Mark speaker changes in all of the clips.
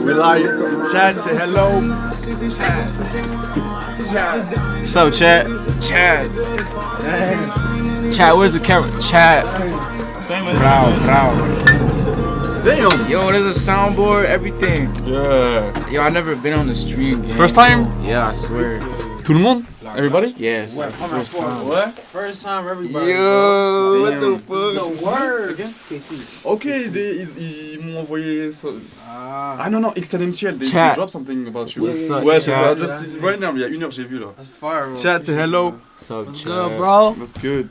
Speaker 1: We like Chad, say hello.
Speaker 2: What's up, Chad?
Speaker 3: Chad.
Speaker 2: Chad, where's the camera? Chad. Proud.
Speaker 1: Damn.
Speaker 3: Yo, there's a soundboard, everything.
Speaker 1: Yeah.
Speaker 3: Yo, I never been on the stream. Gang.
Speaker 1: First time?
Speaker 3: Yeah, I swear.
Speaker 1: Tout le monde? Everybody?
Speaker 3: Yes. Yeah, first time.
Speaker 1: What?
Speaker 4: First time everybody.
Speaker 1: Yo,
Speaker 4: what the
Speaker 1: fuck?
Speaker 4: So word.
Speaker 1: Ok, ils m'ont envoyé ça. Ah non, XTMTL, they
Speaker 3: Chat.
Speaker 1: dropped something about you.
Speaker 3: What's up,
Speaker 1: Ouais, c'est ça,
Speaker 3: Chat?
Speaker 1: just right now, il y a 1 heure, j'ai vu là.
Speaker 4: That's fire, bro.
Speaker 1: Chat, say hello.
Speaker 3: What's up,
Speaker 4: What's
Speaker 3: Chad?
Speaker 4: good, bro?
Speaker 1: That's good.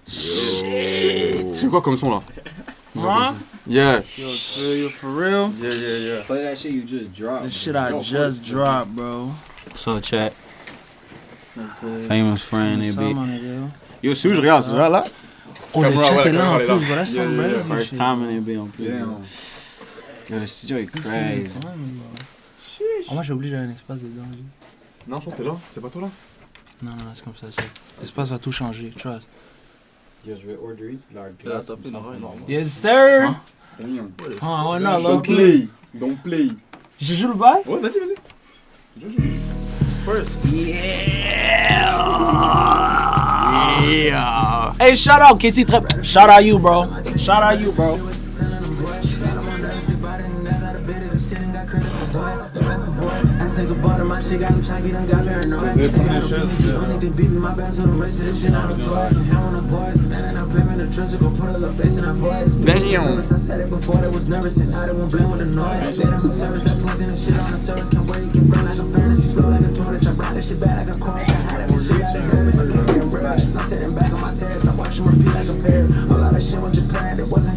Speaker 3: Shit.
Speaker 1: C'est quoi comme son là?
Speaker 4: Huh?
Speaker 1: Yeah.
Speaker 4: Yo, for real?
Speaker 1: Yeah.
Speaker 5: Play that shit you just dropped.
Speaker 4: The shit I just dropped, bro.
Speaker 2: What's up, Chad?
Speaker 4: That's good.
Speaker 2: Famous friend,
Speaker 4: What's
Speaker 2: AB.
Speaker 4: up, mon nigga?
Speaker 2: Yo, si je regarde, c'est là, là?
Speaker 4: Oh, le
Speaker 1: Caméra,
Speaker 4: chat
Speaker 1: ouais,
Speaker 4: est là en
Speaker 1: caméra,
Speaker 4: plus, voilà, c'est
Speaker 1: Yeah,
Speaker 4: son
Speaker 1: yeah,
Speaker 4: brain,
Speaker 1: yeah.
Speaker 2: First
Speaker 4: shit.
Speaker 2: time in NBA en plus.
Speaker 1: Damn.
Speaker 2: Yo, le studio est crazy.
Speaker 4: Ah, moi j'ai oublié j'avais un espace dedans. lui.
Speaker 1: Non, je pense que t'es là. C'est pas toi là?
Speaker 4: Non, c'est comme ça. L'espace va tout changer, trust.
Speaker 5: Yo, je vais order it.
Speaker 4: Yes, sir!
Speaker 1: Damn.
Speaker 4: Oh, I wanna know, low
Speaker 1: Don't
Speaker 4: key.
Speaker 1: play. Don't play.
Speaker 4: Je joue le bail?
Speaker 1: Ouais, vas-y. First.
Speaker 4: Yeah! Hey, shout out KC Trap. Shout out you, bro. Shout out you, bro.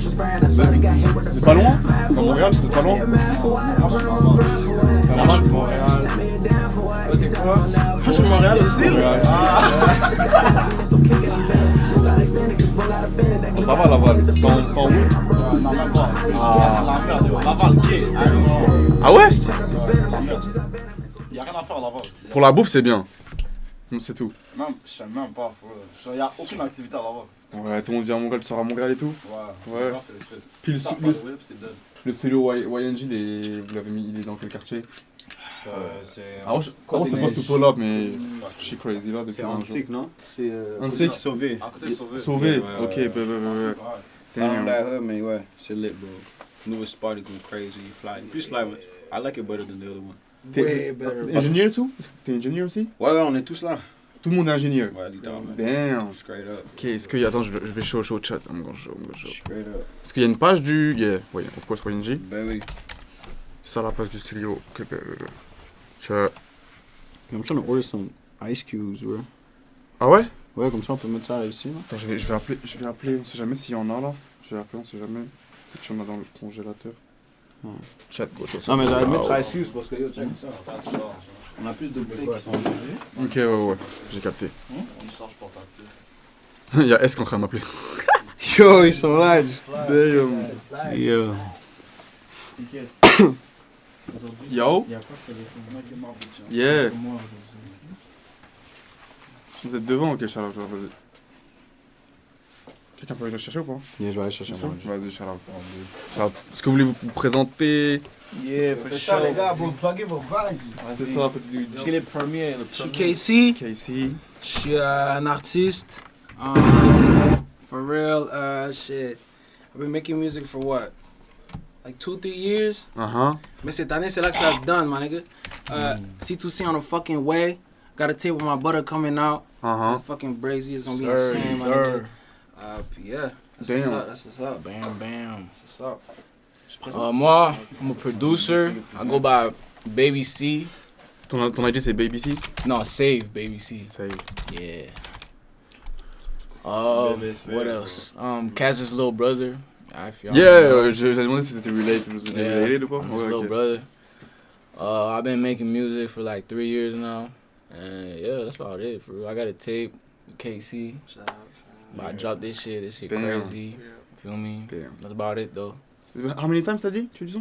Speaker 1: C'est pas loin? Dans Montréal, c'est pas loin? Ça marche.
Speaker 4: Je suis Montréal aussi,
Speaker 1: Oh, ça va Laval. C'est en où? Ah ouais?
Speaker 5: Y'a rien à faire là-bas.
Speaker 1: Pour la bouffe, c'est bien. Non, c'est tout.
Speaker 5: Même, je sais même pas. Y'a aucune activité là-bas.
Speaker 1: Ouais, tout le monde vient à Montréal, tu sors à Montréal et tout. Ouais.
Speaker 5: C'est le shit.
Speaker 1: Puis
Speaker 5: Ça, pas de whip, c'est dead.
Speaker 1: le studio YNG, vous l'avez mis, il est dans quel quartier?
Speaker 5: C'est.
Speaker 1: Ah, je supposed to pull up, mais je suis crazy là depuis
Speaker 5: C'est
Speaker 1: un jour.
Speaker 5: antique, non? C'est.
Speaker 1: Antique?
Speaker 5: Sauvé.
Speaker 6: Ah,
Speaker 5: À côté de Sauvé.
Speaker 1: Sauvé?
Speaker 5: Ouais,
Speaker 1: Ok,
Speaker 5: ouais.
Speaker 1: ouais.
Speaker 5: I don't
Speaker 1: Damn.
Speaker 5: that hood, mais ouais, c'est lit, bro. Newest spot is going crazy. Fly. Plus fly, I like it better than the other one.
Speaker 4: Way better.
Speaker 1: Ingénieur tout? T'es ingénieur aussi?
Speaker 5: Ouais, on est tous là.
Speaker 1: Tout le monde est ingénieur?
Speaker 5: Ouais, littéralement.
Speaker 1: Damn.
Speaker 5: Straight up.
Speaker 1: Ok, est-ce qu'il y a... Attends, je vais show chat. I'm gonna show.
Speaker 5: Straight up.
Speaker 1: Est-ce qu'il y a une page du... Yeah, of course, YNG.
Speaker 5: Ben oui.
Speaker 1: C'est ça la page du studio. Ok, Chat.
Speaker 5: I'm trying to order some ice cubes, bro.
Speaker 1: Ah ouais?
Speaker 5: Ouais, comme ça on peut mettre ça ici, là.
Speaker 1: Attends, je vais appeler, on sait jamais s'il y en a là. Je vais appeler, on sait jamais. Peut-être qu'il y en a dans le congélateur. Chat, gauche.
Speaker 5: Non, mais j'allais mettre ice cubes parce que yo, check ça. On a plus de bouteilles qui sont
Speaker 1: Ok, ouais, j'ai capté.
Speaker 6: Une charge portative.
Speaker 1: Il y a S qui est en train de m'appeler.
Speaker 5: Yo, ils sont larges.
Speaker 1: Damn.
Speaker 2: Yo.
Speaker 1: Yo. Yeah. Vous êtes devant, ok, Charles, vas-y. Quelqu'un peut aller le chercher ou pas?
Speaker 5: Yeah, je vais aller chercher un manger.
Speaker 1: Vas-y, Charles. Est-ce que vous voulez vous présenter?
Speaker 4: Yeah, for sure.
Speaker 5: les gars, bro, pluguez vos bagues.
Speaker 1: C'est ça, faites du
Speaker 4: Je suis le premier. Je suis KC.
Speaker 1: Casey.
Speaker 4: Je suis un artiste. For real, shit. I've been making music for what? Like 2-3 years? Mais cette année, c'est là que ça done, my nigga. C2C on the fucking way. Got a tape with my butter coming out. So fucking brazy is gonna be insane, my nigga. Yeah, that's what's up. That's what's up.
Speaker 3: Bam.
Speaker 4: That's what's up.
Speaker 3: Moi, I'm a producer. I go by Baby C.
Speaker 1: Ton ID c'est Baby C?
Speaker 3: No, Save Baby C.
Speaker 1: Save.
Speaker 3: Yeah. What else? Kaz's little brother. If y'all know.
Speaker 1: Yeah, j'ai demandé si c'était related ou pas.
Speaker 3: His little brother. I've been making music for like 3 years now. And yeah, that's about it. For real. I got a tape with KC. But I dropped this shit
Speaker 1: Damn.
Speaker 3: crazy. Feel me?
Speaker 1: Damn.
Speaker 3: That's about it though.
Speaker 1: How many times t'as dit? Tu dis ça?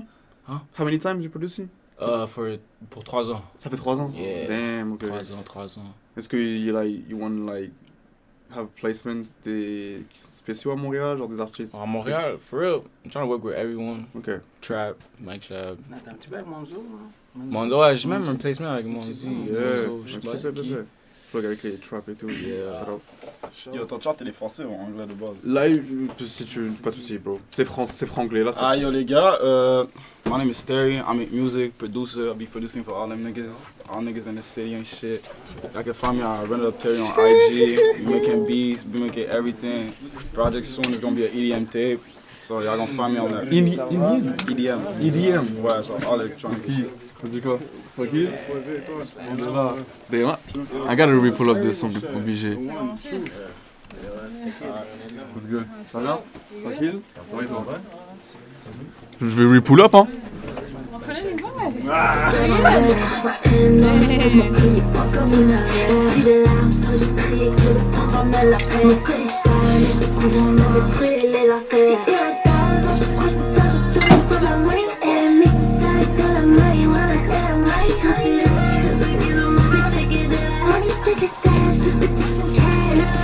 Speaker 3: Hein?
Speaker 1: How many times you producing?
Speaker 3: Pour 3 ans.
Speaker 1: Ça fait 3 ans?
Speaker 3: Yeah.
Speaker 1: Damn, ok.
Speaker 3: 3 ans.
Speaker 1: Est-ce que you want like have placement des spéciaux à Montréal, genre des artistes?
Speaker 3: À Montréal, for real, I'm trying to work with everyone.
Speaker 1: Ok.
Speaker 3: Trap, Mike Shab.
Speaker 4: Attends, tu peux avec Monzo, hein?
Speaker 3: Mondo, ouais, j'ai même un placement avec Monzi. Je sais pas
Speaker 1: c'est
Speaker 3: c'est qui.
Speaker 1: Plug avec les trap et tout.
Speaker 3: Yeah.
Speaker 1: Shout out.
Speaker 5: Yo, ton chant, t'es français ou anglais de base?
Speaker 1: Là, si tu. Pas de soucis, bro. C'est franglais, là.
Speaker 5: Ah, yo, les gars, my name is Terry. I make music, producer. I'll be producing for all them niggas. All niggas in the city and shit. Y'all can find me on Run It Up Terry on IG. Be making beats, be making everything. Project soon is gonna be an EDM tape. So y'all gonna find me on that. EDM.
Speaker 1: EDM.
Speaker 5: Ouais, so all electronic.
Speaker 1: Ça dit quoi? Tranquille? Damn, I gotta re-pull up this song, obligé. What's good? Ça va? Tranquille? Ouais, ça va? Je vais re-pull up, hein?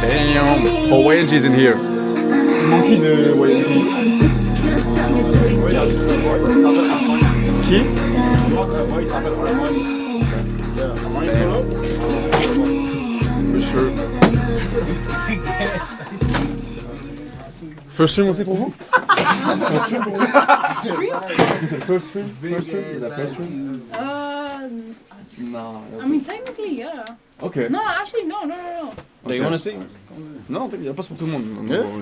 Speaker 1: Damn, Hawaiian G's in here. Monkey de Hawaiian G. Qui? For sure. First stream aussi pour vous? First stream pour vous? C'est le first stream? First stream? C'est la first stream? Non.
Speaker 6: I mean, technically, yeah.
Speaker 1: Ok.
Speaker 6: No, actually, no.
Speaker 1: Okay.
Speaker 2: You wanna see?
Speaker 1: Non, il y a pas pour tout le monde.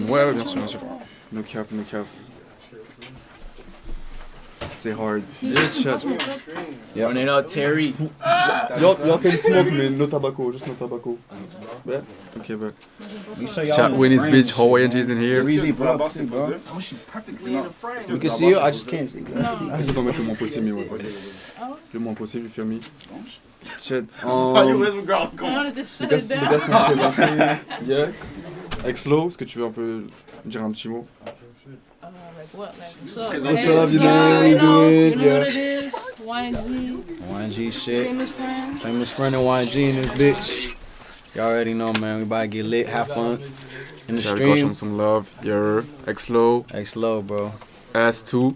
Speaker 1: Ouais, bien sûr, bien sûr. No cap. C'est hard. Yeah, chat.
Speaker 3: Run It Up Terry.
Speaker 1: Y'all can smoke, man. No tobacco, just no tobacco. Yeah? Okay, but. Chat, Winnie's Beach, Hawaiian G's in here.
Speaker 2: Easy, bro. You can see it, I just can't see it.
Speaker 1: Essaye d'en mettre le moins possible, mais ouais. Le moins possible, you feel me? Chat.
Speaker 6: I wanted to shut it
Speaker 1: Les
Speaker 6: down.
Speaker 1: gars sont présentés. Yeah. Exlo, est-ce que tu veux un peu dire un petit mot?
Speaker 6: Like what? Like, what's up?
Speaker 1: What's
Speaker 6: Hey,
Speaker 1: up, you
Speaker 6: yeah,
Speaker 1: know,
Speaker 6: you
Speaker 1: we
Speaker 6: know,
Speaker 1: good,
Speaker 6: you know
Speaker 1: yeah.
Speaker 6: what it is. YG,
Speaker 3: YG shit.
Speaker 6: famous friend.
Speaker 3: Famous friend of YG in this bitch. Y'all already know, man. We about to get lit, have fun in the
Speaker 1: Shout
Speaker 3: stream.
Speaker 1: some love. Yeah. Exlo.
Speaker 3: Slow, bro.
Speaker 1: S2.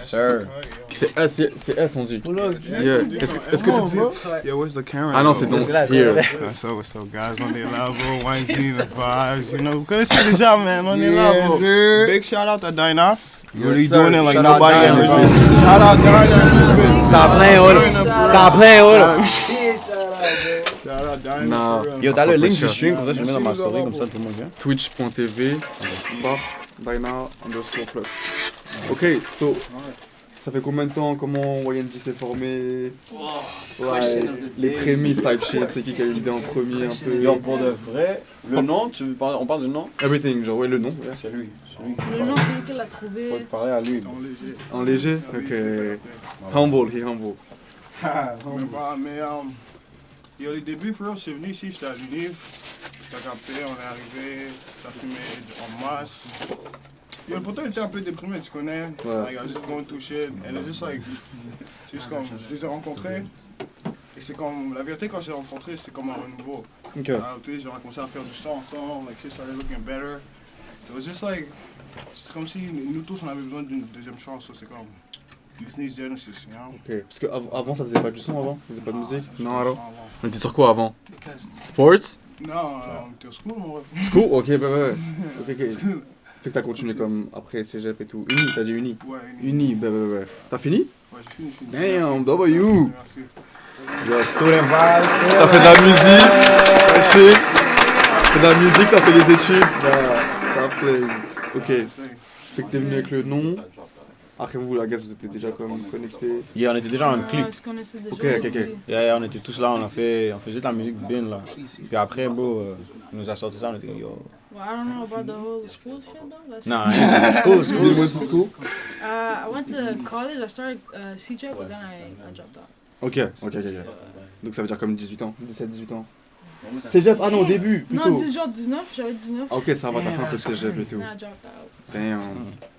Speaker 2: Sir.
Speaker 1: C'est S, on dit. Yeah. Est-ce que tu...
Speaker 7: Yo, where's the camera?
Speaker 1: Ah non, c'est donc here.
Speaker 7: What's up, guys? On est là, bro. YG, the vibes, you know. Vous connaissez déjà, man. On est là, bro. Big shout out to Dinah. Really doing it like
Speaker 2: Shout out
Speaker 7: nobody
Speaker 2: Dinah,
Speaker 7: else.
Speaker 2: bro.
Speaker 7: Shout out Dinah.
Speaker 3: Stop playing with him. Stop playing with him.
Speaker 7: Shout out Dinah.
Speaker 1: Non.
Speaker 7: for real.
Speaker 2: Yo, t'as le link du stream, comme ça je mets dans ma story, comme ça tout le monde vient.
Speaker 1: Twitch.tv Dyna_plus. Ok, so, ça fait combien de temps, comment YNG s'est formé? Ouais, les prémices type shit, c'est qui a eu l'idée en premier un peu?
Speaker 2: Yo, pour de vrai, le nom, on parle du nom?
Speaker 1: Everything, genre ouais le nom.
Speaker 2: C'est lui.
Speaker 6: Le nom, c'est lui qui l'a trouvé.
Speaker 2: Faut te parler à lui.
Speaker 1: En léger? Ok. Humble, he humble.
Speaker 7: Mais, yo, les débuts, frère, c'est venu ici, j'étais à l'Univ. T'as capté, on est arrivé, ça fumait en masse. Yo, le poteau il était un peu déprimé, tu connais.
Speaker 1: Ouais.
Speaker 7: Like, I was just going through shit. And it's just like, c'est juste comme, je les ai rencontrés. Et c'est comme, la vérité, quand j'ai rencontré, c'était comme un renouveau.
Speaker 1: Ok.
Speaker 7: J'ai commencé à faire du son ensemble, like shit started looking better. So it was just like, c'est comme si nous tous on avait besoin d'une deuxième chance, so c'est comme, Youth Needs Genesis, you know?
Speaker 1: Ok. Parce qu'avant ça faisait pas du son avant? Ça faisait pas de musique? Non alors?
Speaker 7: Avant.
Speaker 1: On était sur quoi avant? Sports?
Speaker 7: Non, on était au school, mon ref.
Speaker 1: School? Ok, bah ouais. Ok, ok. Fait que t'as continué comme après cégep et tout. Uni, t'as dit uni?
Speaker 7: Ouais,
Speaker 1: Uni, bah ouais, ouais. T'as fini?
Speaker 7: Ouais, j'ai fini.
Speaker 1: Damn, W!
Speaker 7: Merci.
Speaker 2: Yo, student vibes.
Speaker 1: Ça fait de la musique, ça fait de la musique, ça fait des études. Bah, ça play. Ok, fait que t'es venu avec le nom. Après vous, la gaz, vous étiez déjà comme connectés.
Speaker 2: Yeah, on était déjà en clip.
Speaker 6: On se connaissait déjà.
Speaker 1: Ok, ok, ok.
Speaker 2: Yeah, on était tous là, on faisait de la musique bien là. Puis après, bro, il nous a sorti ça, on était yo.
Speaker 6: Well, I don't know about the whole school shit though. That's
Speaker 2: Nah, school.
Speaker 1: You went to school?
Speaker 6: I went to college. I started CJ, but then I dropped out.
Speaker 1: Ok. Donc ça veut dire comme 18 ans, 17, 18 ans. Cégep, ah non, au début, plutôt.
Speaker 6: Non, 19, j'avais 19.
Speaker 1: Ah, ok, ça va, t'as fait un peu cégep et tout.
Speaker 6: Then I dropped out.
Speaker 1: Damn.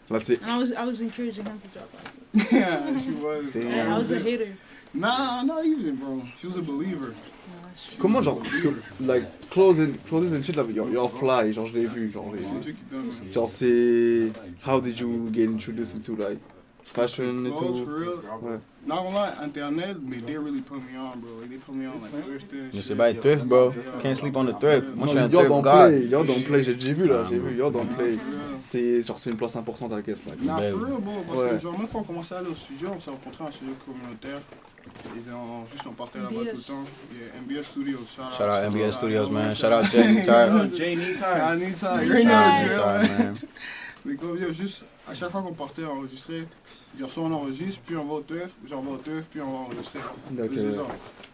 Speaker 1: Là c'est...
Speaker 6: And I was encouraging him to drop out.
Speaker 7: Yeah, she was.
Speaker 6: I was a hater.
Speaker 7: Nah, not even, bro. She was a believer.
Speaker 1: Comment genre, parce que, like, clothes and shit, là, you're fly, genre, je l'ai vu, genre, genre, c'est, how did you get introduced into, like, fashion et
Speaker 7: Clothes,
Speaker 1: tout?
Speaker 7: for real.
Speaker 1: Ouais.
Speaker 7: Not gonna lie, internet, mais they really put me on, bro. Like, they put me on, like, thrifting and
Speaker 2: Mais
Speaker 7: shit.
Speaker 2: c'est by thrift, bro. Can't sleep on the thrift. Moi, je suis un
Speaker 1: You're
Speaker 2: thrift
Speaker 1: don't
Speaker 2: god.
Speaker 1: play, you're don't play, j'ai vu là, j'ai vu, you're don't play.
Speaker 7: For real.
Speaker 1: C'est, genre, c'est une place importante, I guess, like.
Speaker 7: Nah,
Speaker 2: Ben
Speaker 7: for
Speaker 2: oui.
Speaker 7: real, bro. Parce
Speaker 1: Ouais.
Speaker 7: que, genre, même quand on commençait à aller au studio, on s'est rencontrés en studio communautaire. Et on partait là-bas tout le
Speaker 6: MBS.
Speaker 7: temps. Yeah, MBS Studios,
Speaker 2: Shout out MBS Studios, man. Shout out Jay Netar.
Speaker 4: Jay Netar.
Speaker 7: Anita,
Speaker 6: Shout
Speaker 7: you know
Speaker 6: out.
Speaker 7: the drill,
Speaker 2: Sorry,
Speaker 7: man.
Speaker 2: man.
Speaker 7: Mais comme yo, juste à chaque fois qu'on partait enregistrer, genre soit on enregistre, puis on va au teuf, genre on va au teuf, puis on va enregistrer.
Speaker 1: Ok,
Speaker 7: C'est
Speaker 1: ouais.
Speaker 7: ça.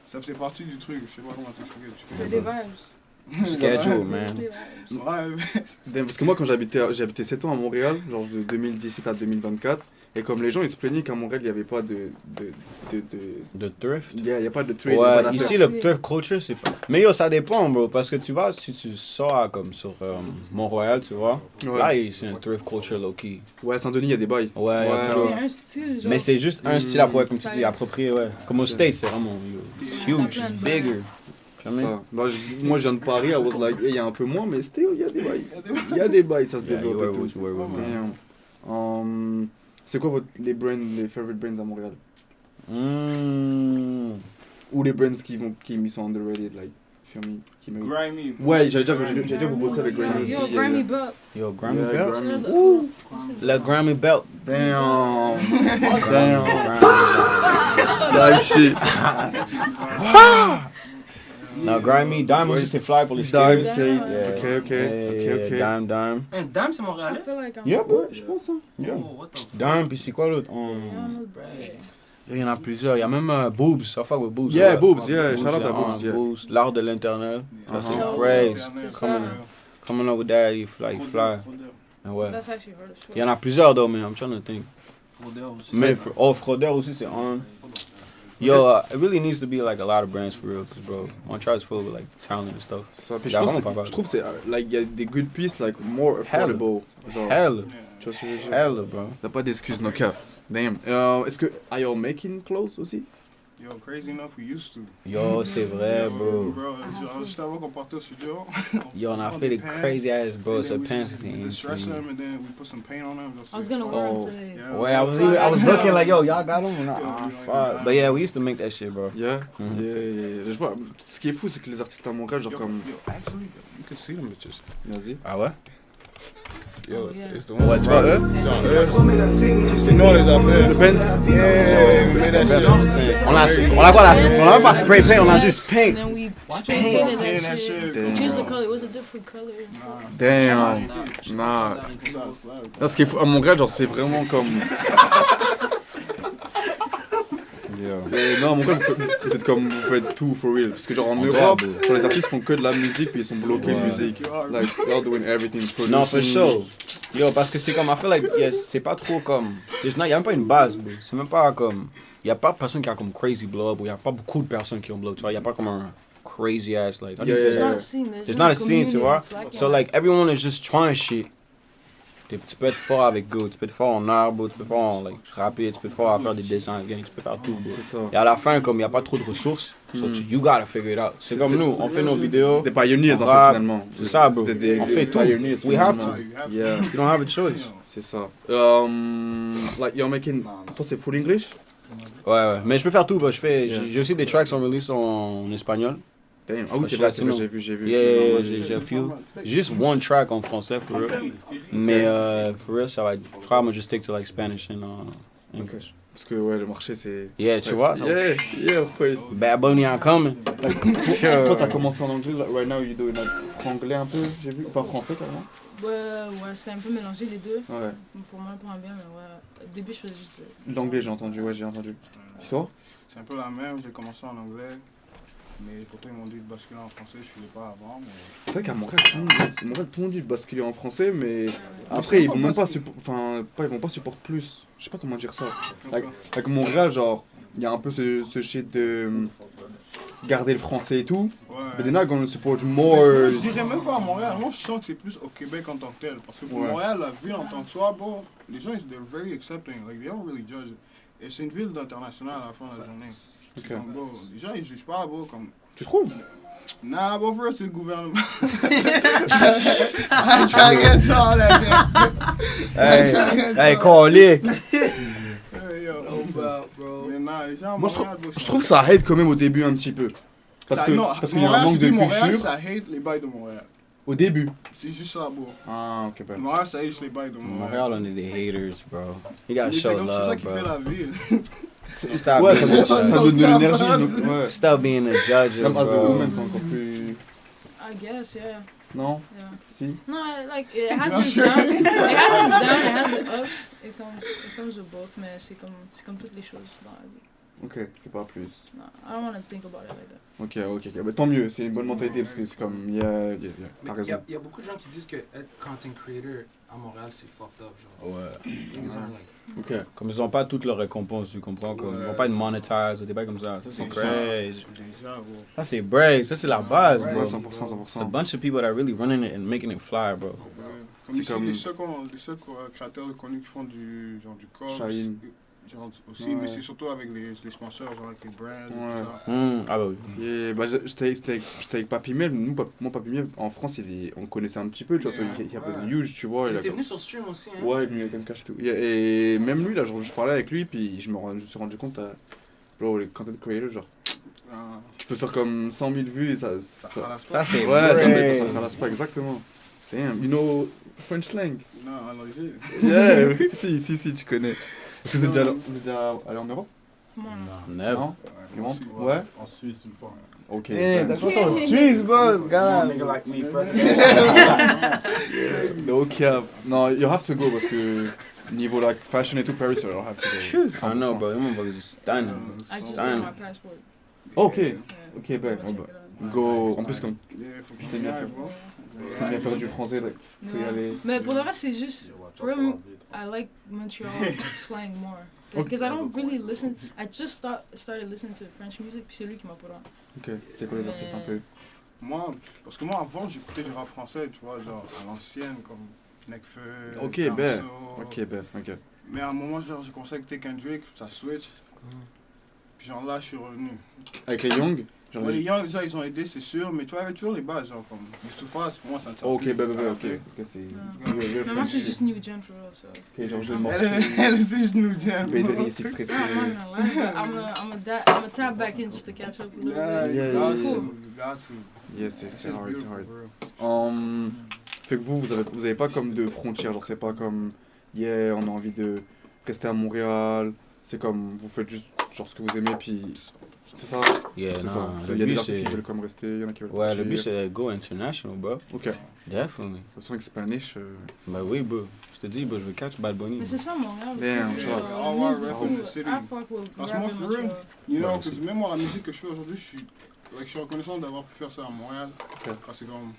Speaker 7: Ça faisait partie du truc, je sais pas comment t'expliquer.
Speaker 6: C'est des vibes.
Speaker 2: Schedule, man.
Speaker 6: Des vibes.
Speaker 7: Ouais,
Speaker 1: Parce que moi, quand j'ai habité 7 ans à Montréal, genre de 2017 à 2024, et comme les gens ils se plaignaient qu'à Montréal il n'y avait pas
Speaker 2: De thrift?
Speaker 1: il y a pas de trade, il y a pas
Speaker 2: Ouais,
Speaker 1: d'affaires.
Speaker 2: ici le thrift culture c'est pas. Mais yo, ça dépend, bro, parce que tu vois, si tu sors comme sur Mont-Royal, tu vois,
Speaker 1: Ouais.
Speaker 2: là c'est un thrift culture low key.
Speaker 1: Ouais, Saint-Denis, il y a des bails.
Speaker 2: Ouais, y a
Speaker 1: Ouais,
Speaker 2: tout.
Speaker 6: C'est un style, genre.
Speaker 2: Mais c'est juste un style après, comme tu dis,
Speaker 6: Ça-
Speaker 2: approprié, ouais. Comme au States, c'est vraiment huge, it's bigger. Jamais.
Speaker 1: Ça. Là, moi, je viens de Paris, I was like, il y a un peu moins, mais still, il y a des bails. Il y a des bails, ça se
Speaker 2: Yeah, you
Speaker 1: développe
Speaker 2: were
Speaker 1: et tout.
Speaker 2: what you were, man.
Speaker 1: Damn. C'est quoi les favorite brands à Montréal? Ou les brands qui sont underrated, like, feel me, qui méritent.
Speaker 5: Grimy.
Speaker 1: Ouais, j'ai déjà vous bossé avec Grammy aussi.
Speaker 6: Yo, Grammy Belt.
Speaker 2: Yo, Grammy
Speaker 1: Yeah,
Speaker 2: Belt?
Speaker 1: Grammy.
Speaker 6: Ouh.
Speaker 2: Le Grammy Belt.
Speaker 1: Damn.
Speaker 2: Damn.
Speaker 1: Like shit.
Speaker 2: Non, Grammy, Dime aussi c'est fly pour les
Speaker 1: Dime
Speaker 2: skaters.
Speaker 1: Skates.
Speaker 2: Yeah.
Speaker 1: Ok.
Speaker 2: Dime.
Speaker 4: Hein, Dame, c'est
Speaker 6: I
Speaker 4: Montréalais?
Speaker 6: feel like I'm.
Speaker 2: Yeah, bro.
Speaker 1: Je pense, hein.
Speaker 2: Yeah.
Speaker 4: Oh, what the fuck?
Speaker 2: Dime, puis c'est quoi l'autre? Il y en a plusieurs. Il y a même Boobs. Ça fait avec Boobs.
Speaker 1: Yeah,
Speaker 2: ouais.
Speaker 1: Boobs, yeah. Shout out à
Speaker 2: yeah,
Speaker 1: Boobs, yeah.
Speaker 2: Boobs. L'art de l'internet. Ça,
Speaker 1: Uh-huh.
Speaker 2: c'est
Speaker 6: Oh,
Speaker 2: crazy.
Speaker 6: c'est
Speaker 2: Coming up with that, il fly. Ouais.
Speaker 6: That's actually hard as fuck.
Speaker 2: Il y en a plusieurs, though, man. I'm trying to think.
Speaker 4: Fraudeur aussi.
Speaker 2: Mais, Fraudeur aussi, c'est on. Yo, it really needs to be like a lot of brands for real, cause bro, Montreal is full with like talent and stuff.
Speaker 1: C'est ça. Puis
Speaker 2: Il y a vraiment pas
Speaker 1: je
Speaker 2: mal.
Speaker 1: trouve c'est like il y a des good pieces like more affordable. Genre,
Speaker 2: Hell,
Speaker 1: tu vois ce que je veux dire?
Speaker 2: hell, bro.
Speaker 1: T'as pas d'excuses, no cap. Damn. Est-ce que are you making clothes aussi?
Speaker 7: Yo, crazy enough, we used to.
Speaker 2: Yo, c'est vrai, bro.
Speaker 7: Bro, genre, juste avant qu'on partait au studio.
Speaker 2: Yo, on a fait des crazy ass, bro.
Speaker 7: and
Speaker 2: So
Speaker 7: then we
Speaker 2: pants
Speaker 7: just
Speaker 2: is
Speaker 7: distress
Speaker 2: insane.
Speaker 7: them and then we put some paint on them.
Speaker 6: I was gonna wear
Speaker 1: Oh.
Speaker 6: them today.
Speaker 7: Yeah,
Speaker 2: Ouais, I was looking like, yo, y'all got them? Or not? Ah, fuck. But yeah, we used to make that shit, bro.
Speaker 1: Yeah.
Speaker 2: Mhm.
Speaker 1: Yeah. Je vois. Ce qui est fou, c'est que les artistes à Montréal, genre comme.
Speaker 7: actually, you can see them bitches.
Speaker 1: Vas-y.
Speaker 2: Ah ouais?
Speaker 7: Yo,
Speaker 6: yeah.
Speaker 7: it's the
Speaker 2: Ouais, tu vois, eux?
Speaker 7: C'est nous, les affaires.
Speaker 1: Le Benz.
Speaker 2: On a quoi là? On a même pas spray paint, on a juste
Speaker 6: And
Speaker 2: paint.
Speaker 6: then we painted
Speaker 7: Painted
Speaker 6: that
Speaker 7: that
Speaker 6: shit.
Speaker 7: shit.
Speaker 6: We changed the color. It was a different color.
Speaker 1: Damn. Nah. Là, ce qui est fou à Montréal, genre c'est vraiment comme. Non, à Montréal, vous êtes comme vous faites tout for real. Parce que genre en Europe, genre, les artistes font que de la musique puis ils sont bloqués de musique. Like they're doing everything.
Speaker 2: Non, for
Speaker 1: producing.
Speaker 2: sure. Yo, parce que c'est comme, I feel like, yes, c'est pas trop comme. Il y a même pas une base, bro. C'est même pas comme. Il y a pas de personne qui a comme crazy blow up, ou il y a pas beaucoup de personnes qui ont blow up, tu vois. Il y a pas comme un crazy ass, like.
Speaker 1: Yeah,
Speaker 6: There's
Speaker 1: yeah,
Speaker 6: not a scene.
Speaker 2: There's not a scene,
Speaker 6: community
Speaker 2: tu vois.
Speaker 6: that's like
Speaker 2: So, like, everyone is just trying shit. Tu peux être fort avec Go, tu peux être fort en art, bro, tu peux être fort en like, rapper, tu peux être fort à faire des dessins, gang, tu peux faire tout, bro.
Speaker 1: C'est ça.
Speaker 2: Et à la fin, comme il n'y a pas trop de ressources, so you gotta figure it out. C'est comme nous, on fait nos vidéos,
Speaker 1: Des pioneers en
Speaker 2: rap,
Speaker 1: fait finalement.
Speaker 2: c'est ça, bro.
Speaker 1: C'est des
Speaker 2: On fait tout.
Speaker 1: pioneers,
Speaker 2: We have
Speaker 1: finalement.
Speaker 2: to.
Speaker 1: Yeah,
Speaker 2: you don't have a choice.
Speaker 1: c'est ça. Like you're making. Toi c'est full English?
Speaker 2: Ouais, mais je peux faire tout, bro.
Speaker 1: Yeah.
Speaker 2: J'ai aussi des tracks en release en espagnol.
Speaker 1: Damn. Ah oui, c'est
Speaker 2: Je
Speaker 1: vrai,
Speaker 2: suis latino.
Speaker 1: j'ai vu.
Speaker 2: Yeah, j'ai a few. Juste one track en français, for real. Mais for real, ça va être. Je crois que moi, just stick to like Spanish and English.
Speaker 1: Parce que ouais, le marché c'est.
Speaker 2: Yeah, tu vois?
Speaker 1: Yeah, of course.
Speaker 2: Bad Bunny are coming.
Speaker 1: Toi t'as commencé en anglais, like, right now you doing like anglais un peu, j'ai vu. Enfin français carrément.
Speaker 6: Ouais, c'est un peu mélangé les deux.
Speaker 1: Ouais.
Speaker 6: Pour moi, pour un bien, mais ouais. Au début, je faisais juste.
Speaker 1: L'anglais j'ai entendu, ouais j'ai entendu. Et toi?
Speaker 7: C'est un peu la même, j'ai commencé en anglais. Mais pourtant, ils m'ont dit de basculer en français, je ne faisais pas avant. Mais...
Speaker 1: C'est vrai qu'à Montréal, tout le monde dit de basculer en français, mais après ils vont même pas ils vont pas supporter plus. Je sais pas comment dire ça. Avec Montréal, genre, il y a un peu ce shit de garder le français et tout.
Speaker 7: Ouais.
Speaker 1: Mais they're not gonna support
Speaker 7: Mais
Speaker 1: more.
Speaker 7: je dirais même pas à Montréal. Moi, je sens que c'est plus au Québec en tant que tel. Parce que pour
Speaker 1: Ouais.
Speaker 7: Montréal, la ville en tant que soi, bon, les gens, they're very accepting. Like, they don't really judge it. Et c'est une ville internationale à la fin de la journée. C'est
Speaker 1: Ok.
Speaker 7: comme, bro, les gens, ils jugent pas, bro, comme...
Speaker 1: Tu trouves?
Speaker 7: Nah, bro, for real, c'est le gouvernement. I try to get to all that,
Speaker 2: Hey, Carly!
Speaker 7: Hey, yo.
Speaker 4: bro.
Speaker 7: Mais nah, les gens,
Speaker 1: Moi,
Speaker 7: Montréal, bro,
Speaker 1: je trouve que ça hate quand même au début un petit peu. Parce qu'il y a un manque de
Speaker 7: Montréal,
Speaker 1: culture
Speaker 7: ça hate les bails de Montréal.
Speaker 1: au début.
Speaker 7: C'est juste ça, bro.
Speaker 1: Ah, ok, ben.
Speaker 7: Montréal, ça hate juste les bails de Montréal.
Speaker 2: Montréal, on est des haters, bro. You gotta
Speaker 7: Mais
Speaker 2: show
Speaker 7: c'est comme c'est ça
Speaker 2: love,
Speaker 7: qui fait
Speaker 2: bro.
Speaker 7: la ville.
Speaker 2: Stop
Speaker 1: Ouais,
Speaker 2: being
Speaker 1: ça
Speaker 2: a
Speaker 1: donne
Speaker 2: judge.
Speaker 1: de l'énergie. donc, ouais.
Speaker 2: Stop being a judge,
Speaker 1: Même as a
Speaker 2: bro.
Speaker 1: woman, c'est encore plus.
Speaker 6: I guess, yeah.
Speaker 1: Non?
Speaker 6: Yeah.
Speaker 1: Si?
Speaker 6: No, like it has
Speaker 7: Not
Speaker 6: its
Speaker 7: sure.
Speaker 6: down, it has its down, it has its ups. It comes with both, mais c'est comme toutes les choses dans la vie.
Speaker 1: Ok, c'est pas plus.
Speaker 6: No, I don't want to think about it like that.
Speaker 1: Ok. Bah, tant mieux, c'est une bonne mentalité parce que c'est comme. T'as
Speaker 4: Il
Speaker 1: raison.
Speaker 4: y a beaucoup de gens qui disent que être content creator à Montréal, c'est fucked up, genre.
Speaker 2: Ouais.
Speaker 4: Niggas are like,
Speaker 1: Ok.
Speaker 2: Comme ils ont pas toutes leurs récompenses, tu comprends? Comme, ils vont pas être monetized ou des bails comme ça. Ça, c'est crazy.
Speaker 7: Déjà, bro.
Speaker 2: Ça, c'est break. Ça, c'est la base,
Speaker 1: Ouais,
Speaker 2: bro.
Speaker 1: 100%,
Speaker 2: It's a
Speaker 1: 100%.
Speaker 2: bunch of people that really running it and making it fly, bro.
Speaker 7: Comme
Speaker 1: C'est
Speaker 7: ici,
Speaker 1: comme-
Speaker 7: les seuls créateurs connus qui font du Cobbs,
Speaker 1: Shine.
Speaker 7: genre aussi,
Speaker 1: Ouais.
Speaker 7: mais c'est surtout avec les sponsors, genre avec les brands,
Speaker 1: Ouais.
Speaker 7: tout ça.
Speaker 2: Ah bah oui.
Speaker 1: Et bah, j'étais avec Papy Mev. Moi, Papy Mev, en France, on connaissait un petit peu, tu vois,
Speaker 7: Yeah.
Speaker 1: il y a pas
Speaker 4: Ouais.
Speaker 1: de huge, tu vois.
Speaker 4: il
Speaker 1: il a
Speaker 4: était
Speaker 1: comme-
Speaker 4: venu sur stream aussi, hein.
Speaker 1: Ouais, il est venu avec un cash et tout. Et même lui, là, genre, je parlais avec lui, puis je me suis rendu compte, bro, les content creators, genre,
Speaker 7: Ah,
Speaker 1: tu peux faire comme 100 000 vues et ça.
Speaker 7: ça ralasse
Speaker 2: Ça,
Speaker 7: pas.
Speaker 2: c'est
Speaker 1: Ouais,
Speaker 2: break.
Speaker 1: ça ralasse pas exactement. Damn, you know French slang?
Speaker 7: Non, alors,
Speaker 1: Yeah, si, tu connais. Est-ce que vous êtes déjà allé en Europe?
Speaker 6: Come on.
Speaker 2: Never.
Speaker 1: Non? Comment? Ouais?
Speaker 5: En Suisse une fois.
Speaker 1: Ok.
Speaker 2: Hey,
Speaker 1: nice.
Speaker 2: that's what I'm Suisse, boss.
Speaker 5: One
Speaker 2: God.
Speaker 5: nigga like me, first.
Speaker 1: No cap. Non, you have to go parce que niveau like fashion et tout, Paris, you'll have to go.
Speaker 2: I know,
Speaker 1: 100%.
Speaker 2: bro. Them motherfuckers is stunning.
Speaker 6: I just
Speaker 2: Damn.
Speaker 6: got my passport.
Speaker 1: Ok,
Speaker 6: Yeah.
Speaker 1: ok, ben.
Speaker 6: Go check it out.
Speaker 1: Go. En plus, comme
Speaker 7: Yeah, faut que
Speaker 1: Je
Speaker 7: je
Speaker 1: t'ai bien
Speaker 7: aille,
Speaker 1: fait.
Speaker 7: bro.
Speaker 1: t'aimes bien faire du français, like, faut y
Speaker 6: Ouais.
Speaker 1: aller.
Speaker 6: Mais pour le reste, c'est juste, for real, I like Montreal slang more. Because I don't really listen, I just started listening to French music, puis c'est lui qui m'a put on.
Speaker 1: Ok, c'est quoi les artistes un peu?
Speaker 7: Moi, parce que moi avant j'écoutais du rap français, tu vois, genre à l'ancienne, comme Nekfeu,
Speaker 1: Ok,
Speaker 7: Damso.
Speaker 1: ben. Ok, ben, ok.
Speaker 7: Mais à un moment, genre, j'ai commencé à écouter Kendrick, ça switch. Puis genre là, je suis revenu.
Speaker 1: Avec les Young? Genre
Speaker 7: Ouais, les
Speaker 1: les...
Speaker 7: Young, déjà, ils ont aidé, c'est sûr, mais tu vois, il y avait toujours les bases, genre, comme Youssoupha, pour moi, ça ne tient
Speaker 1: Ok,
Speaker 7: plus.
Speaker 1: ben,
Speaker 7: Ah,
Speaker 1: ok. Ok, c'est...
Speaker 6: Ouais.
Speaker 1: real
Speaker 6: Mais moi,
Speaker 1: French
Speaker 6: c'est
Speaker 1: shit.
Speaker 6: juste New Gen for real, so.
Speaker 1: Ok, genre je
Speaker 6: I'm
Speaker 1: m'en
Speaker 7: Elle, c'est juste nous dire.
Speaker 1: Pédri, c'est stressé.
Speaker 6: not gonna lie, but I'm a tap back in just to catch up a little
Speaker 7: Yeah,
Speaker 6: bit.
Speaker 1: Yeah,
Speaker 7: you got
Speaker 1: yeah,
Speaker 7: to,
Speaker 1: yeah.
Speaker 7: you got to.
Speaker 1: Yes, c'est
Speaker 7: It's
Speaker 1: hard, c'est
Speaker 7: beautiful,
Speaker 1: hard.
Speaker 7: bro.
Speaker 1: Fait que vous avez pas comme de frontières, genre c'est pas comme yeah, on a envie de rester à Montréal, c'est comme vous faites juste genre ce que vous aimez puis c'est ça,
Speaker 2: Yeah,
Speaker 1: c'est
Speaker 2: non.
Speaker 1: ça.
Speaker 2: Le
Speaker 1: Il y a
Speaker 2: but,
Speaker 1: des artistes
Speaker 2: c'est...
Speaker 1: qui veulent comme rester, il y en a qui veulent
Speaker 2: Ouais, le
Speaker 1: partir.
Speaker 2: but, c'est de go international, bro.
Speaker 1: Ok, de
Speaker 2: Definitely.
Speaker 1: toute façon avec Spanish,
Speaker 2: Bah oui, bro. Je te dis, bro, je veux catch Bad Bunny.
Speaker 6: Mais c'est ça, Montréal.
Speaker 1: Damn,
Speaker 6: c'est,
Speaker 1: sure.
Speaker 7: All
Speaker 6: music,
Speaker 7: right,
Speaker 6: tout.
Speaker 7: rap is the city.
Speaker 6: I fuck with
Speaker 7: Parce
Speaker 6: rap
Speaker 7: que moi,
Speaker 6: in
Speaker 7: for real,
Speaker 6: Montreal.
Speaker 7: you know,
Speaker 2: Ouais,
Speaker 7: parce que même moi, la musique que je fais aujourd'hui, je suis reconnaissant d'avoir pu faire ça à Montréal.
Speaker 1: Ok.
Speaker 7: Parce que comme,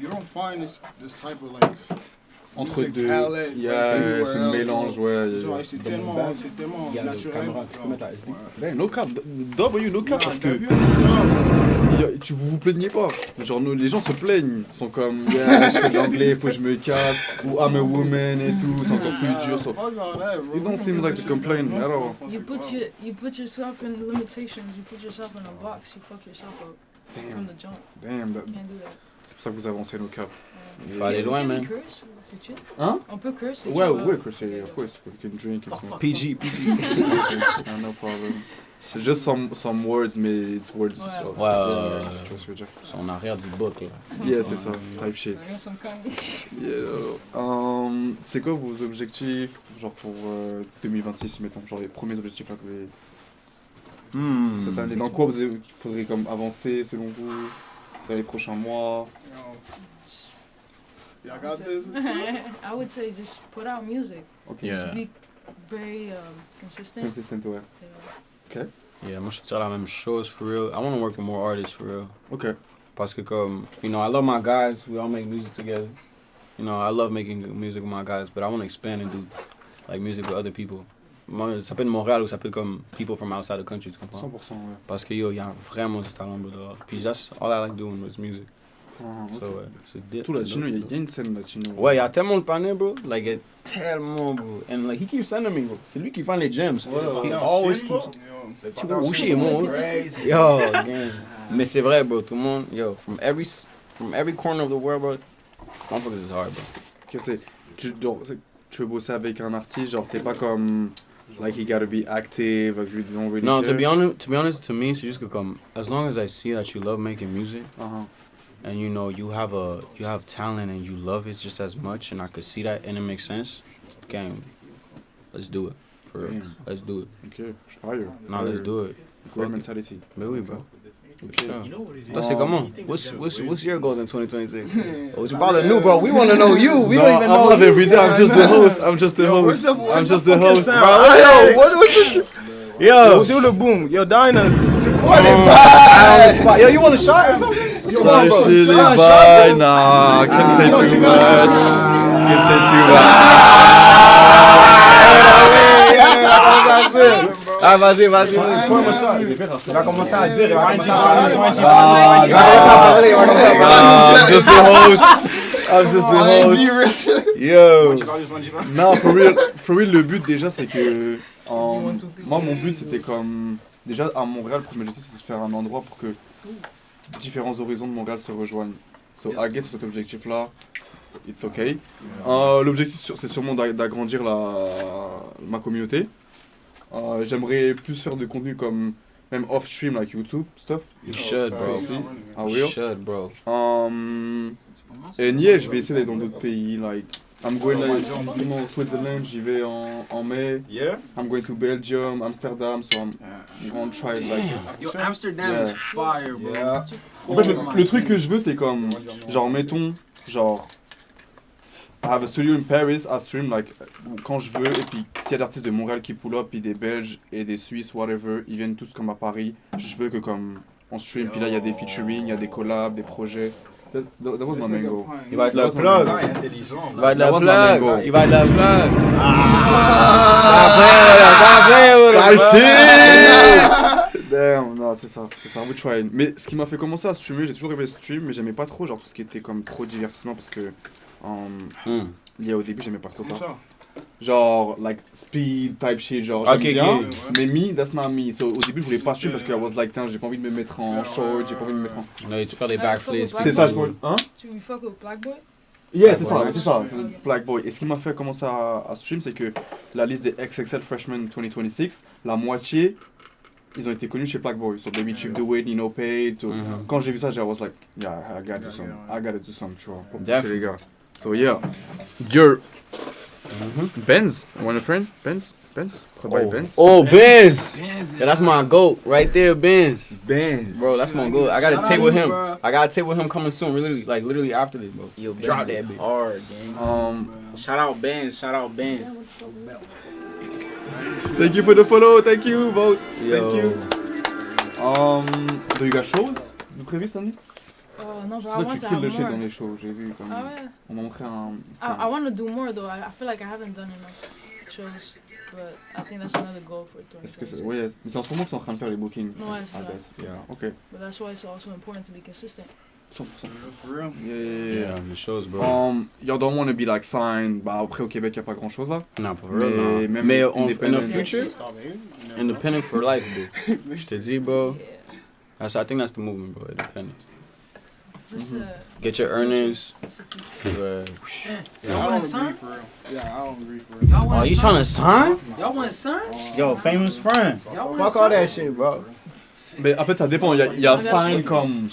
Speaker 7: you don't find this type of like,
Speaker 1: entre
Speaker 7: music
Speaker 1: deux,
Speaker 7: outlet,
Speaker 1: il y
Speaker 7: like,
Speaker 1: a
Speaker 7: anywhere
Speaker 1: c'est un
Speaker 7: else,
Speaker 1: mélange, ouais.
Speaker 7: genre, c'est tellement
Speaker 2: Il y a le
Speaker 7: naturel.
Speaker 2: caméra, tu peux mettre la SD.
Speaker 1: Ben, no cap, W, no cap, parce que vous vous plaignez pas. Genre, les gens se plaignent. Ils sont comme, yeah, je fais de l'anglais, faut que je me casse. Ou I'm a woman et tout. C'est encore plus dur. So. It don't seem like to complain at all.
Speaker 6: You put yourself in limitations. You put yourself in a box. You fuck yourself up from
Speaker 1: Damn,
Speaker 6: the jump.
Speaker 1: damn.
Speaker 6: You can't do that.
Speaker 1: C'est pour ça que vous avancez no cap.
Speaker 2: Faut aller loin,
Speaker 6: Can we
Speaker 2: man.
Speaker 6: curse? C'est chill.
Speaker 1: Hein?
Speaker 6: On peut curse. c'est
Speaker 1: Ouais,
Speaker 6: chill,
Speaker 1: ouais,
Speaker 6: hein?
Speaker 1: que c'est, of course. You can drink and smoke.
Speaker 2: PG.
Speaker 1: No problem. C'est just some words, mais it's words.
Speaker 6: Ouais.
Speaker 2: Ouais, ouais.
Speaker 1: Tu vois ce que je veux dire?
Speaker 2: C'est en arrière du book, là.
Speaker 1: Yeah, c'est ça. Type shit.
Speaker 6: I got some kind.
Speaker 1: Yeah. C'est quoi vos objectifs, genre pour 2026, mettons, genre les premiers objectifs là que vous avez cette année? Dans quoi il faudrait comme avancer selon vous dans les prochains mois?
Speaker 7: Y'all got this?
Speaker 6: I would say just put out music.
Speaker 1: Ok.
Speaker 2: Yeah.
Speaker 6: Just be very consistent.
Speaker 1: Consistent, ouais.
Speaker 2: Yeah, moi, je te dire la même chose, for real. I want to work with more artists, for real.
Speaker 1: Ok.
Speaker 2: Parce que comme, you know, I love my guys. We all make music together. You know, I love making music with my guys, but I want to expand and do like music with other people. Moi, ça peut être Montréal ou ça peut être comme people from outside the country, tu comprends?
Speaker 1: 100%, ouais.
Speaker 2: Parce que yo, y a vraiment du talent, bro, dehors. Puis that's all I like doing was music.
Speaker 1: Ok.
Speaker 2: So, c'est dip.
Speaker 1: Tout latino, il y a une scène latino.
Speaker 2: Ouais, il y a tellement de panais, bro. Like, il y a tellement, bro. And, like, he keeps sending me, bro. C'est lui qui find les gems. He always keeps... Tu vois, Uchi, mon. Yo, gang. Mais c'est vrai, bro. Tout le monde, yo, from every corner of the world, bro. Motherfuckers is hard, bro.
Speaker 1: Ok, tu veux bosser avec un artiste, genre t'es pas comme like he gotta be active, like you don't really
Speaker 2: No,
Speaker 1: care.
Speaker 2: to be honest, to me, c'est juste que comme, as long as I see that you love making music, and you know you have talent and you love it just as much, and I could see that and it makes sense, gang, let's do it. For real.
Speaker 1: Damn.
Speaker 2: Let's do it.
Speaker 1: Ok, fire.
Speaker 2: No, let's do it.
Speaker 1: Great mentality.
Speaker 2: Mais oui, bro.
Speaker 1: Ok.
Speaker 2: Toi, c'est comment? What's your goals in 2026? What you about to do, bro? We want to know you. We don't even know
Speaker 1: I'm
Speaker 2: you.
Speaker 1: every day. I'm just the host. I'm just the host. I'm just the host.
Speaker 2: Yo, what was this? Yo.
Speaker 7: C'est où le boom? Yo, Dinah.
Speaker 2: Yo, you want a shot or something?
Speaker 1: Ça chez les bails, nah, can't say too much. Can't say too much.
Speaker 2: Ah, vas-y. Prends-moi ça. Il va commencer à dire.
Speaker 1: I'm just the host. I'm just the host. Yo. Non, for real, le but déjà, c'est que. Moi, mon but, c'était comme. Déjà, à Montréal, le premier objectif, c'était de faire un endroit pour que différents horizons de Montréal se rejoignent. So, I guess, cet objectif-là, it's okay. L'objectif, c'est sûrement d'agrandir ma communauté. J'aimerais plus faire de contenu comme même off-stream, like YouTube stuff.
Speaker 2: You should, bro.
Speaker 1: I will.
Speaker 2: You should, bro.
Speaker 1: And yeah, je vais essayer d'aller dans d'autres pays, like I'm going justement au Switzerland, j'y vais en mai.
Speaker 5: Yeah?
Speaker 1: I'm going to Belgium, Amsterdam, so I'm gonna try it like.
Speaker 4: Yo, Amsterdam
Speaker 1: Yeah.
Speaker 4: is fire, bro.
Speaker 5: Yeah.
Speaker 1: En fait, le truc que je veux, c'est comme, genre, mettons, genre, I have a studio in Paris, I stream, like, quand je veux, et puis s'il y a des artistes de Montréal qui pull up, puis des Belges et des Suisses, whatever, ils viennent tous comme à Paris, je veux que comme, on stream, puis là, il y a des featuring, il y a des collabs, des projets. That was my main goal.
Speaker 2: Il va être le
Speaker 1: That was my
Speaker 2: plug.
Speaker 1: main goal.
Speaker 2: Il va être
Speaker 1: That
Speaker 2: le
Speaker 1: was my main goal.
Speaker 2: plug. Il va être le plug. Damn,
Speaker 1: non, c'est ça, we trying. Mais ce qui m'a fait commencer à streamer, j'ai toujours aimé stream, mais j'aimais pas trop genre tout ce qui était comme trop divertissement parce que lié au début, j'aimais pas trop ça. Genre, like, speed type shit, genre, j'aime bien, mais me, that's not me. So, au début, je voulais pas stream parce que I was like, j'ai pas envie de me mettre en short, j'ai pas envie de me mettre en...
Speaker 2: Non, tu fais des backflips.
Speaker 1: C'est ça, je pense. Hein?
Speaker 6: Tu fuck with Black Boy?
Speaker 1: Yeah, c'est ça, c'est Black Boy. Et ce qui m'a fait commencer à stream, c'est que la liste des XXL Freshmen 2026, la moitié, ils ont été connus chez Black Boy. So, Baby Chief DeWitt, Nino Pate. So, quand j'ai vu ça, I was like, yeah, I gotta do some, tu vois, pour pousser les gars. So, yeah. Benz, want a friend? Benz? Probably Benz.
Speaker 2: Oh, Benz! Yeah, that's my goat right there, Benz. Bro, that's my goat. I got a tape with him. I got a tape with him coming soon, literally after this, bro.
Speaker 3: Yo,
Speaker 2: Drop that bitch.
Speaker 3: Hard, gang. Shout out Benz.
Speaker 1: Thank you for the follow, thank you, vote.
Speaker 2: Yo.
Speaker 1: Thank you. Do you got shows de prévu cette année?
Speaker 6: No, but
Speaker 1: C'est
Speaker 6: I
Speaker 1: là que
Speaker 6: want
Speaker 1: tu
Speaker 6: to
Speaker 1: kills
Speaker 6: have
Speaker 1: le shit
Speaker 6: more.
Speaker 1: dans les shows, j'ai vu comme...
Speaker 6: Ah ouais.
Speaker 1: On m'a montré un...
Speaker 6: I want to do more though. I feel like I haven't done enough shows, but I think that's another goal for 2026.
Speaker 1: Est-ce que c'est... Ouais, mais c'est en ce moment qu'ils sont en train de faire les bookings.
Speaker 6: Ouais, c'est
Speaker 1: I
Speaker 6: ça.
Speaker 1: guess, yeah, ok.
Speaker 6: But that's why it's also important to be consistent.
Speaker 1: 100%.
Speaker 7: For real?
Speaker 1: Yeah.
Speaker 2: Yeah, the shows, bro.
Speaker 1: Y'all don't want to be like signed. Bah après au Québec y a pas grand chose là.
Speaker 2: Nah, for real, nah.
Speaker 1: même
Speaker 2: Mais in
Speaker 1: independent.
Speaker 2: the future, independent for life, bro. Je te dis, bro. I think that's the movement, bro. Independent. Get your earnings.
Speaker 4: Y'all want to sign?
Speaker 7: Yeah, I don't agree for real.
Speaker 4: Y'all
Speaker 2: Oh,
Speaker 4: want
Speaker 2: you trying to sign?
Speaker 4: Y'all want to sign?
Speaker 2: Yo, famous friend.
Speaker 4: Y'all want to
Speaker 2: Fuck all that shit, bro.
Speaker 1: Mais en fait ça dépend. Il y a sign comme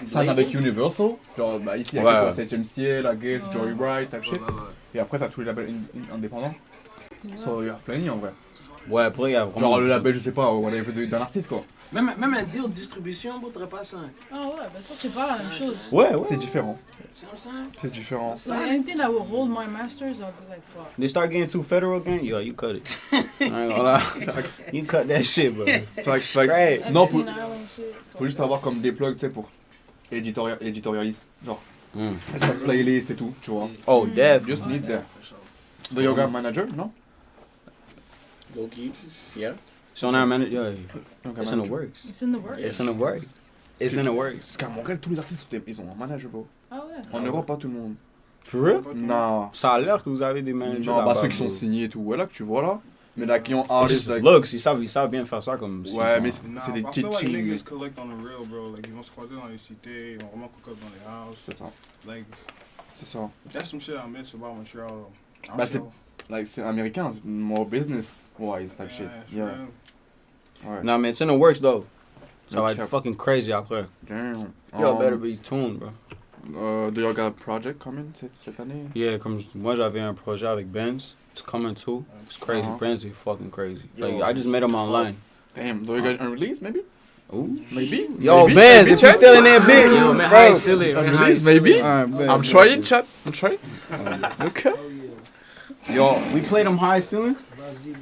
Speaker 1: sign avec Universal. Genre bah ici il y a 7ème ciel, I guess, Joyride, type shit. Et après t'as tous les labels indépendants. So you have plenty en vrai.
Speaker 2: Ouais, après il y a vraiment.
Speaker 1: Genre le label je sais pas whatever d'un artiste quoi.
Speaker 4: Même un deal distribution, bro, t'aurais pas 5.
Speaker 6: Ah ouais, ben ça c'est pas la même chose.
Speaker 1: Ouais. C'est différent.
Speaker 4: C'est ça?
Speaker 1: C'est différent.
Speaker 6: Like anything that will hold my masters, I'll be like fuck.
Speaker 2: They start getting too federal again? Yo, you cut it. I ain't gonna lie. You cut that shit, bro.
Speaker 1: Facts.
Speaker 2: Right.
Speaker 1: Non,
Speaker 6: Epstein Island shit.
Speaker 1: faut juste avoir comme des plugs tu sais pour éditorialiste. Genre playlist et tout, tu vois.
Speaker 2: Oh, def.
Speaker 1: Just need that. The yoga manager, non?
Speaker 3: Low key. Yeah.
Speaker 2: So now, man, yo,
Speaker 1: Yoga
Speaker 2: it's in the
Speaker 1: manager.
Speaker 2: works.
Speaker 6: It's in the works.
Speaker 2: It's in the works. It's in the works.
Speaker 1: Parce qu'à Montréal, tous les artistes, ils ont un manager, bro.
Speaker 6: Ah ouais.
Speaker 1: En Europe, pas tout le monde.
Speaker 2: For real?
Speaker 1: Non.
Speaker 2: Ça a l'air que vous avez des managers.
Speaker 1: Non, bah
Speaker 2: là-bas,
Speaker 1: ceux qui sont
Speaker 2: bro.
Speaker 1: signés et tout, voilà, que tu vois là. Mais là, qui ont
Speaker 2: It's
Speaker 1: artists,
Speaker 2: just
Speaker 1: like...
Speaker 2: looks, ils savent bien faire ça comme.
Speaker 1: Ouais, mais
Speaker 7: Nah,
Speaker 1: c'est des
Speaker 7: I feel like
Speaker 1: teaching.
Speaker 7: niggas collect on the real, bro. Like, ils vont se croiser dans les cités, ils vont vraiment cook up dans les houses.
Speaker 1: C'est ça,
Speaker 7: Like,
Speaker 1: c'est ça.
Speaker 7: that's some shit I miss about Montreal, though.
Speaker 1: Bah, c'est like, c'est américain, c'est more business-wise type shit. Yeah. Ouais.
Speaker 2: Nah, man, it's in the works though. Ça va
Speaker 1: Ok.
Speaker 2: être fucking crazy après.
Speaker 1: Damn.
Speaker 2: Y'all better be tuned, bro.
Speaker 1: Do y'all got a project coming cette année?
Speaker 2: Yeah, comme moi j'avais un projet avec Benz. It's coming too. It's crazy. Benz is fucking crazy. Like I just met him online.
Speaker 1: Damn, do you got a release maybe?
Speaker 2: Ooh.
Speaker 1: Maybe?
Speaker 2: Yo,
Speaker 1: Maybe?
Speaker 2: Benz,
Speaker 1: Maybe,
Speaker 2: if you
Speaker 1: Chad?
Speaker 2: still in that bitch,
Speaker 3: Yo, man,
Speaker 2: bro.
Speaker 3: high silly,
Speaker 1: A
Speaker 3: man.
Speaker 1: release maybe?
Speaker 2: Alright, bet.
Speaker 1: I'm trying, chat. I'm trying. Okay.
Speaker 2: Yo, we played them high ceilings.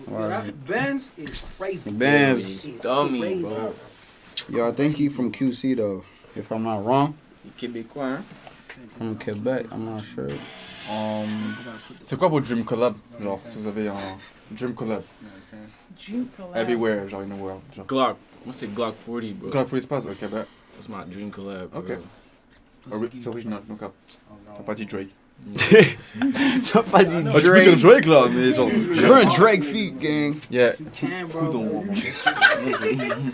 Speaker 4: That Benz is crazy.
Speaker 2: Benz.
Speaker 4: It's
Speaker 3: Dummy,
Speaker 4: crazy.
Speaker 3: bro.
Speaker 2: Yo, I think he from QC though, if I'm not wrong.
Speaker 3: Québécois, hein?
Speaker 2: From Quebec, I'm not sure.
Speaker 1: C'est quoi votre dream collab? Genre, si vous avez un dream collab.
Speaker 6: Dream collab.
Speaker 1: Everywhere, genre in the world. Genre.
Speaker 3: Glock. I'm gonna say Glock 40, bro.
Speaker 1: Collab for espace, ok, bah.
Speaker 3: That's my dream collab, bro.
Speaker 1: Ok. C'est original, donc t'as pas dit Drake.
Speaker 2: T'as pas dit
Speaker 1: Ah, tu peux dire Drake là, mais genre.
Speaker 2: Je veux un Drake feat, gang.
Speaker 1: Yeah.
Speaker 4: Can, bro.
Speaker 1: Coudon.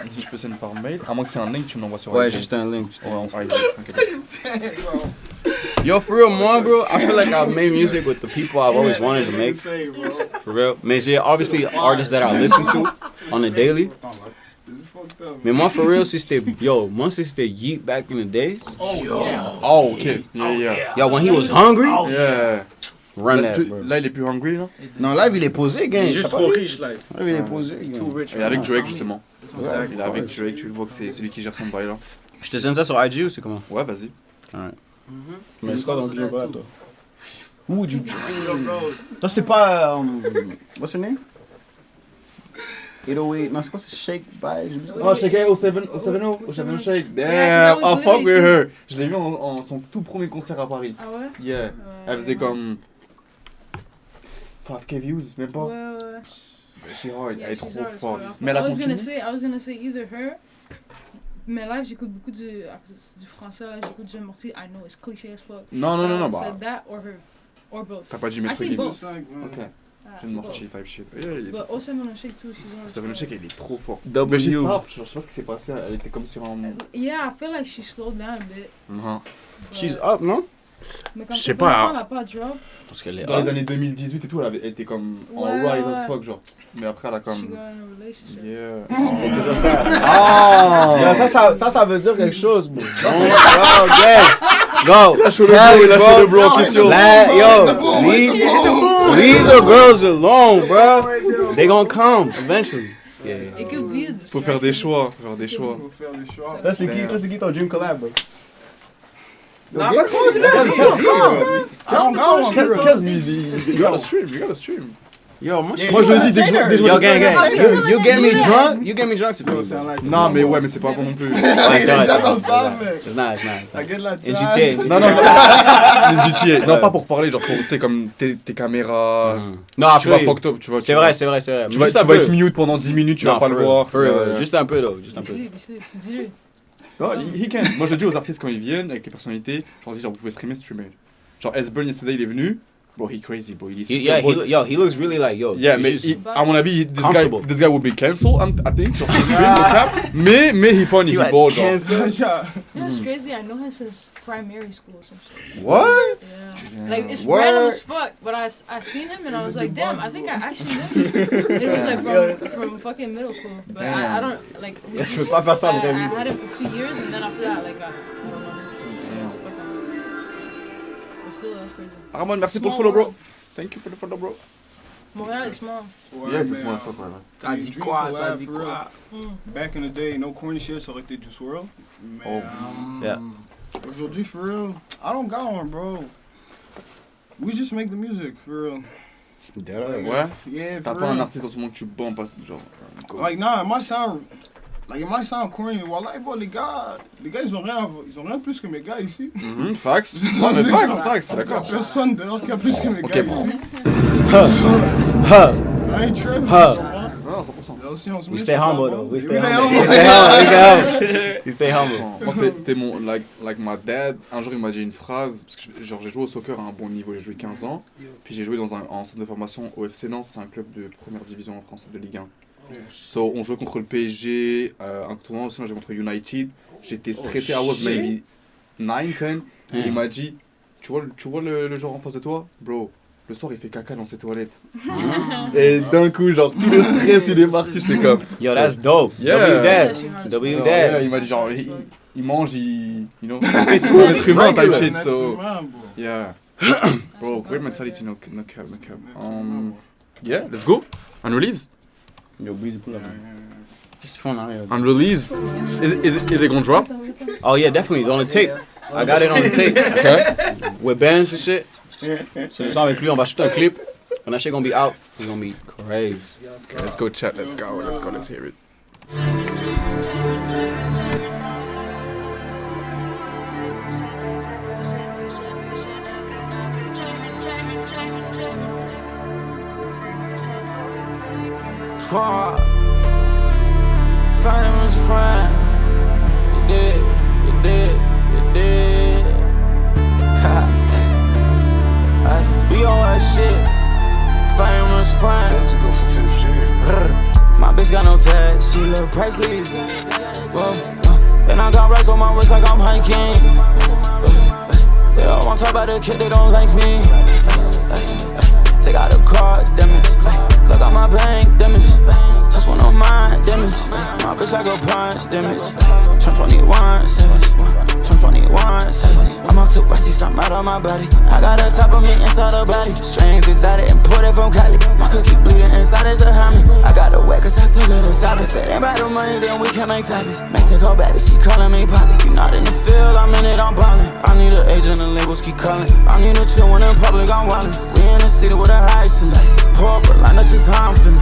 Speaker 1: Si tu peux send par mail, à moins que c'est un link, tu me l'envoies sur
Speaker 2: Ouais,
Speaker 1: IG.
Speaker 2: juste un link.
Speaker 1: Ouais, on IG. Ok.
Speaker 2: Yo, for real, moi, bro, I feel like I've made music with the people I've always wanted to make. For real. Mais j'ai obviously artists that I listen to on a daily. Mais moi, for real, si c'était Yeet back in the days.
Speaker 1: Oh, ok. Yeah.
Speaker 2: Yo, when he was hungry,
Speaker 1: Yeah.
Speaker 2: run
Speaker 1: Là,
Speaker 2: that, bro.
Speaker 1: là, il est plus hungry là.
Speaker 2: Non, là, il est posé, gang.
Speaker 3: Il est juste trop riche, là.
Speaker 2: Là, il est posé, gang.
Speaker 3: Too rich.
Speaker 1: Et avec Drake justement.
Speaker 3: Ouais,
Speaker 1: Il est avec Drake, tu le vois que c'est lui qui gère son bail là.
Speaker 2: Je te sens ça sur IG ou c'est comment?
Speaker 1: Ouais, vas-y.
Speaker 2: Mais c'est quoi ton dream collab, toi? Who would you dream? Toi, c'est pas. What's her name? 808. Non, c'est quoi, c'est Shake by.
Speaker 1: Oh, Shake 07, 07 Shake.
Speaker 6: Yeah,
Speaker 1: Damn,
Speaker 6: 'cause I
Speaker 1: I
Speaker 6: was
Speaker 1: fuck with
Speaker 6: really-
Speaker 1: her. Je l'ai vu en son tout premier concert à Paris.
Speaker 6: Ah ouais?
Speaker 1: Yeah. Elle faisait comme 5K views, même pas.
Speaker 6: Ouais, ouais.
Speaker 1: She's hard,
Speaker 6: Yeah,
Speaker 1: elle est
Speaker 6: she's
Speaker 1: trop
Speaker 6: hard as
Speaker 1: forte.
Speaker 6: well.
Speaker 1: Mais elle a
Speaker 6: I was
Speaker 1: continué.
Speaker 6: gonna say either her. Mais live, j'écoute beaucoup du français, là, j'écoute Jim Morty. I know it's cliché as fuck.
Speaker 1: Non, bah.
Speaker 6: Said that or her. Or both.
Speaker 1: T'as pas dit
Speaker 6: I
Speaker 1: Metro
Speaker 6: say
Speaker 1: Gims.
Speaker 6: both.
Speaker 1: Ok.
Speaker 6: Ah,
Speaker 1: Jeune Morty type shit. Yeah, il est
Speaker 6: But
Speaker 1: trop fort.
Speaker 6: 07 Shake too, she's one of the
Speaker 1: 7 Shake, elle est trop forte.
Speaker 2: W.
Speaker 1: Mais j'ai stop, genre, je sais pas ce qui s'est passé, elle était comme sur un.
Speaker 6: Yeah, I feel like she slowed down a bit.
Speaker 1: Non.
Speaker 2: She's up, non?
Speaker 6: Mais quand
Speaker 1: Je sais pas,
Speaker 6: elle a pas drop,
Speaker 2: Parce qu'elle est
Speaker 1: Dans les
Speaker 2: up.
Speaker 1: années 2018 et tout, elle était comme en
Speaker 6: Ouais,
Speaker 1: rise as
Speaker 6: ouais.
Speaker 1: fuck, genre. Mais après, elle a
Speaker 6: she
Speaker 1: comme.
Speaker 6: got in a relationship.
Speaker 1: Yeah.
Speaker 2: C'est toujours ça.
Speaker 1: Ah!
Speaker 2: Yo, ça veut dire quelque chose, bro. Go, gang. Go.
Speaker 1: Il a chaud le bro en question.
Speaker 2: Leave the girls alone, bro. They gonna come eventually. Yeah.
Speaker 6: It could be a
Speaker 1: Faut faire des
Speaker 6: distraction.
Speaker 1: choix, faut faire des choix.
Speaker 7: Faut faire des choix.
Speaker 2: Toi, c'est qui ton dream collab, bro?
Speaker 1: Nah, vas-y, you gotta stream.
Speaker 2: Yo, moi,
Speaker 1: Moi, je le dis, dès que je
Speaker 2: Yo, gang, gang.
Speaker 6: Oh, you
Speaker 2: You get me
Speaker 6: do that.
Speaker 2: drunk. You get me drunk, c'est pas ça.
Speaker 1: Non, mais ouais, mais c'est pas bon non plus.
Speaker 7: J'attends ça, mec.
Speaker 2: It's not.
Speaker 7: I get la
Speaker 2: In
Speaker 7: jazz.
Speaker 2: GTA.
Speaker 1: Non, non, GTA. Non, pas pour parler, genre pour, tu sais, comme tes caméras.
Speaker 2: Non,
Speaker 1: Tu vas fucked up, tu vois.
Speaker 2: C'est vrai.
Speaker 1: Tu vas
Speaker 2: Juste un
Speaker 1: être
Speaker 2: peu.
Speaker 1: mute pendant 10 minutes, tu vas
Speaker 2: Non,
Speaker 1: pas le
Speaker 2: for real,
Speaker 1: voir.
Speaker 2: for real. Juste un peu, though. Juste un peu.
Speaker 6: Dis-le.
Speaker 1: Non, he can. Moi, je le dis aux artistes quand ils viennent, avec les personnalités, genre, vous pouvez streamer. Genre, S-Burn, yesterday, il est venu. Bro, he crazy, bro. Il est super drôle.
Speaker 2: He looks really like, yo.
Speaker 1: Yeah,
Speaker 2: he's
Speaker 1: mais
Speaker 2: just-
Speaker 1: à mon avis,
Speaker 2: comfortable.
Speaker 1: this guy will be cancelled, I think, sur ses streams, au cap. Mais he funny, he ball, genre.
Speaker 6: You know, it's crazy. I know him since primary school or some shit.
Speaker 2: What?
Speaker 6: Yeah. Like, it's
Speaker 2: Word.
Speaker 6: random as fuck, but I seen him and I was like, damn, I think I actually know him. It was like from fucking middle school. But I don't, like, we
Speaker 2: Je peux pas faire ça,
Speaker 6: I
Speaker 2: mon ami.
Speaker 6: had him for 2 years and then after that, like, I don't know. So, but still, that's crazy.
Speaker 1: Armand, merci pour le follow, bro. Thank you for the follow, bro.
Speaker 6: Montréal est small.
Speaker 1: Yeah, c'est small as fuck, ouais.
Speaker 3: Ça dit quoi, ça dit quoi?
Speaker 7: Back in the day, no corny shit, ça aurait été Juice WRLD. Mais
Speaker 2: Yeah.
Speaker 7: aujourd'hui, for real, I don't got one, bro. We just make the music, for real.
Speaker 1: Ouais.
Speaker 7: Yeah,
Speaker 1: T'as
Speaker 7: for
Speaker 1: pas un
Speaker 7: real.
Speaker 1: artiste en ce moment que tu bombes, pas genre.
Speaker 7: Like, nah, it might sound corny. Wallah, bro, les gars, ils ont rien de plus que mes gars ici.
Speaker 1: Facts. Non, mais facts,
Speaker 7: Il y a
Speaker 1: d'accord.
Speaker 7: personne dehors qui a plus que mes gars ici.
Speaker 2: Ha.
Speaker 7: I ain't tripping.
Speaker 2: Ha.
Speaker 1: Non, 100%.
Speaker 7: Là aussi, on se
Speaker 2: We
Speaker 7: met
Speaker 2: stay
Speaker 7: sur ça,
Speaker 2: humble
Speaker 7: bon.
Speaker 2: though. We
Speaker 7: We
Speaker 2: stay
Speaker 7: stay
Speaker 2: humble.
Speaker 7: humble.
Speaker 2: We stay humble.
Speaker 1: Moi, c'était mon, like my dad, un jour il m'a dit une phrase, parce que genre j'ai joué au soccer à un bon niveau, j'ai joué 15 ans, puis j'ai joué en centre de formation au FC Nantes, c'est un club de première division en France, de Ligue 1. So, on jouait contre le PSG, un tournoi aussi, on jouait contre United, j'étais stressé, I was maybe 9, 10, et il m'a dit, tu vois le genre en face de toi, bro, le soir il fait caca dans ses toilettes. Et d'un coup, genre tout le stress il est parti, j'étais comme...
Speaker 2: Yo, that's dope.
Speaker 1: Yeah.
Speaker 2: W dad. W
Speaker 1: Yeah,
Speaker 2: dad.
Speaker 1: il m'a dit genre, il mange, you know, il fait tout un être humain type shit, so... Yeah. Bro, great mentality, no cap. Yeah, let's go. On release.
Speaker 2: Yo, Breezy, pull up. Just front out here.
Speaker 1: On release. Is it gonna drop?
Speaker 2: Oh yeah, definitely. On the tape. I got it on the tape. Okay. With bands and shit. So le son avec lui, on va shooter un clip. When that shit gonna be out, it's gonna be crazy.
Speaker 1: Okay, let's go chat, let's hear it.
Speaker 8: Squad, famous friend. You did. We all that shit. Famous friend.
Speaker 9: That's to go for 15.
Speaker 8: My bitch got no tag, she look priceless. Whoa, and I got racks on my wrist like I'm hiking. They all want to talk about the kid, they don't like me. Take out the cards, damage. Look at my bank, damage. Touch one of mine, damage. My bitch like a punch, damage. Turn 21, savage. Turn 21, savage. I'm off to rusty, something out of my body. I got a top of me inside the body. Strings exotic, imported from Cali. My cookie bleeding inside is a homie. I got a wet cause I took her to shopping. If it ain't about the money, then we can make topics. Mexico baddie, she calling me poppy. You not in the field, I'm in it, I'm ballin'. I need an agent and labels keep calling. I need a chill when in public, I'm wildin'. We in the city with a high ceiling. Pour up a line, that's just how I'm feeling.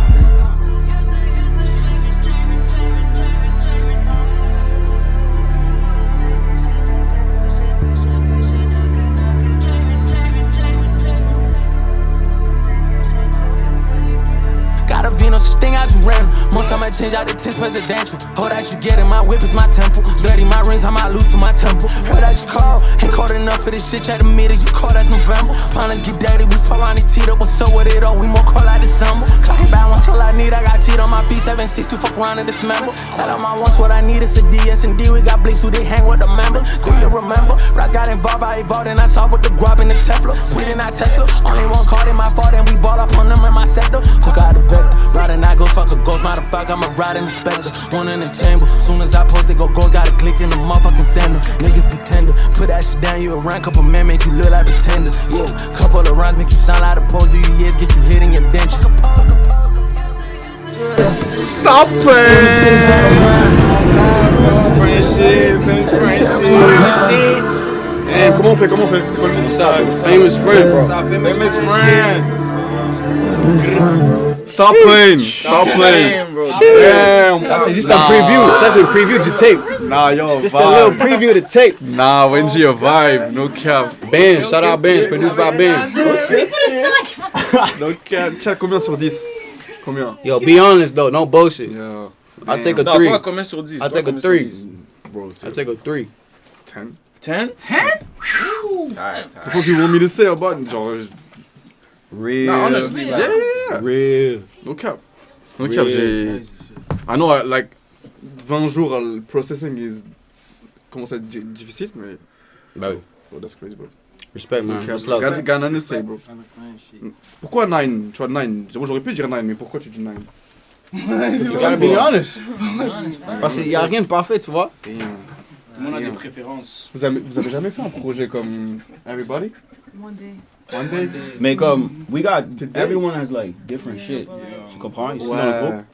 Speaker 8: Got a Venus, this thing I just ran. Most time I change out the 10's presidential. Hold that you get in my whip is my temple. Dirty my rings, I might lose to my temple. Heard that you call, ain't caught enough for this shit. Try to meet it, you call that's November. Finals get dirty, we fall on the teed up. What's up with it all? We more call out December. Clock it back once all I need. I got teeth on my P762, fuck around and dismember. Tell them I want what I need, it's a DS&D. We got bleaks, do they hang with the members? Do you remember? Rats got involved, I evolved and I solved with the grub and the Tefla. Sweet and I Tesla. Only one card in my fault and we ball up on them in my sector. Took out the vector. Riding I go fuck a ghost, matter of fact, I'ma ride in the spectre. One in the chamber, soon as I post, they go, gotta click in the motherfucking sender. Niggas pretender, put that shit down, you a rank, couple men make you look like pretenders. Yeah, couple of rounds make you sound like a pose, you years get you hit in your denture.
Speaker 1: Stop playing! Hey, comment on fait? C'est quoi le nom?
Speaker 2: Famous friend, bro.
Speaker 4: Famous friend.
Speaker 1: Stop playing!
Speaker 2: bro.
Speaker 1: Damn!
Speaker 2: Ça c'est juste un preview. Ça c'est un preview du tape.
Speaker 1: Nah, yo,
Speaker 2: Just a little preview of the tape.
Speaker 1: Nah, Wenji, a vibe, no cap.
Speaker 2: Benj, shout out Benj, produced by Benj.
Speaker 1: No cap. Chat, combien sur 10? Combien?
Speaker 2: Yo, be honest though, no bullshit.
Speaker 1: Yeah.
Speaker 2: I'll take a
Speaker 5: Non,
Speaker 2: 3.
Speaker 5: toi, combien sur 10?
Speaker 2: I'll take a 3.
Speaker 1: Bro,
Speaker 2: I'll
Speaker 1: c'est
Speaker 2: take a 3.
Speaker 1: 10.
Speaker 5: 10? 10?
Speaker 1: The fuck you want me to say about it? Genre,
Speaker 2: Real.
Speaker 5: Nah, honestly, like,
Speaker 1: yeah.
Speaker 2: Real.
Speaker 1: No cap. No cap, j'ai... I know, like, 20 jours, le processing is... commence à être difficile, mais...
Speaker 2: Bah oui.
Speaker 1: Oh, that's crazy, bro.
Speaker 2: Respect, man.
Speaker 1: Okay,
Speaker 2: What's love?
Speaker 1: Ghana ne sait, bro. Pourquoi 9? Tu vois, 9. Moi, j'aurais pu dire 9, mais pourquoi tu dis 9?
Speaker 2: You gotta be honest. Parce qu'il y a rien de parfait, tu vois.
Speaker 1: Damn.
Speaker 5: Tout le monde a des préférences.
Speaker 1: Vous avez jamais fait un projet comme Everybody?
Speaker 6: One day.
Speaker 1: One day?
Speaker 2: Mais comme, we got, everyone has like different shit. Tu comprends? Ici dans le groupe.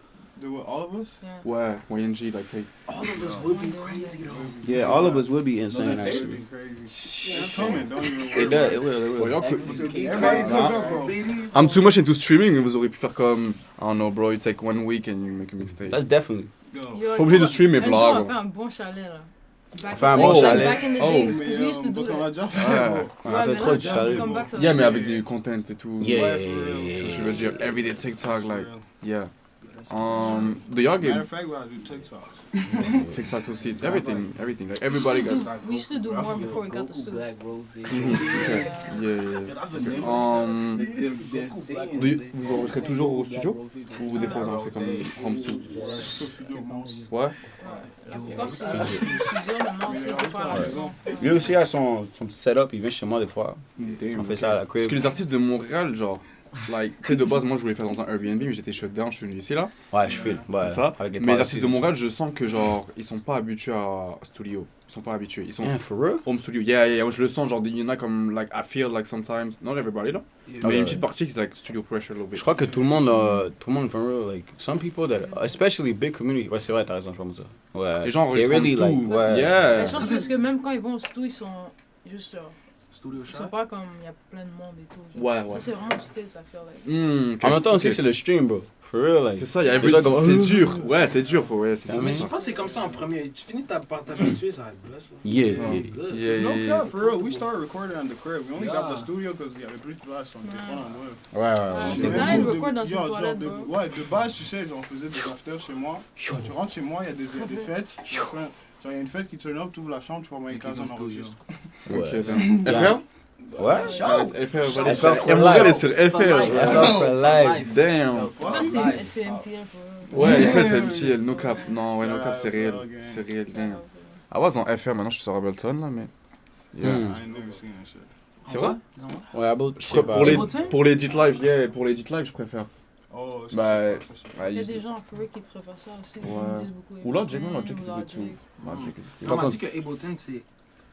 Speaker 7: All of us?
Speaker 1: Ouais, YNG, like, hey.
Speaker 9: All of us would be crazy though.
Speaker 2: Yeah, all of us would be insane actually.
Speaker 7: It's coming, don't even worry.
Speaker 2: It does, it will, it
Speaker 1: Ouais,
Speaker 2: will.
Speaker 1: y'all could-
Speaker 9: Everybody's bro.
Speaker 1: I'm too much into streaming, mais vous auriez pu faire comme, I don't know, bro, you take 1 week and you make a mixtape.
Speaker 2: That's definitely.
Speaker 6: Yo,
Speaker 1: Pas obligé de streamer,
Speaker 6: un jour, on
Speaker 1: vlog.
Speaker 6: va faire un bon chalet là. Back
Speaker 2: Faire un
Speaker 6: in-
Speaker 2: bon
Speaker 6: like,
Speaker 2: chalet.
Speaker 6: Back in the
Speaker 1: Oh.
Speaker 6: days, because we used to do
Speaker 7: Parce qu'on
Speaker 6: that.
Speaker 7: a déjà fait,
Speaker 1: Ouais.
Speaker 7: bro.
Speaker 2: On a
Speaker 6: Ouais,
Speaker 2: fait
Speaker 6: mais
Speaker 2: trop
Speaker 6: là,
Speaker 2: de
Speaker 6: c'est
Speaker 2: chalet.
Speaker 6: come back to
Speaker 1: Yeah,
Speaker 6: that.
Speaker 1: mais avec du content et tout.
Speaker 2: Yeah,
Speaker 7: Ouais,
Speaker 2: yeah,
Speaker 7: for real.
Speaker 2: yeah, yeah,
Speaker 1: Je veux dire, everyday TikTok, like, yeah. The Yard
Speaker 7: Matter
Speaker 1: Game,
Speaker 7: of fact, we gotta do TikToks.
Speaker 1: TikTok aussi, everything. Like everybody got.
Speaker 6: We used to do more before we got the studio.
Speaker 1: Yeah.
Speaker 5: That's the name.
Speaker 1: Vous enregistrez toujours au studio ou des fois vous enregistrez comme home studio? Ouais.
Speaker 6: La plupart, c'est le studio, maintenant, on sait quoi faire à la maison.
Speaker 2: Lui aussi a son petit setup, il vient chez moi des fois. On fait ça à la crib.
Speaker 1: Parce que les artistes de Montréal, genre, like, tu sais, de base, moi je voulais faire dans un Airbnb, mais j'étais shut down, je suis venu ici là.
Speaker 2: Ouais, je file. Ouais,
Speaker 1: C'est ça.
Speaker 2: avec les
Speaker 1: Mais les
Speaker 2: parties
Speaker 1: artistes de Montréal, je sens que genre, ils sont pas habitués à studio. Ils sont pas habitués. Ils sont
Speaker 2: Yeah, for real?
Speaker 1: home studio. Yeah, je le sens, genre, il y en a comme, like, I feel like sometimes, not everybody là. Mais une petite partie qui est like studio pressure a little bit.
Speaker 2: Je crois que tout le monde, for real, like, some people that, especially big community, ouais, c'est vrai, t'as raison, je pense ça. Ouais.
Speaker 1: Les gens
Speaker 2: They
Speaker 1: enregistrent
Speaker 2: really,
Speaker 1: tout.
Speaker 2: like, ouais.
Speaker 1: Yeah.
Speaker 6: Je pense que parce que même quand ils vont au studio, ils sont juste là.
Speaker 4: Studio
Speaker 6: Ils
Speaker 4: shot.
Speaker 6: sont pas comme il y a plein de monde et tout. genre.
Speaker 1: Ouais.
Speaker 6: Ça, c'est vraiment du style, ça fait like.
Speaker 1: Ok,
Speaker 2: En même temps aussi,
Speaker 1: ok.
Speaker 2: c'est le stream, bro. For real, like.
Speaker 1: C'est ça, il y a
Speaker 2: Les gens comme-
Speaker 1: c'est dur. Ouais, c'est dur, ouais, c'est
Speaker 2: Ah,
Speaker 4: Mais
Speaker 1: ça.
Speaker 4: je pense que c'est comme ça en premier. Tu finis par t'habituer, ça va être blessé.
Speaker 2: Yeah,
Speaker 4: So,
Speaker 2: yeah.
Speaker 4: good.
Speaker 1: Yeah,
Speaker 7: No
Speaker 1: yeah.
Speaker 7: cap, for real. We started recording on the crib. We only got
Speaker 4: Yeah.
Speaker 7: the studio because il y avait plus de place. On était pas dans le web.
Speaker 2: Ouais,
Speaker 6: C'est
Speaker 2: ouais.
Speaker 6: quand même record dans une
Speaker 7: Yo,
Speaker 6: toilette,
Speaker 7: genre,
Speaker 6: bro.
Speaker 7: Ouais, de base, tu sais, genre, on faisait des afters chez moi. Tu rentres chez moi, il y a des fêtes. Il y a plein. Genre, il y a une fête qui turn up, tu ouvres la chambre, tu vois, moi, une case, on enregistre.
Speaker 1: Ok,
Speaker 2: Ouais.
Speaker 1: FR?
Speaker 2: Ouais.
Speaker 1: FR,
Speaker 2: FR for
Speaker 1: Et Montréal est
Speaker 2: life.
Speaker 1: sur FR.
Speaker 2: For life.
Speaker 1: Damn.
Speaker 6: Ça, c'est MTL pour eux.
Speaker 1: Ouais, FR c'est MTL, no cap. Non, ouais, no cap, c'est réel. C'est réel, damn. I was en FR, maintenant je suis sur Ableton là, mais. Yeah.
Speaker 2: Hmm.
Speaker 7: I ain't never seen that shit.
Speaker 1: C'est vrai?
Speaker 2: Ouais, Abel, je
Speaker 1: Je
Speaker 2: sais
Speaker 1: préfère-
Speaker 2: pas.
Speaker 1: pour les
Speaker 4: Ableton?
Speaker 1: pour les edit live, yeah, pour les edit live, je préfère.
Speaker 7: Oh, c'est
Speaker 1: Bah,
Speaker 7: ça.
Speaker 1: ouais,
Speaker 6: Il y a
Speaker 1: juste-
Speaker 6: des gens en Korea qui préfèrent ça aussi.
Speaker 1: Ouais.
Speaker 6: Ils me disent beaucoup.
Speaker 1: Ou Logic, non,
Speaker 6: Ableton,
Speaker 1: Logic is
Speaker 6: ou
Speaker 1: good too.
Speaker 6: Logic.
Speaker 1: Logic is
Speaker 4: On
Speaker 1: good.
Speaker 4: m'a dit que Ableton, c'est.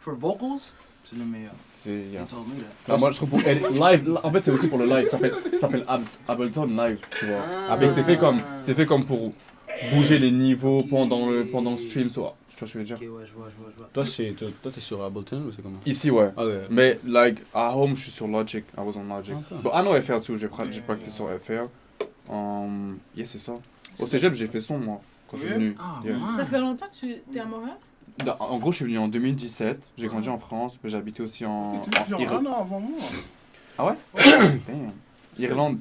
Speaker 4: For vocals, c'est le meilleur.
Speaker 1: C'est, yeah.
Speaker 4: They told me that.
Speaker 1: Bah, moi je trouve pour live, en fait c'est aussi pour le live, ça s'appelle Ableton Live, tu vois. Mais c'est fait comme pour bouger les niveaux pendant le stream, so, tu vois ce que je veux dire.
Speaker 4: Ok, ouais, je vois.
Speaker 2: Toi, t'es sur Ableton ou c'est comment?
Speaker 1: Ici ouais.
Speaker 2: Ok.
Speaker 1: Mais like à home je suis sur Logic, I was on Logic.
Speaker 2: Okay.
Speaker 1: But I know FR too, j'ai practice sur FR. Yeah, c'est ça. Au cégep j'ai fait son moi quand je suis venu.
Speaker 4: Ah,
Speaker 1: Yeah.
Speaker 4: ouais.
Speaker 6: Ça fait longtemps que tu es à Montréal?
Speaker 1: En gros je suis venu en 2017, j'ai grandi en France, puis j'ai habité aussi en
Speaker 7: T'es genre
Speaker 1: Irlande.
Speaker 7: un an avant moi.
Speaker 1: Damn.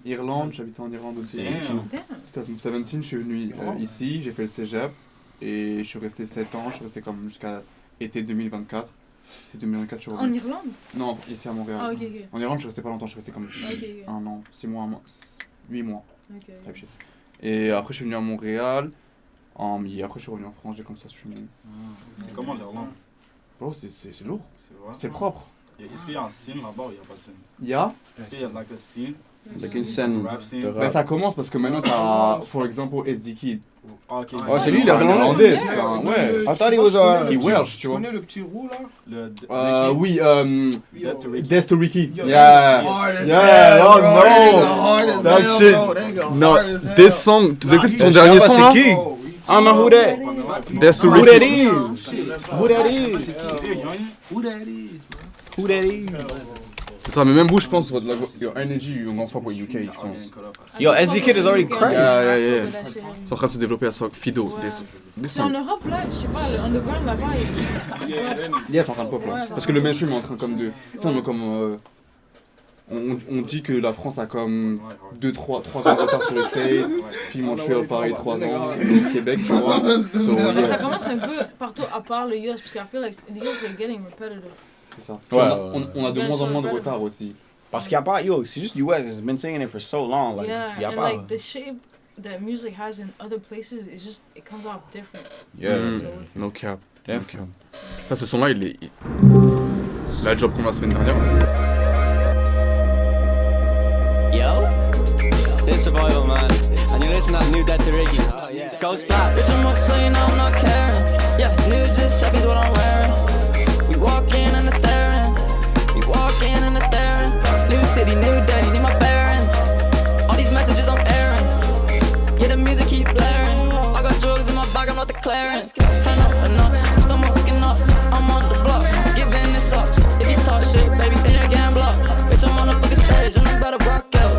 Speaker 1: Irlande, j'habitais en Irlande aussi.
Speaker 5: Damn.
Speaker 6: Damn.
Speaker 1: 2017, je suis venu ici, j'ai fait le cégep et je suis resté 7 ans, je suis resté comme jusqu'à été 2024. C'est 2024, je suis
Speaker 6: En
Speaker 1: revenu.
Speaker 6: Irlande?
Speaker 1: Non, ici à Montréal.
Speaker 6: Ah, ok, ok.
Speaker 1: En Irlande, je suis resté pas longtemps, je suis resté comme
Speaker 6: Ok, ok.
Speaker 1: 1 an, 6 mois, 8 mois.
Speaker 6: Ok.
Speaker 1: type shit. Et après, je suis venu à Montréal. Et après, je suis revenu en France, j'ai comme ça streamé.
Speaker 5: C'est comment l'Irlande?
Speaker 1: Bro, c'est lourd,
Speaker 5: C'est vrai.
Speaker 1: c'est propre.
Speaker 5: Est-ce qu'il y a un scene là-bas ou il n'y a pas de scene?
Speaker 1: Il y a.
Speaker 5: Est-ce qu'il y a like a scene?
Speaker 2: Like une scène
Speaker 5: Rap scene.
Speaker 2: de
Speaker 1: Ben,
Speaker 2: rap.
Speaker 1: ça commence parce que maintenant, t'as, for example, SD Kid.
Speaker 5: Ah, ok.
Speaker 2: Oh, c'est lui, il est
Speaker 1: irlandais,
Speaker 6: Yeah.
Speaker 1: c'est un- ouais.
Speaker 2: I thought he was a-
Speaker 1: He Welsh, tu
Speaker 7: Tu
Speaker 1: vois.
Speaker 7: connais le petit roux là?
Speaker 5: Le
Speaker 1: Oui,
Speaker 5: Death to Ricky.
Speaker 1: Death to Ricky.
Speaker 7: Yo,
Speaker 1: Yeah.
Speaker 7: hard as
Speaker 1: Yeah,
Speaker 7: hell,
Speaker 1: oh
Speaker 7: bro.
Speaker 1: no.
Speaker 7: That nigga hard as
Speaker 1: That
Speaker 7: hell,
Speaker 1: shit.
Speaker 7: bro. That nigga
Speaker 1: Non,
Speaker 7: hard as hell.
Speaker 1: des songs. Tu sais que c'est ton
Speaker 2: Bah,
Speaker 1: dernier
Speaker 2: je sais
Speaker 1: son
Speaker 2: pas
Speaker 1: là?
Speaker 2: c'est qui.
Speaker 7: Bro,
Speaker 2: I don't know who that.
Speaker 1: Death to
Speaker 2: Who
Speaker 1: Ricky.
Speaker 2: that is? Who that is?
Speaker 4: Who that is?
Speaker 2: Who that is?
Speaker 1: C'est ça, mais même vous, je pense, votre your energy, you gonna fuck with UK, je pense.
Speaker 2: Yo, SD Kid is already cracked.
Speaker 1: Yeah. C'est en train de se développer à ça. Fido,
Speaker 6: Ouais.
Speaker 1: des
Speaker 6: C'est en
Speaker 1: sons.
Speaker 6: Europe là, je sais pas, le underground là-bas,
Speaker 1: Yeah, c'est en train de pop là.
Speaker 6: Ouais,
Speaker 1: Parce que le mainstream est en train comme de. Tu sais, on est comme. On dit que la France a comme 3 ans de retard sur le state, puis Montréal pareil 3 ans, et Québec, tu vois. So,
Speaker 6: mais ça
Speaker 1: yeah,
Speaker 6: commence un peu partout à part le US, parce qu'I feel like the US are getting repetitive.
Speaker 1: c'est ça.
Speaker 2: Ouais,
Speaker 1: On a de moins en moins de retard aussi.
Speaker 2: Parce qu'il y a pas, yo, c'est juste US has been saying it for so long. Like,
Speaker 6: Yeah,
Speaker 2: y a
Speaker 6: and
Speaker 2: pas.
Speaker 6: like the shape that music has in other places, it comes out different.
Speaker 2: Yeah.
Speaker 1: Mm.
Speaker 6: So,
Speaker 1: No cap. No
Speaker 2: Def.
Speaker 1: cap. Ça, ce son-là, il est. La job qu'on a la semaine dernière.
Speaker 8: Yo, it's survival, man. And you listen to that new Death to Ricky. Ghost Blacks. Bitch, I'm up, so you know I'm not caring. Yeah, new just happy's what I'm wearing. We walk in and the staring. We walk in and the staring. New city, new day, need my bearings. All these messages I'm airing. Yeah, the music keep blaring. I got drugs in my bag, I'm not declaring. Turn up for nuts, stomach looking nuts. I'm on the block, giving it sucks. If you talk shit, baby, then you're getting blocked. Bitch, I'm on the fucking stage and I'm better rock out.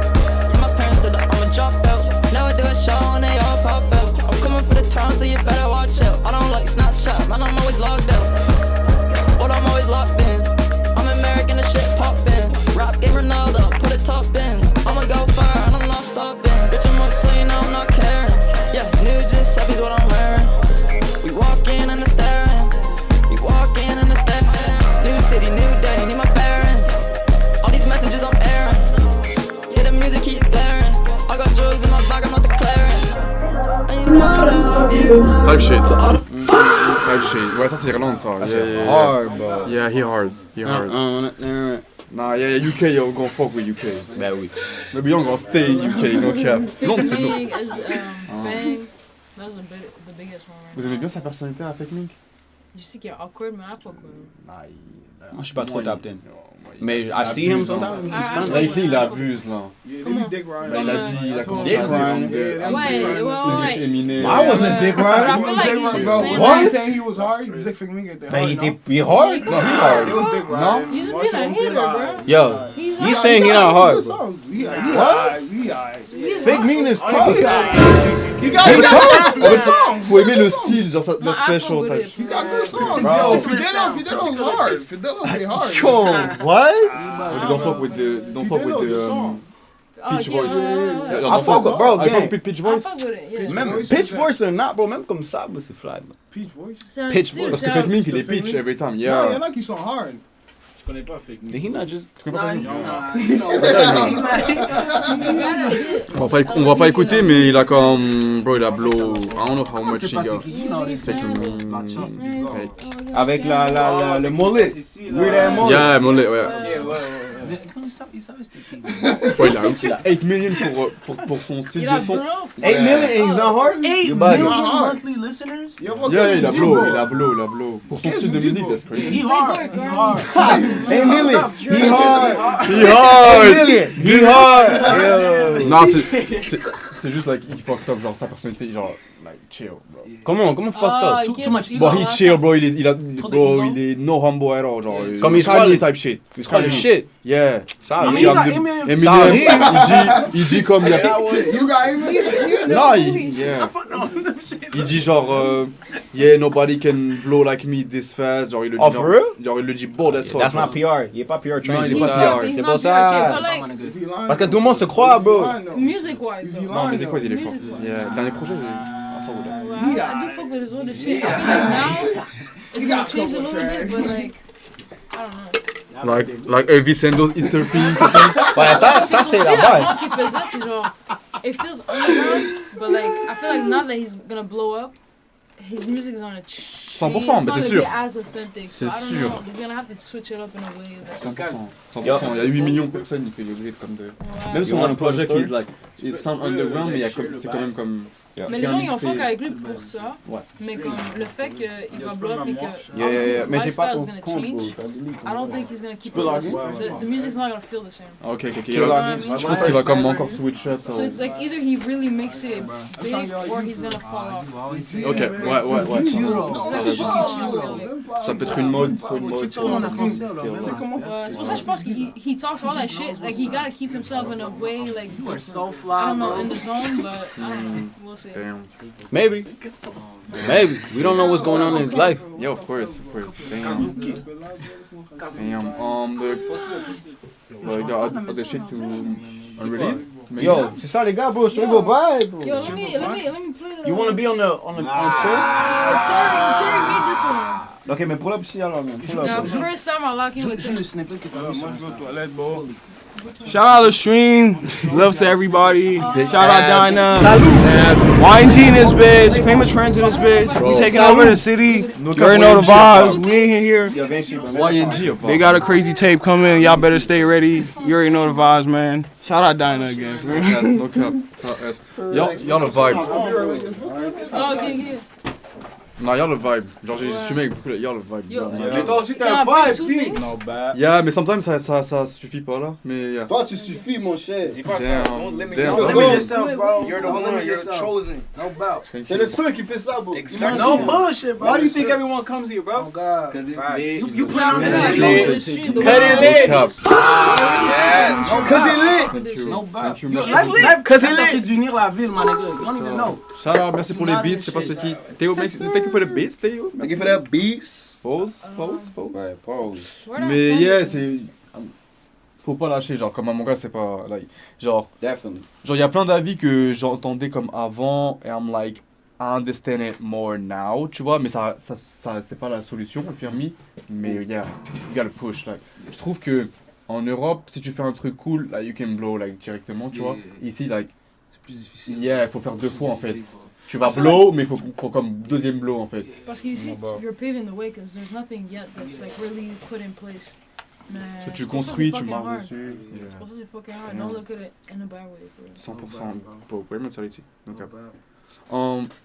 Speaker 8: Yeah, my parents said that I'm a dropout. Now I do a show and they all pop out. I'm coming for the town, so you better watch out. I don't like Snapchat, man, I'm always logged out. But I'm always locked in. I'm American, the shit poppin'. Rap game Ronaldo, put a top in. I'ma go far and I'm not stopping. Bitch, I'm up, so you know I'm not caring.
Speaker 1: Type shit. Type shit. Ouais, ça c'est Irlande ça.
Speaker 2: C'est hard, bro.
Speaker 1: Yeah, he hard. He hard. Nah, yeah, UK, yo, gonna fuck with UK.
Speaker 2: Ben oui.
Speaker 1: Maybe you're gonna stay in UK, no cap. Londres, c'est lourd.
Speaker 6: Fake as Fang. That was the biggest one.
Speaker 1: Vous aimez bien sa personnalité à Fake Mink?
Speaker 6: You see, qu'il est awkward, mais I fuck with him.
Speaker 1: Nah,
Speaker 2: Moi, je suis pas trop top 10. Mais I see him sometimes.
Speaker 1: Lately, il abuse là.
Speaker 6: Comment?
Speaker 7: Dick Ryan.
Speaker 1: Il a dit, il a commencé
Speaker 2: Dick
Speaker 1: à dire
Speaker 2: Ryan.
Speaker 6: Ouais.
Speaker 1: Eminem.
Speaker 2: I wasn't Dick
Speaker 6: But I
Speaker 2: Ryan.
Speaker 6: feel like he's just saying
Speaker 2: What?
Speaker 7: He's
Speaker 6: that.
Speaker 7: saying he was hard. He's like Fake Mink était
Speaker 2: Ben,
Speaker 7: hard.
Speaker 2: il
Speaker 7: non?
Speaker 2: était hard.
Speaker 1: No, he hard.
Speaker 7: It was Dick Ryan.
Speaker 6: You just
Speaker 7: Moi,
Speaker 6: being
Speaker 7: ça
Speaker 6: a
Speaker 7: me fait
Speaker 6: hater,
Speaker 7: la-
Speaker 6: bro.
Speaker 2: Yo,
Speaker 6: He's
Speaker 2: he's saying he not hard.
Speaker 7: He hard.
Speaker 2: Fake Mean is tough.
Speaker 7: He got good songs.
Speaker 1: Faut aimer le style, genre ça,
Speaker 6: No,
Speaker 1: the
Speaker 6: I
Speaker 1: special
Speaker 6: fuck with
Speaker 1: type.
Speaker 6: it.
Speaker 7: He's got good songs.
Speaker 1: Bro.
Speaker 7: Fidelo's hard. Fidelo's say hard.
Speaker 2: Yo, what?
Speaker 1: They don't fuck with the
Speaker 6: Oh,
Speaker 1: pitch
Speaker 6: yeah,
Speaker 1: voice.
Speaker 2: I fuck with, bro,
Speaker 1: I
Speaker 2: gang.
Speaker 1: fuck with pitch
Speaker 6: I
Speaker 1: voice.
Speaker 6: fuck with it, yeah.
Speaker 2: Même
Speaker 7: voice,
Speaker 2: pitch
Speaker 7: c'est
Speaker 2: voice or not, bro, même comme ça, bro, c'est fly, bro.
Speaker 7: Peach voice.
Speaker 6: C'est un
Speaker 2: Pitch
Speaker 6: style,
Speaker 1: Parce que
Speaker 6: c'est
Speaker 1: Fake
Speaker 6: un-
Speaker 1: Mink, il est
Speaker 7: Fake
Speaker 1: pitch
Speaker 7: Mink?
Speaker 1: every time.
Speaker 7: Non, il y
Speaker 1: Yeah.
Speaker 7: en a qui sont hard.
Speaker 3: Je connais pas Fake Mink.
Speaker 2: Did he not just...
Speaker 1: Tu connais pas Fake Mink?
Speaker 6: Yeah.
Speaker 1: On va pas écouter, mais il a comme. Bro, il a blow. I don't know how much he got. Fake Mink. Fake.
Speaker 2: Avec le mullet. Weird ass mullet.
Speaker 1: Yeah, mollet, ouais.
Speaker 4: Il savait c'était qui.
Speaker 1: Ouais, il a 8 millions pour son style
Speaker 6: Il a
Speaker 1: de son.
Speaker 6: blow.
Speaker 2: 8 million and he's not hard?
Speaker 4: 8
Speaker 2: You bugging.
Speaker 4: million
Speaker 7: hard.
Speaker 4: monthly listeners?
Speaker 1: Yeah, il a blow. Pour son style de musique, that's
Speaker 4: He
Speaker 1: crazy.
Speaker 4: hard. He hard.
Speaker 2: 8 million. He hard.
Speaker 1: He hard!
Speaker 2: He hard.
Speaker 1: Non, c'est juste like, il fucked up, genre sa personnalité, genre, like, chill, bro.
Speaker 2: Comment fucked up?
Speaker 4: Too much
Speaker 1: Bon,
Speaker 4: ego.
Speaker 1: he chill, bro, il est no humble at all, genre.
Speaker 2: Comme il se
Speaker 1: Kanye
Speaker 2: croit-
Speaker 1: type shit.
Speaker 2: Il se croit le shit.
Speaker 1: Yeah.
Speaker 2: Ça,
Speaker 1: Il
Speaker 4: Mais
Speaker 1: dit
Speaker 4: il
Speaker 1: I'm
Speaker 4: a
Speaker 1: the-
Speaker 4: Eminem.
Speaker 1: Eminem, il dit comme il y a.
Speaker 7: You got him?
Speaker 1: Non, yeah. Il dit genre, yeah, nobody can blow like me this fast. Genre, il le dit.
Speaker 2: Oh, for real?
Speaker 1: Genre, il le dit bold as fuck.
Speaker 2: That's not PR. Il est pas PR
Speaker 1: Non,
Speaker 2: trained.
Speaker 1: il est
Speaker 6: He's
Speaker 1: pas
Speaker 6: not-
Speaker 1: PR.
Speaker 6: he's
Speaker 2: C'est
Speaker 6: not
Speaker 2: pour ça.
Speaker 6: PR, but like,
Speaker 2: Parce que tout le monde se croit, bro.
Speaker 6: music-wise, though.
Speaker 1: Non, mais c'est quoi, il est fort.
Speaker 6: Music-wise.
Speaker 1: Yeah, dernier projet, j'ai. I fuck with that.
Speaker 6: Well, I do fuck with his older shit. I feel like now it's gonna change a little bit, but like, I don't know.
Speaker 1: Like Elvis Sandoz, Easter Pink.
Speaker 2: Ouais, ça c'est la base.
Speaker 6: Avant qu'il faisait, c'est genre, it feels underground, but like, I feel like now that he's gonna blow up, his music is gonna change.
Speaker 1: 100%, mais c'est sûr.
Speaker 6: As authentic.
Speaker 1: C'est
Speaker 6: So I don't
Speaker 1: sûr.
Speaker 6: know, he's gonna have to switch it up in a way that's.
Speaker 1: 100%. Il y a 8 millions de personnes, il fait des bruits comme de.
Speaker 6: Ouais.
Speaker 1: Même
Speaker 2: You
Speaker 1: son
Speaker 2: wanna
Speaker 1: last project,
Speaker 2: tell a
Speaker 1: is like, it sound underground, mais il y a c'est quand même comme.
Speaker 6: Mais les gens ils ont fuck avec lui pour ça.
Speaker 1: Ouais.
Speaker 6: Mais comme le fait qu'il va blow up et que
Speaker 2: Yeah,
Speaker 6: obviously
Speaker 2: yeah,
Speaker 6: his
Speaker 2: mais j'ai pas
Speaker 6: lifestyle
Speaker 2: ton
Speaker 6: is gonna
Speaker 2: compte,
Speaker 6: change.
Speaker 2: bro.
Speaker 6: I don't think he's gonna keep
Speaker 2: peux
Speaker 6: it
Speaker 2: login?
Speaker 6: the music's not gonna feel the same.
Speaker 1: Ok.
Speaker 6: You know what I mean?
Speaker 1: Je pense qu'il va comme encore switch up.
Speaker 6: So it's like either he really makes it big or he's gonna fall off.
Speaker 1: Ok, ouais. Ça peut être une mode, soit une mode.
Speaker 6: C'est pour ça que je pense qu'il he talks all that shit. Like he gotta keep himself in a way like
Speaker 4: So
Speaker 6: I
Speaker 4: fly,
Speaker 6: don't know
Speaker 4: bro.
Speaker 6: in the zone, but I don't know. We'll see.
Speaker 1: Damn.
Speaker 2: Maybe. We don't know what's going on in his life.
Speaker 1: Yeah, of course. Damn. You got other shit to release?
Speaker 2: Yo, c'est ça les gars, bro. Should we go by, bro?
Speaker 6: Yo, let me play it.
Speaker 2: You wanna be on the chair?
Speaker 6: Terry made this one.
Speaker 2: Ok, mais pull up ici alors, man. Pull
Speaker 6: Now,
Speaker 2: up.
Speaker 6: first time I lock in with
Speaker 4: Juste
Speaker 6: him.
Speaker 4: le snippet que t'as mis sur
Speaker 7: Moi, je vais
Speaker 4: Insta.
Speaker 7: aux toilettes, bro.
Speaker 5: Shout out the stream. Love to everybody. Shout out Dinah.
Speaker 1: Yes.
Speaker 5: YG in this bitch. Famous friends in this bitch. We taking over the city. You already know the vibes. We ain't here.
Speaker 1: YNG of all.
Speaker 5: They got a crazy tape coming. Y'all better stay ready. You already know the vibes, man. Shout out Dinah again.
Speaker 1: Yes, no cap. Yes. Y'all le vibe.
Speaker 6: Oh, okay.
Speaker 1: Non, y'all le vibe. Genre, j'ai assumé avec beaucoup de. Y'all le vibe.
Speaker 6: Yo,
Speaker 2: J'ai toi aussi,
Speaker 6: Can
Speaker 2: t'as
Speaker 6: I
Speaker 2: un
Speaker 6: play
Speaker 2: vibe,
Speaker 6: two
Speaker 2: si.
Speaker 6: things?
Speaker 5: No bad.
Speaker 1: Yeah, mais sometimes ça suffit pas là. Mais yeah.
Speaker 2: Toi, tu suffis, mon cher.
Speaker 1: Damn.
Speaker 2: Don't
Speaker 1: Damn.
Speaker 2: limit
Speaker 4: yourself, bro.
Speaker 2: You're the
Speaker 4: Don't
Speaker 2: one,
Speaker 4: limit
Speaker 2: you're the
Speaker 4: yourself.
Speaker 2: chosen.
Speaker 4: No doubt.
Speaker 2: T'es le seul qui fait ça, bro.
Speaker 4: No bullshit, bro.
Speaker 2: Why do you think everyone comes here, bro?
Speaker 4: Oh, God.
Speaker 2: Because it's lit.
Speaker 4: You put on
Speaker 6: Cut
Speaker 4: the
Speaker 6: it
Speaker 4: city.
Speaker 6: lit.
Speaker 2: Cut it lit.
Speaker 1: Cap.
Speaker 2: Cause it lit.
Speaker 4: No doubt.
Speaker 1: Thank you,
Speaker 4: Yo,
Speaker 1: merci.
Speaker 4: life
Speaker 2: Cause it
Speaker 4: t'as fait
Speaker 2: lit.
Speaker 4: d'unir la ville, my nigga. You don't even know.
Speaker 1: Shout out, merci pour les beats. Je sais pas c'est qui. Théo, thank you for the beats, Théo.
Speaker 2: Thank you for that beats.
Speaker 1: Pause.
Speaker 2: Ouais, pause.
Speaker 6: Where'd I
Speaker 1: Mais
Speaker 6: send
Speaker 1: yeah,
Speaker 6: it?
Speaker 1: c'est. Faut pas lâcher, genre, comme à mon gars, c'est pas. Like, genre,
Speaker 2: Definitely.
Speaker 1: il y a plein d'avis que j'entendais comme avant, et I'm like, I understand it more now, tu vois, mais ça c'est pas la solution, le Fermi, mais yeah, you gotta push, like. Je trouve que en Europe, si tu fais un truc cool, like, you can blow, like, directement, tu vois. Ici, like,
Speaker 4: C'est plus difficile.
Speaker 1: yeah, il faut faire deux fois, en fait. Tu vas blow, mais faut comme deuxième blow en fait.
Speaker 6: Parce que ici, you're paving the way because there's nothing yet that's like really put in place. Mais
Speaker 1: So, tu
Speaker 6: c'est pour ça
Speaker 1: construis,
Speaker 6: que c'est
Speaker 1: tu
Speaker 6: fucking
Speaker 1: marches
Speaker 6: hard.
Speaker 1: dessus.
Speaker 6: C'est pour ça que c'est fucking hard. Don't look at it in a bad way.
Speaker 1: 100% pour Great Mentality. Donc,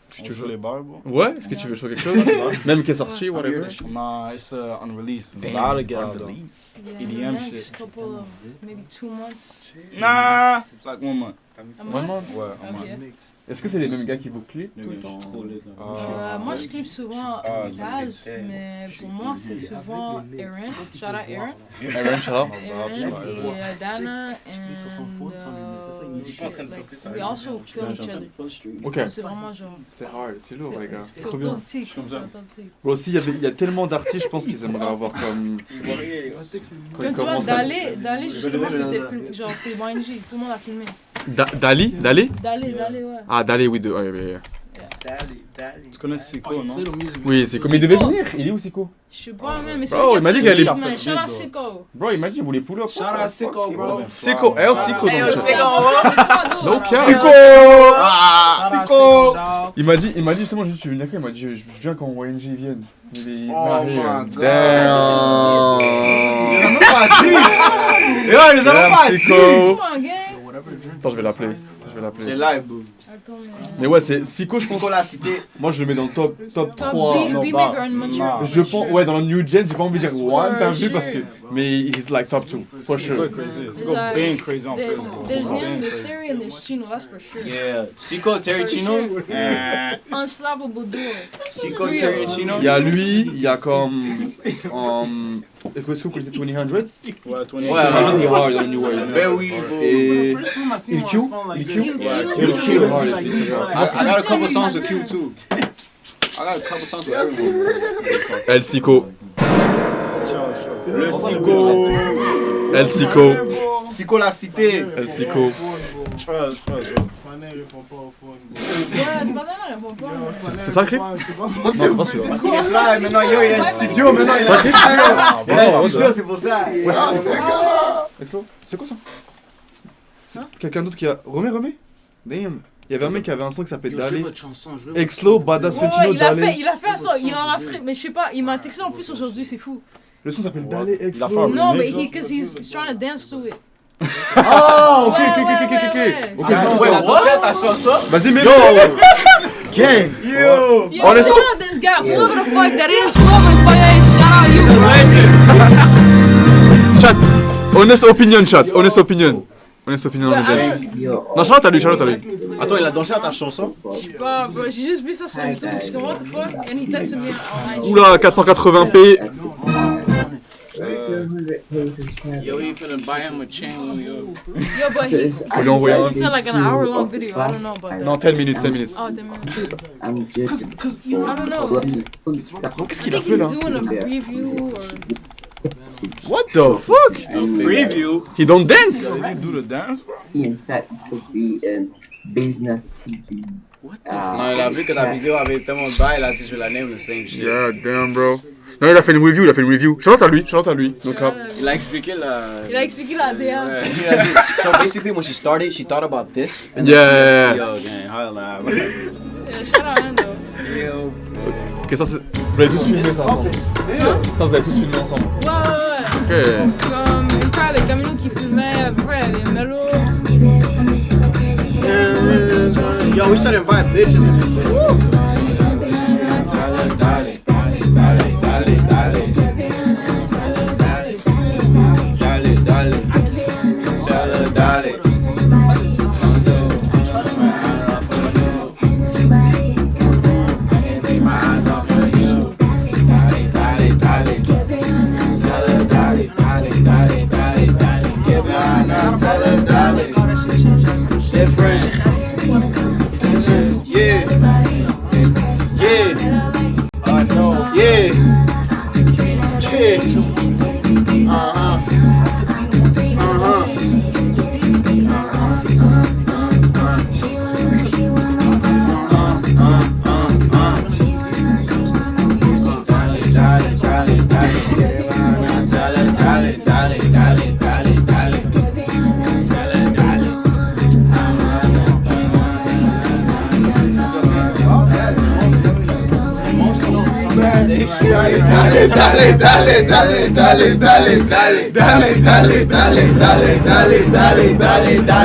Speaker 5: Tu veux jouer les bars, bro?
Speaker 1: ouais, est-ce que tu veux jouer quelque chose? Même qui est sorti, whatever.
Speaker 5: Nah, it's unreleased.
Speaker 3: Damn,
Speaker 5: About to get out though.
Speaker 6: Yeah,
Speaker 5: EDM
Speaker 6: the next
Speaker 5: shit.
Speaker 6: couple of maybe 2 months.
Speaker 5: Nah, like 1 month.
Speaker 6: A
Speaker 1: One
Speaker 6: month?
Speaker 1: month?
Speaker 5: Ouais, un mois.
Speaker 6: Ok.
Speaker 1: Est-ce que c'est les mêmes gars qui vous clipent tout le temps?
Speaker 6: Moi, je clip souvent Paz, mais pour moi, c'est souvent Aaron. Shout out Aaron.
Speaker 1: Aaron, shout out.
Speaker 6: Aaron et Dana and like, we also film each other.
Speaker 1: Ok.
Speaker 6: C'est vraiment genre.
Speaker 1: C'est hard, c'est lourd, les gars. C'est
Speaker 6: C'est
Speaker 1: trop bien.
Speaker 6: authentique.
Speaker 1: Bon, aussi, il y a tellement d'artistes, je pense qu'ils aimeraient avoir comme.
Speaker 6: Comme tu vois, Dali justement, c'était filmé. Genre, c'est YNG, tout le monde a filmé.
Speaker 1: Dali?
Speaker 6: Dali, ouais.
Speaker 1: Ah, Dali, oui, ouais.
Speaker 5: Tu connais Siko, non?
Speaker 1: Oui, c'est comme il devait venir. Il est où, Siko?
Speaker 6: Je sais pas, mais c'est
Speaker 1: Bro, il m'a dit qu'elle est.
Speaker 6: Shout out Siko.
Speaker 1: Bro, il m'a dit, vous voulez pull up?
Speaker 4: Shout out Siko, bro.
Speaker 1: Siko, Siko dans le chat. No cap.
Speaker 4: Siko!
Speaker 1: Ah,
Speaker 4: Siko!
Speaker 1: Il m'a dit justement, tu veux venir quand? Il m'a dit, je viens quand YNG vienne. Il est
Speaker 3: Oh
Speaker 1: marié.
Speaker 3: my God.
Speaker 1: Damn.
Speaker 3: Yo, ils les ont pas dit.
Speaker 1: Siko.
Speaker 6: Come on, gang.
Speaker 1: Attends, je vais l'appeler.
Speaker 3: C'est live, bro.
Speaker 6: Attends,
Speaker 1: Mais ouais, c'est Siko, je pense.
Speaker 3: Siko la cité.
Speaker 1: Moi, je le mets dans le top
Speaker 6: Top
Speaker 1: 3.
Speaker 6: B-Maker and Montreal.
Speaker 1: Je pense, ouais, dans le New Gen, j'ai pas envie de dire one, t'as vu,
Speaker 6: sure.
Speaker 1: parce que. Mais he's like top 2, for sure.
Speaker 5: Crazy. Siko being crazy on
Speaker 6: There's
Speaker 5: Facebook.
Speaker 6: him, there's Terry, and there's Chino, that's for sure.
Speaker 3: Yeah. Siko, Terry Chino.
Speaker 6: Unstoppable duo.
Speaker 3: Siko, Terry Chino.
Speaker 1: Il y a lui, il y a comme. Est-ce que vous connaissez 2000?
Speaker 5: Ouais, 20.
Speaker 3: Ouais,
Speaker 1: Il est hard dans le New World.
Speaker 3: Ben oui, bro.
Speaker 1: Et. IQ?
Speaker 3: I got a couple songs with Q too. I got a couple songs with everyone.
Speaker 1: El Siko.
Speaker 3: Le Siko.
Speaker 1: El Siko.
Speaker 3: Siko la cité.
Speaker 1: El Siko.
Speaker 7: Mané répond pas au phone.
Speaker 6: Ouais, c'est pas mal, répond pas.
Speaker 1: C'est ça le clip? Non, c'est pas celui-là.
Speaker 3: Il est fly, maintenant yo, il y a un studio, maintenant il y a un studio. Il y a un studio, c'est pour ça.
Speaker 1: Exlo, c'est quoi ça? C'est quelqu'un d'autre qui a. Remets. Damn. Il y avait un mec qui avait un son qui s'appelait Dali. Exlo, Badass
Speaker 6: Ouais,
Speaker 1: Fentino, Dali.
Speaker 6: il a fait un son, il en a fait, mais je sais pas, il m'a texté en plus aujourd'hui, c'est fou.
Speaker 1: Le son s'appelle Dali, Exlo.
Speaker 6: Non, mais because he's trying to dance to it.
Speaker 1: Ah, ok.
Speaker 6: Ouais.
Speaker 1: Ok,
Speaker 3: Ouais, t'as chanson?
Speaker 1: vas-y, mais.
Speaker 3: Gang. Yo.
Speaker 6: Yo,
Speaker 1: On est
Speaker 6: shout out this guy, whoever the fuck that is, whoever the fuck that is, shout out you.
Speaker 1: Chat. Honest opinion, chat. Honest opinion on the dance. Non, Charlotte à lui.
Speaker 3: Attends, il a dansé à ta chanson?
Speaker 6: Bah, j'ai juste vu ça sur YouTube, c'est what the fuck, and he texted me on IG.
Speaker 1: Oula, 480p.
Speaker 3: Yo, you finna buy him a chain when we go.
Speaker 6: Yo, but he
Speaker 1: Faut lui envoyer un.
Speaker 6: it's like an hour-long video, I don't know about that.
Speaker 1: Non, 10 minutes.
Speaker 6: Oh, 10 minutes. I don't know.
Speaker 1: Qu'est-ce
Speaker 6: I
Speaker 1: qu'il a
Speaker 6: think
Speaker 1: fait
Speaker 6: he's
Speaker 1: là?
Speaker 6: doing a preview or...
Speaker 1: What the fuck?
Speaker 5: Preview.
Speaker 1: He don't dance?
Speaker 5: Did he do the dance, bro?
Speaker 10: In fact, it could be business, it could be.
Speaker 3: Non, il a vu que la vidéo avait tellement de bail, il a dit je vais la name the same shit.
Speaker 1: Yeah, damn, bro. Non, il a fait une review. Charlotte à lui. No cap.
Speaker 3: Il a expliqué la...
Speaker 6: Il a expliqué la DA.
Speaker 3: Ouais.
Speaker 11: So basically, when she started, she thought about this. And
Speaker 1: Yeah.
Speaker 3: Yo, gang, holla.
Speaker 6: Yeah, shout out Ando.
Speaker 3: Yo.
Speaker 1: Ok, ça c'est. Vous avez tous filmé ça ensemble? Ça, vous avez tous filmé ensemble?
Speaker 6: Ouais.
Speaker 1: Ok.
Speaker 6: Comme une fois avec Camino qui filmait, après il y avait Melo.
Speaker 3: Yo, we should invite bitches.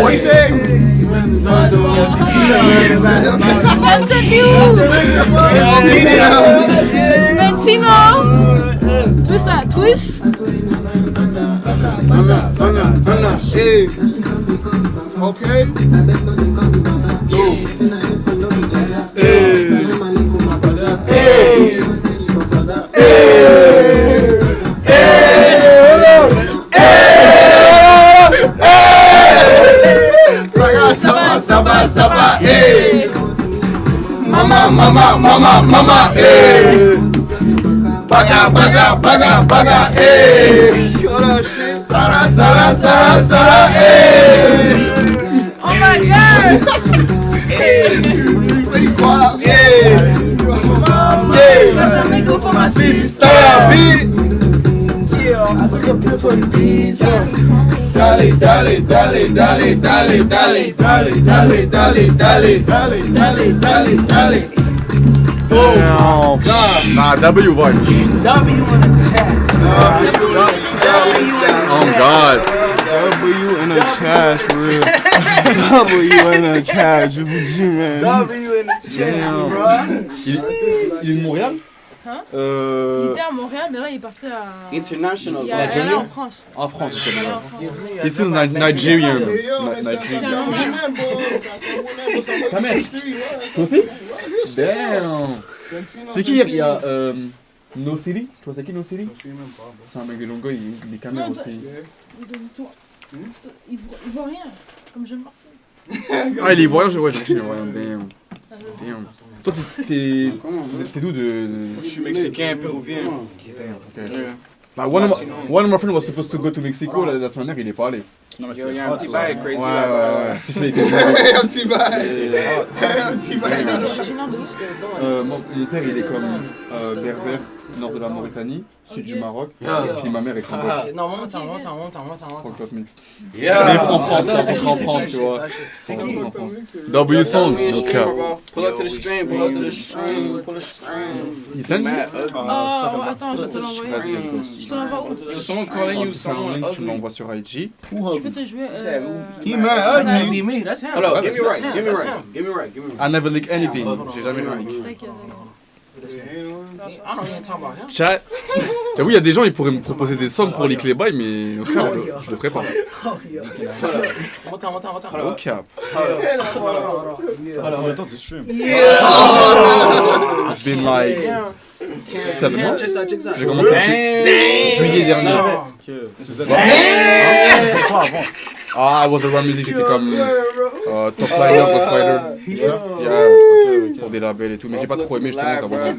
Speaker 7: What you say?
Speaker 6: Essa Ventino. Twist that. Twist.
Speaker 7: Okay. Saba, Mama, Baga, Sara,
Speaker 6: Oh my God. That's a nigga for my sister.
Speaker 7: I took a pill for the bees. Dale.
Speaker 1: Oh, nah, W vibes.
Speaker 4: W in the chat.
Speaker 1: Oh God.
Speaker 7: W in the cash, for real. W in the cash, je vous dis, man.
Speaker 4: W in the chat, bro.
Speaker 1: Il est de Montréal?
Speaker 6: Hein? Il était à Montréal, mais là il est parti à.
Speaker 11: International.
Speaker 6: Il est allé en France.
Speaker 1: En France, je
Speaker 6: Il est
Speaker 1: connais.
Speaker 6: en France.
Speaker 1: He seems Nigerian.
Speaker 6: C'est
Speaker 1: Nigerian.
Speaker 6: un
Speaker 1: Toi aussi? Damn. C'est qui? Il y a No City. Tu vois c'est qui No City? C'est un mec de Longo, il est caméra aussi.
Speaker 6: Il voit rien, comme jeune Martin.
Speaker 1: Ah, il est voyant, je vois, il est voyant. Damn. Toi, t'es d'où de...
Speaker 5: Je suis mexicain, péruvien.
Speaker 1: Bah, one of my friends was supposed to go to Mexico, la semaine dernière, il est pas allé.
Speaker 5: Non, mais
Speaker 3: Yo,
Speaker 5: c'est
Speaker 3: y'a un
Speaker 5: hot,
Speaker 3: petit
Speaker 5: ça.
Speaker 3: bail crazy
Speaker 1: Ouais.
Speaker 3: là-bas.
Speaker 1: Puis il a été
Speaker 7: Un petit bail.
Speaker 1: Mon père, il est comme berbère, nord de la Mauritanie, sud du Maroc, puis ma mère est cambodge.
Speaker 4: Non, monte.
Speaker 1: Fucked up mixed.
Speaker 11: Yeah.
Speaker 1: Mais en France, ça rentre en France, tu vois. Ça rentre en France. W Song,
Speaker 11: We in
Speaker 1: no
Speaker 11: stream,
Speaker 1: cap.
Speaker 11: bro. Pull up to the stream. Pull up to the stream.
Speaker 1: Il sent?
Speaker 6: Oh, attends, je vais te l'envoyer.
Speaker 1: Vas-y, let's go.
Speaker 6: Je te l'envoie où?
Speaker 3: Someone calling you
Speaker 1: C'est un
Speaker 3: someone
Speaker 1: link, tu
Speaker 3: ugly.
Speaker 1: l'envoies sur IG.
Speaker 6: Je peux te jouer.
Speaker 7: He mad ugly.
Speaker 4: Be me, that's him.
Speaker 11: Hold up. Give me
Speaker 4: That's
Speaker 11: right.
Speaker 4: him,
Speaker 11: Give me
Speaker 4: that's
Speaker 11: right.
Speaker 4: him.
Speaker 11: Give me right. Give me right.
Speaker 1: I never leak anything. J'ai jamais rien leak.
Speaker 6: T'inquiète.
Speaker 4: I don't even talk about him.
Speaker 1: Chat. J'avoue, il y a des gens, ils pourraient me proposer des sommes pour leak les bails, mais au cap, je le ferai pas.
Speaker 4: Monte.
Speaker 1: Au cap.
Speaker 5: Alors, en même temps, tu stream.
Speaker 1: It's been like 7 months.
Speaker 4: Check ça.
Speaker 1: J'ai commencé juillet dernier.
Speaker 5: Ok. C'est quoi avant?
Speaker 1: Ah, I was around music, j'étais comme top liner, ghost rider. Yeah, pour des labels et tout. Mais j'ai pas trop aimé justement d'avoir I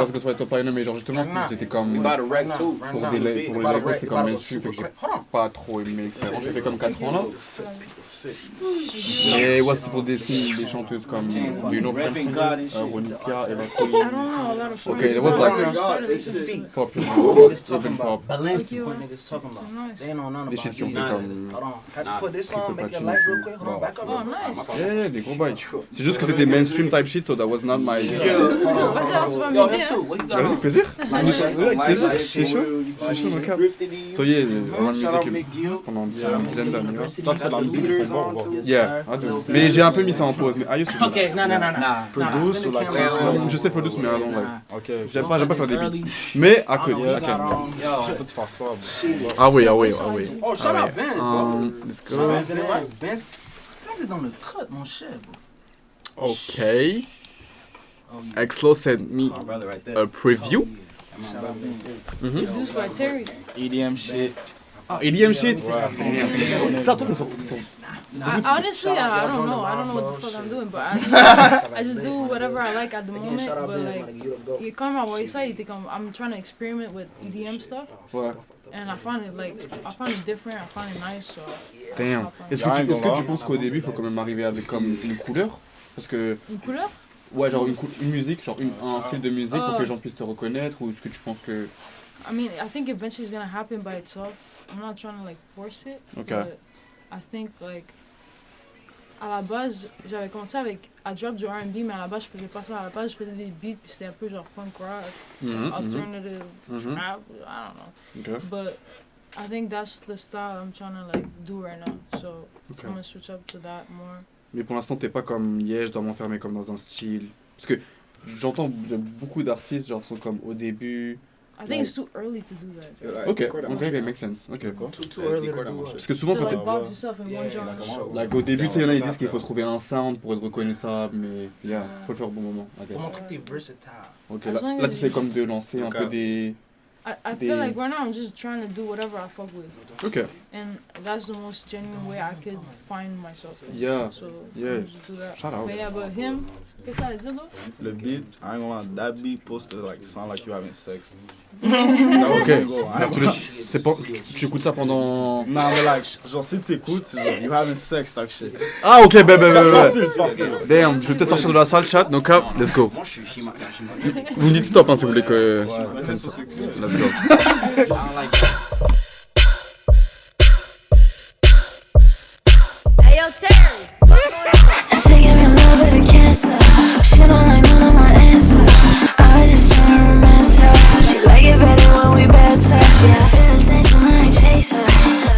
Speaker 1: was ghost rider top liner, mais genre justement c'était comme
Speaker 11: About a wreck too.
Speaker 1: pour des labels, c'était comme mainstream, fait que j'ai pas trop aimé l'expérience. J'ai fait comme 4 ans là. Et ouais, c'était pour des chanteuses comme you know Ronicia, Eva Queen.
Speaker 6: I don't know a lot of
Speaker 1: Okay, it was like popular, urban pop.
Speaker 4: Balenci, what niggas talking about. They ain't know nothing
Speaker 1: Des
Speaker 4: about
Speaker 1: shit qui ont
Speaker 4: these.
Speaker 1: fait comme...
Speaker 4: Hold on. Can I put this
Speaker 1: Triple
Speaker 4: on, make it
Speaker 1: Pacino.
Speaker 4: light real quick? Hold on, back up.
Speaker 6: Oh, nice.
Speaker 1: Yeah, des gros bails. C'est juste que c'était mainstream type shit, so that was not my...
Speaker 6: Vas-y, alors tu vas
Speaker 4: Yo,
Speaker 6: m'aider.
Speaker 4: him too. What you got
Speaker 1: Vas-y,
Speaker 4: on?
Speaker 1: avec plaisir. Avec plaisir, je suis chaud, mon cap. So yeah, around music pendant une dizaine d'années.
Speaker 5: Toi, tu fais de la musique pour voir ou pas?
Speaker 1: Yeah, I do. Mais j'ai un peu mis ça en pause, mais I used to do
Speaker 4: Okay,
Speaker 1: that.
Speaker 4: no.
Speaker 5: Produce ou like
Speaker 1: Je sais produce, mais I don't like.
Speaker 5: Ok.
Speaker 1: J'aime pas faire des beats. Mais I could, I can.
Speaker 5: Faut que tu fasses ça.
Speaker 1: Ah oui.
Speaker 4: Oh, shout out Benz, bro.
Speaker 1: Let's go.
Speaker 4: Benz is on the cut, mon cher, bro.
Speaker 1: Okay. Exlo sent me
Speaker 11: Brother right there.
Speaker 1: a preview.
Speaker 6: Produced by Terry.
Speaker 5: EDM shit.
Speaker 1: Ah, EDM shit. Ça, toi, t'es sur...
Speaker 6: Honestly, I don't know. I don't know what the fuck I'm doing, but I just do whatever I like at the moment. But like, you come on my side, I'm trying to experiment with EDM stuff,
Speaker 1: Ouais.
Speaker 6: and I find it different. I find it nice. So.
Speaker 1: Damn. Est-ce que tu penses qu'au début, il faut quand même arriver avec comme une couleur? Parce que...
Speaker 6: Une couleur?
Speaker 1: Ouais, genre une musique, genre un style de musique pour que les gens puissent te reconnaître, ou est-ce que tu penses que...
Speaker 6: I mean, I think eventually it's gonna happen by itself. I'm not trying to like force it.
Speaker 1: Okay.
Speaker 6: But I think like à la base, j'avais commencé à drop du R&B, mais à la base, je faisais pas ça. À la base, je faisais des beats, puis c'était un peu genre punk rock, alternative trap, I don't know.
Speaker 1: Okay.
Speaker 6: But I think that's the style I'm trying to like do right now. So I'm gonna switch up to that more.
Speaker 1: Mais pour l'instant, t'es pas comme yeah, je dois m'enfermer comme dans un style. Parce que j'entends de beaucoup d'artistes, genre, sont comme au début.
Speaker 6: I think it's too early to do that.
Speaker 1: Okay, makes sense. Okay.
Speaker 4: Too early to do
Speaker 1: Parce que souvent,
Speaker 6: to
Speaker 1: quand
Speaker 6: like
Speaker 1: t'es.
Speaker 6: box yourself in one genre.
Speaker 1: Like, au début, tu sais, il y en a qui disent qu'il faut trouver un sound pour être reconnaissable, mais yeah, faut le faire au bon moment. I guess.
Speaker 4: Faut montrer que t'es versatile.
Speaker 1: Ok, là tu essaies comme de lancer un peu des.
Speaker 6: I feel like right now I'm just trying to do whatever I fuck with.
Speaker 1: Okay.
Speaker 6: And that's the most genuine way I could find myself.
Speaker 1: Yeah.
Speaker 6: So
Speaker 1: Yeah.
Speaker 6: just do that.
Speaker 1: Shout out.
Speaker 6: But yeah, but him, qu'est-ce que ça veut dire though?
Speaker 5: Le beat, I ain't gonna lie, that beat supposed to like sound like you having sex.
Speaker 1: Ok. C'est pas. Tu écoutes ça pendant.
Speaker 5: Non, mais like, genre si tu écoutes, c'est genre you having sex type shit.
Speaker 1: Ah ok, Damn, je vais peut-être sortir de la salle, chat. No cap, let's go. Vous me dites stop hein, si vous voulez que. Let's go.
Speaker 12: Hey yo, Terry. She gave me a little bit of cancer. She don't like none of my answers. I was just trying to romance her. She like it better when we better. Yeah, I feel the tension, I ain't chase her.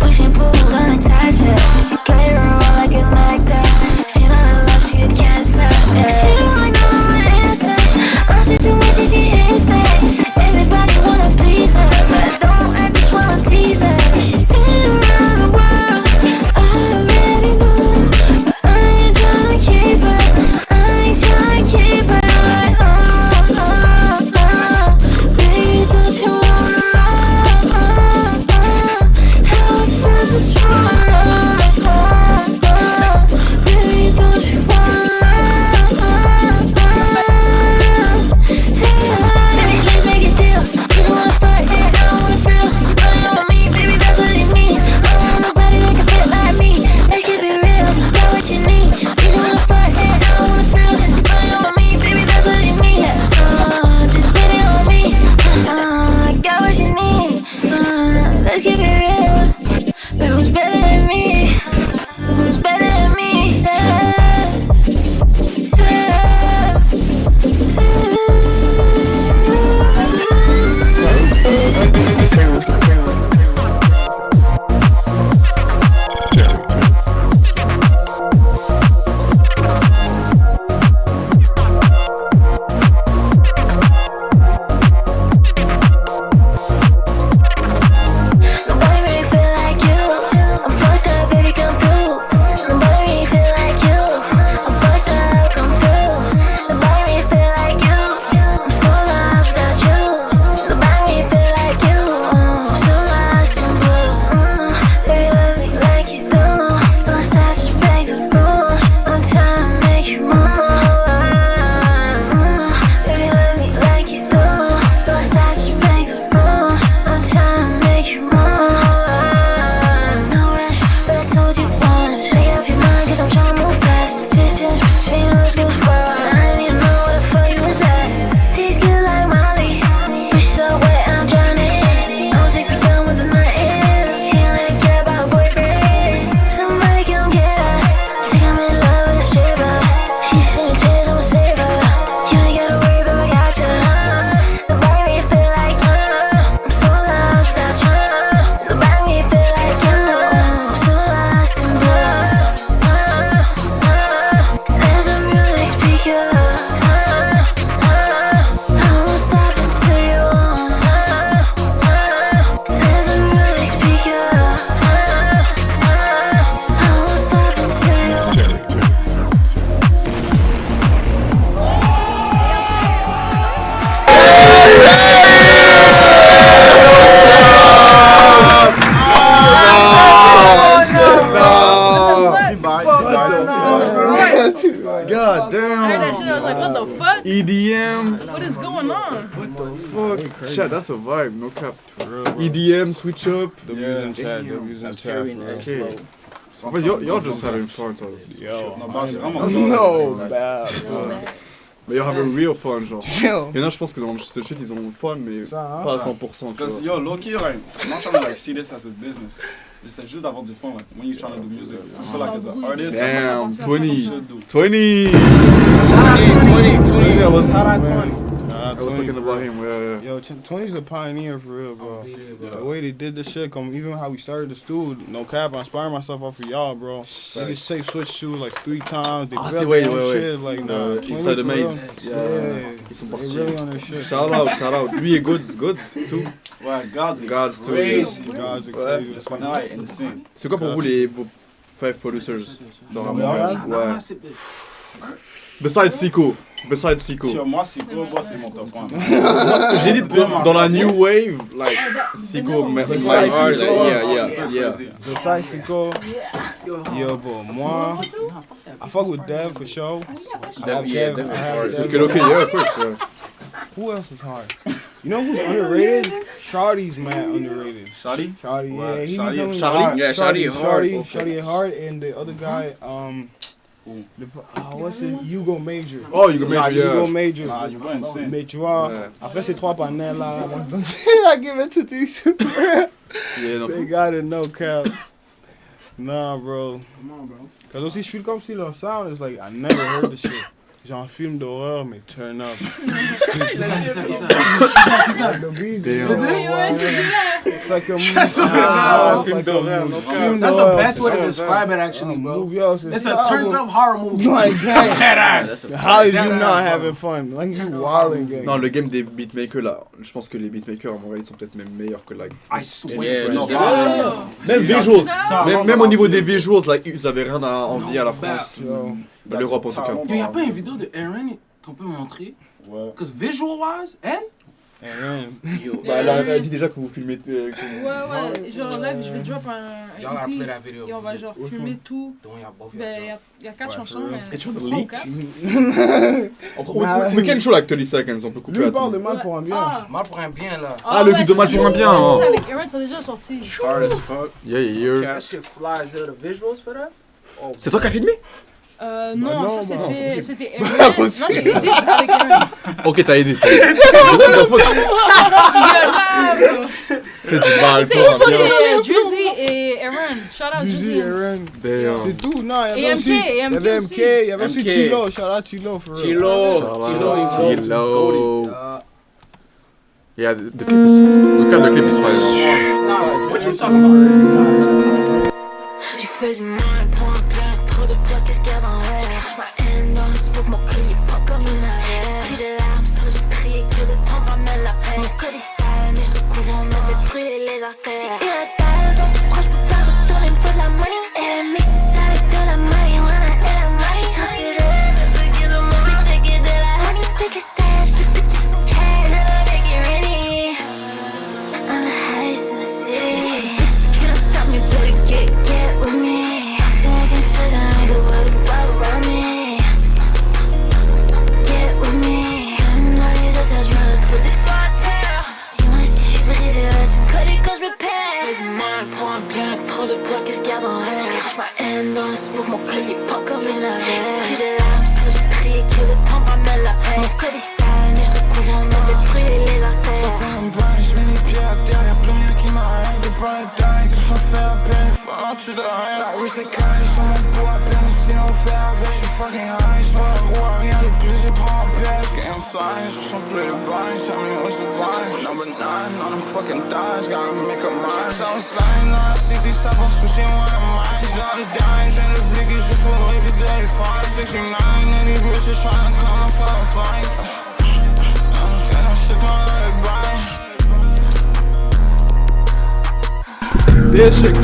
Speaker 12: Push and pull, don't attach her. She play her role like an actor. She not in love, she a cancer. Yeah. She don't like none of my answers. I say too much and she hates that. Everybody wanna please her, but don't, I just wanna tease her. She's been around the world, I already know, but I ain't tryna keep her, I ain't tryna keep her like, baby, don't you wanna know, how it feels to strong, baby, don't you wanna know, baby, let's make a deal, just wanna fuck, yeah, I don't wanna feel, running on me, baby, that's what it means, I don't want nobody that can fit like me, let's keep it real, got what you need, just wanna fuck, yeah, I don't wanna feel, running on me, baby, that's what it means, just put it on me, I got what you need, let's keep it real, but who's better than me, who's better than me, Nobody really feel like you. I'm fucked up, baby, come through. Nobody really feel like you. I'm fucked up, come through. Nobody really feel like you. I'm so lost without you. Nobody really feel like you. I'm so lost in blue. Baby, love me like you do. Don't stop, just break the rules. I'm trying to make you move. Baby, love me like you do. Don't stop, just break the rules. I'm trying to make you move. No rush, but I told you once. Make up your mind, cause I'm trying to move past the distance between us goes far. I don't even know where the fuck you was at. These kids like Molly. We so wet, I'm drowning. I don't think we're done with the night is. She don't really care about her boyfriend. Somebody come get her. Think I'm in love with a stripper. She's singing tears, I'ma save her. You ain't gotta worry about I got you. Nobody really feel like you. I'm so lost without you. Nobody really feel like you. I'm so lost in blue. Let the music speak up. I won't stop until you want. Let the music speak up. I won't stop until you want.
Speaker 1: God
Speaker 6: I heard that shit, I was like, what the fuck?
Speaker 1: EDM.
Speaker 6: What is going on?
Speaker 1: What the fuck? Chat, that's a vibe, no cap. EDM, switch up.
Speaker 5: The music chat, the music chat.
Speaker 1: Okay. En fait, y'all just having fun, so it's
Speaker 5: No, bad.
Speaker 1: no bad. Mais you have a real fun, genre.
Speaker 7: Yo.
Speaker 1: Il y en a, je pense que dans ce shit, ils ont fun, mais pas à 100%. Tu
Speaker 5: Because
Speaker 1: vois.
Speaker 5: yo, low-key, like, I'm not trying to like see this as a business. C'est juste d'avoir du fun, like, when you're trying to do music. So like as an artist,
Speaker 1: Damn,
Speaker 5: that's
Speaker 1: 20.
Speaker 5: what you should do.
Speaker 1: 20! I was talking about him, yeah.
Speaker 7: Yo, 20's a pioneer for real, bro. The way they did this shit, even how we started the stool, no cap, I inspired myself off of y'all, bro. Niggas say switch shoes like 3 times. They
Speaker 1: c'est
Speaker 7: built
Speaker 1: ouais,
Speaker 7: their own
Speaker 1: ouais,
Speaker 7: shit, like, nah, 20
Speaker 1: Inside the
Speaker 7: for real.
Speaker 1: Maze.
Speaker 7: Yeah.
Speaker 1: Ils sont partis.
Speaker 7: They really on their shit.
Speaker 1: Shout out. Lui et Goods too.
Speaker 5: Ouais, God's
Speaker 1: too.
Speaker 5: crazy.
Speaker 7: God's
Speaker 1: Ouais.
Speaker 7: crazy.
Speaker 5: That's why I insane.
Speaker 1: C'est quoi pour vous vos 5 producers? Genre à Montréal? Ouais. Besides Siko.
Speaker 5: Sur moi, Siko, moi, c'est mon top 1.
Speaker 1: J'ai dit dans la new wave, like Siko, my heart, yeah.
Speaker 7: Besides Siko, yo, bro, moi, I fuck with Dev for sure.
Speaker 1: Dev, yeah, Dev is hard.
Speaker 7: Dev.
Speaker 1: Okay, yeah, of course, yeah.
Speaker 7: Who else is hard? You know who's underrated? Shawty's mad underrated.
Speaker 5: Shawty?
Speaker 7: Shawty, yeah. He
Speaker 5: Shawty?
Speaker 7: be telling me
Speaker 1: Shawty?
Speaker 7: hard.
Speaker 2: Yeah, Shawty hard.
Speaker 7: Shawty hard, and the other guy, what's it? Hugo Major.
Speaker 1: Oh, Hugo Major, yeah.
Speaker 7: Hugo Major.
Speaker 5: Nah, you went insane.
Speaker 7: Mais tu vois,
Speaker 1: Ouais.
Speaker 7: après ces 3 panels là, I give it to these.
Speaker 1: Yeah, no.
Speaker 7: They got it, no cap. Nah, bro. Come on, bro. Cause aussi, je suis comme si leur sound is like, I never heard the shit. Genre film d'horreur, mais turn up. It's like a movie.
Speaker 4: Film d'horreur. That's the best way to describe it, actually, bro. It's a turned up horror movie.
Speaker 7: Like, dang. How is you not having fun? Like, you wilding, gang.
Speaker 1: Non, le game des beatmakers là, je pense que les beatmakers en Montréal ils sont peut-être même meilleurs que like.
Speaker 5: I swear.
Speaker 2: Yeah, no.
Speaker 1: Même visuals, même au niveau des visuals, like ils avaient rien à envier à la France, dans l'Europe en tout cas.
Speaker 4: Yo, y'a pas une vidéo de Aaron qu'on peut montrer?
Speaker 5: Ouais.
Speaker 4: Cause visual wise, elle?
Speaker 1: Bah, elle a dit déjà que vous filmez.
Speaker 6: Ouais, genre là, je vais drop un
Speaker 4: Y'all gotta
Speaker 6: EP
Speaker 4: play that video.
Speaker 6: et on va genre filmer tout.
Speaker 4: Donc y'a both
Speaker 6: Ben, il y a 4 chansons, mais...
Speaker 1: Et tu vas
Speaker 6: trois ou
Speaker 1: leak?
Speaker 6: quatre.
Speaker 1: We can show like 30 seconds, on peut couper
Speaker 7: Lui,
Speaker 1: à
Speaker 7: il parle
Speaker 1: tout.
Speaker 7: de mal pour un bien.
Speaker 6: Ah,
Speaker 4: Mal pour un bien, là.
Speaker 1: Le clip de Mal pour un bien.
Speaker 6: Ouais, c'est ça, avec Aaron, c'est déjà sorti.
Speaker 5: Hard as fuck.
Speaker 1: Yeah.
Speaker 4: That shit flies, the visuals for that?
Speaker 1: C'est toi qui as filmé?
Speaker 6: Non, ça c'était Aaron. Non, j'ai aidé avec Aaron.
Speaker 1: Ok, t'as aidé. C'est du mal pour un bien.
Speaker 6: C'est Drizzy et Aaron. Shout out Drizzy.
Speaker 1: Damn.
Speaker 7: C'est tout, non, il y
Speaker 6: Et
Speaker 7: avait aussi,
Speaker 6: MK,
Speaker 7: il y avait
Speaker 6: aussi.
Speaker 7: MK, il y avait aussi
Speaker 2: MK.
Speaker 7: Tilo, shout out Tilo for real.
Speaker 1: Tilo. Yeah, the clip is. Look at the clip is fire.
Speaker 4: What you talking about?
Speaker 12: Tu fais du mal pour un bien, trop de poids, qu'est-ce qu'il y a dans l'air? Crache ma haine dans le smoke, mon cri est pas comme une arrière. J'ai pris des larmes, ça j'ai crié que le temps ramène la paix. Mon col est sale, mais je le couvre en ça fait brûler les artères. J'ai irritable dans ses proches, peux pas retourner, me faut de la money. Elle mix c'est ça avec de la marijuana et la money. Quand c'est red, je peux guider le monde, je fais guider la haine. Money take a stage, je fais péter son cash, je la make it rainy. I'm the highest in the city. Can't stop me, better get with me. I feel like I'm shutting the world around me. Get with me. Même dans les hôtels, je me retrouve des fois à terre. Dis-moi si je suis brisé, reste une coller quand je me perds. Fais du mal pour un bien, trop de poids, qu'est-ce qu'il y a dans l'air? Crache ma haine dans le smoke, mon collier pas comme une arrière. J'ai pris des larmes, ça j'ai prié que le temps ramène la paix. Mon collier sale, mais je le couvre en ça fait brûler les artères. Ça fait un bain, je mets les pieds à terre, y'a plus rien qui m'arrête. Des bras et tailles, que je fais à peine, il faut en dessus de la haine. La rue c'est caille, sur mon pot à peine, et sinon on fait avec. Je suis fucking high, sur la roue à rien, les plus j'ai prends en pièce. Game flying, je sens plus le vine, tell me what's the vibe. Number 9, on them fucking thighs, gotta make a mind. Sound sliding on la city, ça va soucier moi de mine. Si je dois les dying, j'ai le blick et je fous every day. 569, and these bitches tryna come and fight. I'm feeling shit on everybody.
Speaker 7: This shit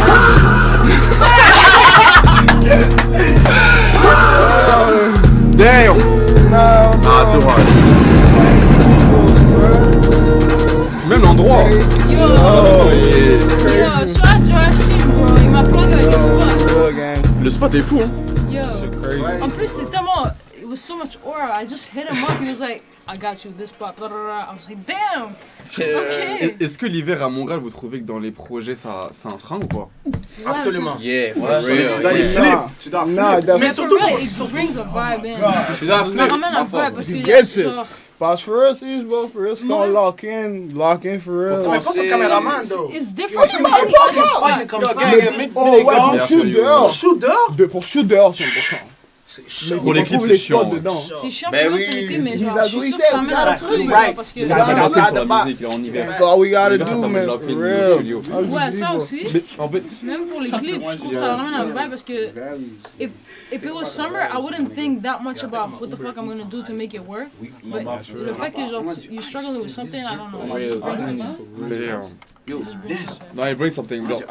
Speaker 1: Damn! Too hard. Même l'endroit.
Speaker 6: Yo, shout out Joachim, bro. Il m'a plug avec le spot.
Speaker 1: Le spot est fou, hein.
Speaker 6: Yo. En plus, c'est tellement... It was was so much aura. I just hit him up. He was like, I got you this spot. Blah, blah, blah. I was like, damn. Okay.
Speaker 1: Est-ce que l'hiver à Montréal, vous trouvez que dans les projets, c'est un frein ou pas?
Speaker 4: Absolument.
Speaker 3: Yeah, for
Speaker 11: Ouais,
Speaker 3: real.
Speaker 11: tu dois les flip. Tu dois flip.
Speaker 6: Mais surtout, it brings a vibe in.
Speaker 11: Tu dois
Speaker 6: Ça
Speaker 11: flip.
Speaker 6: ramène un vibe parce que
Speaker 7: Yes, it.
Speaker 6: genre,
Speaker 7: Parce for us, is bro, for us, gonna lock in for real.
Speaker 4: Mais pas son caméraman, though.
Speaker 6: it's different.
Speaker 4: Il est comme ça.
Speaker 7: Oh ouais, pour shoot dehors.
Speaker 4: Shoot dehors?
Speaker 7: Pour shoot dehors, c'est important.
Speaker 1: Pour les clips, c'est chiant.
Speaker 6: C'est chiant
Speaker 3: Ben
Speaker 6: pour
Speaker 3: oui.
Speaker 6: les clips, mais
Speaker 7: He's
Speaker 6: genre,
Speaker 7: a
Speaker 6: je suis
Speaker 7: doing
Speaker 6: sûr que ça
Speaker 7: set,
Speaker 6: amène
Speaker 7: he's
Speaker 6: un
Speaker 7: a
Speaker 6: truc,
Speaker 7: doing
Speaker 6: genre,
Speaker 7: right.
Speaker 6: parce que...
Speaker 1: Il y a des sur la musique, là, en hiver.
Speaker 7: That's all we gotta
Speaker 1: Les gars,
Speaker 7: do,
Speaker 1: ça
Speaker 7: man.
Speaker 1: s'appelle
Speaker 7: For
Speaker 1: lock in
Speaker 7: real.
Speaker 1: studio.
Speaker 6: Ouais, ça aussi.
Speaker 1: Mais en fait,
Speaker 6: Même pour les clips, je trouve que ça ramène un vibe parce que if it was summer, I wouldn't think that much about what the fuck I'm gonna do to make it work. But le fait que genre you're struggling with something, I don't know. it brings it up.
Speaker 1: non, il bring something. Genre,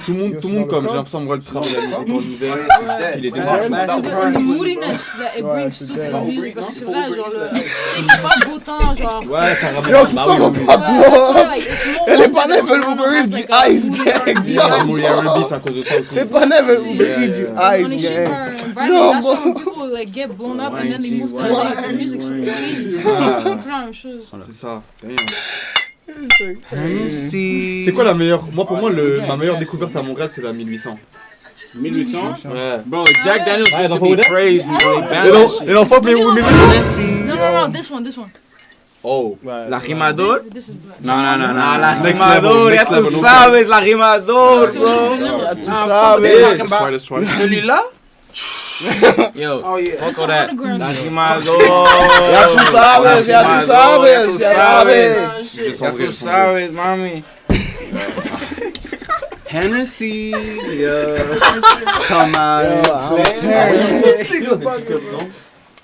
Speaker 1: tout le monde comme j'ai l'impression moi le travail de la musique en hiver, il est démarré.
Speaker 6: The moodiness that it brings to the music, parce que c'est vrai, genre, c'est pas beau temps, genre.
Speaker 1: Ouais, ça ramène.
Speaker 7: Yo, tout ça va pas bien. Les panais veulent Uber Eats du Ice Gang.
Speaker 1: Les R&B, c'est à cause de ça aussi.
Speaker 7: Les panais veulent Uber Eats du
Speaker 6: On est
Speaker 7: Ice
Speaker 6: shit
Speaker 7: Gang.
Speaker 6: that's why when people like get blown up and then they move to LA, their music changes. C'est plus la même chose.
Speaker 1: C'est ça. C'est quoi la meilleure? Moi, pour moi, ma meilleure découverte à Montréal, c'est la 1800.
Speaker 3: 1800?
Speaker 1: Ouais.
Speaker 3: Bro, Jack Daniels used to
Speaker 1: don't
Speaker 3: be
Speaker 1: hold it?
Speaker 3: crazy, bro. He
Speaker 1: Et l'enfant, mais où?
Speaker 6: No, this one.
Speaker 1: Oh.
Speaker 3: La Rimador?
Speaker 6: This is black.
Speaker 3: No, la
Speaker 1: Next
Speaker 3: Rimador,
Speaker 1: level,
Speaker 3: ya
Speaker 1: next
Speaker 3: tú
Speaker 1: level,
Speaker 3: sabes, la Rimador,
Speaker 6: C'est
Speaker 3: bro.
Speaker 6: original.
Speaker 1: That's right.
Speaker 3: Celui-là? Yo,
Speaker 4: Oh, yeah.
Speaker 3: fuck
Speaker 6: It's
Speaker 3: all
Speaker 6: a
Speaker 3: that.
Speaker 6: autograph.
Speaker 3: La Rimador.
Speaker 7: Ya tú sabes, ya tú sabes, ya sabes.
Speaker 1: Je sens
Speaker 3: Ya
Speaker 1: vrai,
Speaker 3: tú
Speaker 1: je sens
Speaker 3: sabes, mami. Hennessy, yo. Come on.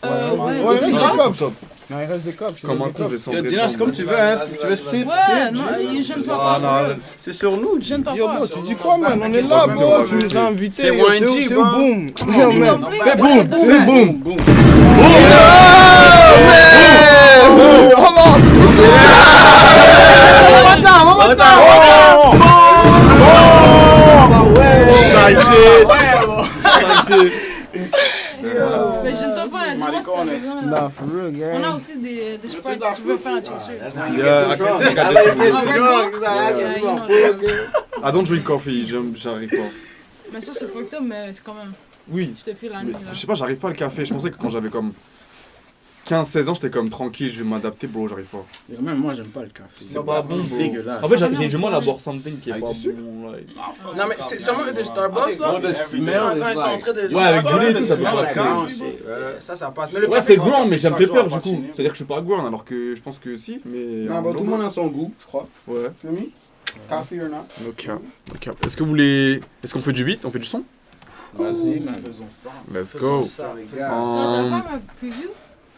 Speaker 7: Ouais, il reste des cups. Non, il reste des cups.
Speaker 1: Comme un con, j'ai senti.
Speaker 11: Dina, c'est comme tu veux, hein. Si tu veux sip,
Speaker 6: Ouais, non, je ne t'en
Speaker 1: Ah
Speaker 6: pas.
Speaker 1: non,
Speaker 11: c'est sur nous.
Speaker 6: Je ne t'en
Speaker 7: Yo,
Speaker 6: pas.
Speaker 7: bro, tu dis quoi, man? On est là, bro. Tu nous as invités.
Speaker 3: C'est
Speaker 7: Yo,
Speaker 3: YG,
Speaker 7: c'est
Speaker 3: bro.
Speaker 7: boom. Yo, man.
Speaker 1: fais boum, fais boum.
Speaker 6: Mais je ne t'en pas, dis-moi si t'as besoin.
Speaker 7: Nah, for real, gang.
Speaker 6: On a aussi des sprites si tu veux faire un chaser.
Speaker 1: Yeah, I got this one.
Speaker 6: Yeah, you know.
Speaker 1: I don't drink coffee, j'arrive pas.
Speaker 6: Mais ça, c'est fucked up, mais c'est quand même.
Speaker 1: Oui.
Speaker 6: Je te file la nuit, là.
Speaker 1: Je sais pas, j'arrive pas le café. Je pensais que quand j'avais comme 15-16 ans, j'étais comme tranquille, je vais m'adapter, bro, j'arrive pas.
Speaker 3: Même moi, j'aime pas le café.
Speaker 1: C'est pas bon, bro.
Speaker 3: Dégueulasse.
Speaker 1: En fait, j'ai du mal à boire something qui est pas bon. Like.
Speaker 4: Non, mais c'est seulement des Starbucks, là.
Speaker 3: The smell
Speaker 4: Quand ils sont en train de...
Speaker 1: Ouais, avec du lait et tout, ça peut passer.
Speaker 4: Ça passe. Mais le
Speaker 1: Ouais,
Speaker 4: café,
Speaker 1: c'est
Speaker 4: par
Speaker 1: grand,
Speaker 4: contre,
Speaker 1: mais ça me
Speaker 4: ça
Speaker 1: fait
Speaker 4: joue
Speaker 1: peur
Speaker 4: en
Speaker 1: du coup.
Speaker 4: continu.
Speaker 1: C'est-à-dire que je suis pas grand, alors que je pense que si, mais.
Speaker 11: Non, bah, tout le monde a son goût, je crois.
Speaker 1: Ouais.
Speaker 11: Femi? Café or not?
Speaker 1: Ok. Ok. Est-ce que vous voulez. Est-ce qu'on fait du beat? On fait du son?
Speaker 3: Vas-y, man.
Speaker 5: Faisons ça.
Speaker 1: Let's go.
Speaker 6: Ça, t'as pas un preview?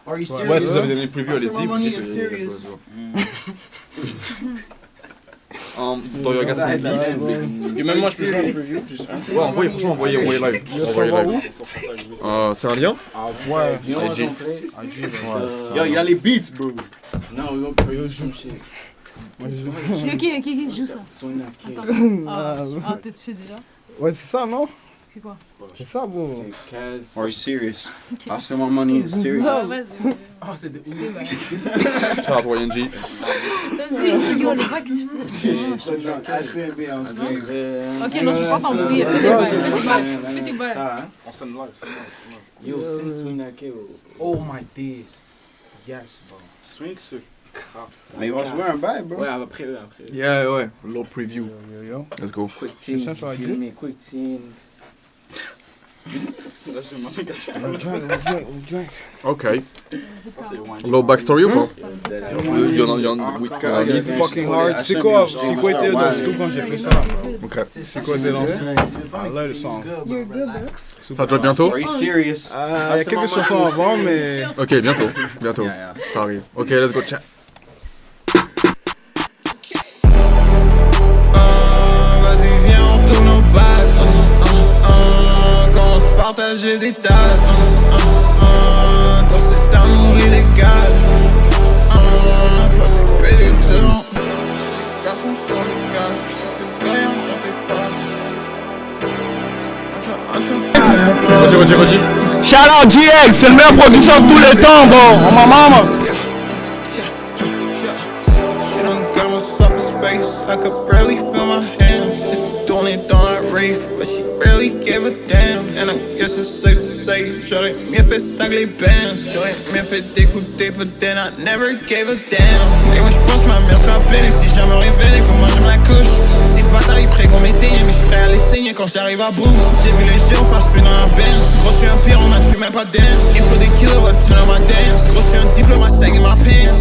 Speaker 11: Are you serious?
Speaker 1: Ouais, si vous avez donné le preview, allez-y.
Speaker 11: Some
Speaker 1: Vous
Speaker 11: money
Speaker 1: dites,
Speaker 11: is
Speaker 1: let's go,
Speaker 11: serious.
Speaker 1: Dans your gas and beats.
Speaker 3: Et même moi, je peux jouer en preview.
Speaker 1: Ouais, envoyez, franchement, envoyez live. Envoyez live. C'est un lien?
Speaker 7: Ouais.
Speaker 3: You know what
Speaker 1: IG.
Speaker 3: I'm play?
Speaker 11: Yo, il y a les beats, bro.
Speaker 3: No, we gonna preview some shit.
Speaker 6: Qui joue ça?
Speaker 3: Sonia K.
Speaker 6: Ah, tu sais déjà?
Speaker 7: Ouais, c'est ça, non?
Speaker 6: C'est quoi?
Speaker 7: C'est ça, bro.
Speaker 3: C'est Kaz.
Speaker 11: Are you serious? I swear my money is serious.
Speaker 6: Ah, vas-y.
Speaker 4: Oh, c'est de
Speaker 1: Shout out YNG.
Speaker 6: Vas-y, yo, le bac, tu peux. Ok, non, je vais pas t'embrouiller. Fais tes bails.
Speaker 5: On sonne live,
Speaker 3: Yo, c'est Sonia K.
Speaker 4: Oh my days. Yes, bro.
Speaker 5: Swing ce.
Speaker 11: Mais ils vont jouer un bail, bro.
Speaker 3: Ouais, après.
Speaker 1: Yeah, ouais. Low preview.
Speaker 7: Yo.
Speaker 1: Let's go.
Speaker 3: Quick
Speaker 7: C'est
Speaker 3: teens,
Speaker 7: ça, ça va
Speaker 3: feel
Speaker 7: être
Speaker 3: me, quick teens.
Speaker 5: Là, je m'en vais cacher.
Speaker 7: Drink.
Speaker 1: Ok. Low backstory ou pas? Il y en a.
Speaker 7: It's fucking hard. C'est quoi été dans ce tout quand j'ai fait ça?
Speaker 1: Ok.
Speaker 7: C'est quoi c'est l'enfant? I love the song.
Speaker 6: You're good, bro.
Speaker 1: Ça drop bientôt?
Speaker 11: Are you serious?
Speaker 7: Il y a quelques chansons avant, mais.
Speaker 1: Ok, bientôt. Bientôt. Ça arrive. Ok, let's go, chat.
Speaker 8: Vas-y, viens, on tourne nos bases. Quand on se partageait des tasses. Quand c'est amour illégal. Quand c'est payé devant. Les garçons sur le cash. Tu fais le gaillard, on t'efface.
Speaker 1: Redis.
Speaker 13: Shout out GX, c'est le meilleur producteur de tous les temps, bon. On ma maman.
Speaker 14: I could barely feel my hands. If you're doing it, don't rave. But she barely gave a damn. And I guess it's safe to say, j'aurais mieux fait stack les bands. J'aurais mieux fait d'écouter, but then I never gave a damn. Et moi j'pense que ma mère sera belle. Si jamais on révèle comment je me la couche. C'est pas taille près qu'on m'éteint, mais j'suis prêt à les saigner quand j'arrive à bout. J'ai vu les yeux face plus dans un benz. Gros j'suis un pire, on a j'suis même pas dance. Il faut des kilowatts dans ma dance. Gros j'suis un diplôme à saigner ma pants.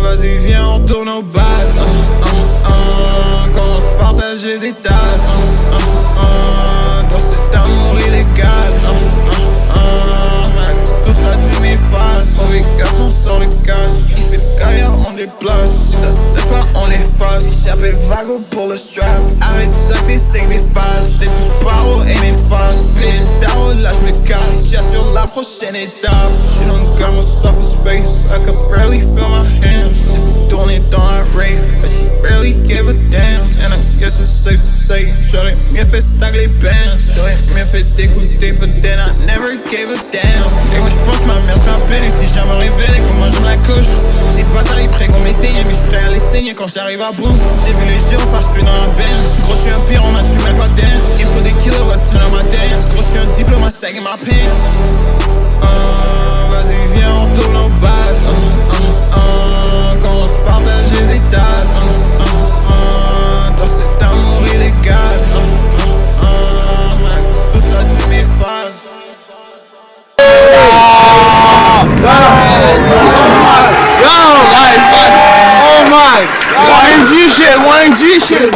Speaker 14: Vas-y viens on tourne aux bases. Quand on se partageait des tasses. Dans cet amour illégal. Tout ça tu m'effaces. Mauvais garçon sort le cash. Il fait le gaillard on déplace. Si ça se sait pas on efface. J'appelle Vago pour le strap. Arrête chaque d'essayer des phases. C'est tout paro et néfaste. Plein d'arrows là j'me casse. J'ai sur la prochaine étape. J'suis dans le gamme au soft space. I could barely feel my hands. If you're doing it don't I rave. But she barely gave a damn. And I guess it's safe to say, j'aurais mieux fait stack les bands. J'aurais mieux fait d'écouter, but then I never gave a damn. Et moi j'pense que ma mère sera belle. Et si jamais révélé comment je me la couche. C'est pas taille près qu'on m'éteint, mais j'suis prêt à les saigner quand j'arrive à bout. J'ai vu les yeux, on passe plus dans un benz. Gros j'suis un pire, on a j'suis même pas dance. Il faut des kilowatts dans ma dance. Gros j'suis un diplôme à saigner ma pants. Vas-y viens on tourne aux bases. Quand on se partageait des tasses. Dans cet amour illégal. Tout ça tu m'effaces.
Speaker 13: YNG shit.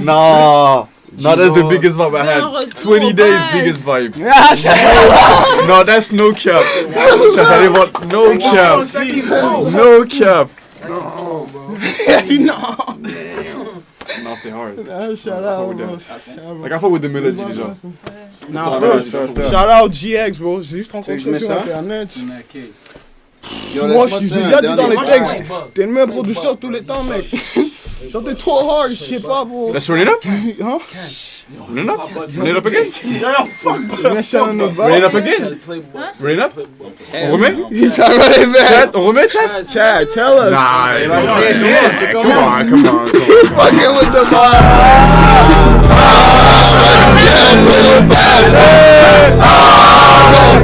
Speaker 1: No, that's the biggest vibe I had. 20 days, biggest vibe. No, that's no cap. No cap. No cap. No, c'est hard.
Speaker 13: Shout out, bro.
Speaker 1: Like I fuck with the melody déjà.
Speaker 13: Nah, shout out GX, bro. J'ai juste rencontré sur internet. Moi, je suis déjà dit dans les textes. T'es le meilleur producteur de tous les temps, mec. Chantez trop hard, je sais pas, bro.
Speaker 1: Let's run it up?
Speaker 13: Hein?
Speaker 1: Run it up? Run it up again?
Speaker 13: Yeah, fuck, bro.
Speaker 1: Run it up again? Run it up? On remet?
Speaker 13: Chat,
Speaker 1: on remet, chat?
Speaker 13: Chat, tell us.
Speaker 1: Nah, come on.
Speaker 13: Fucking with the bar.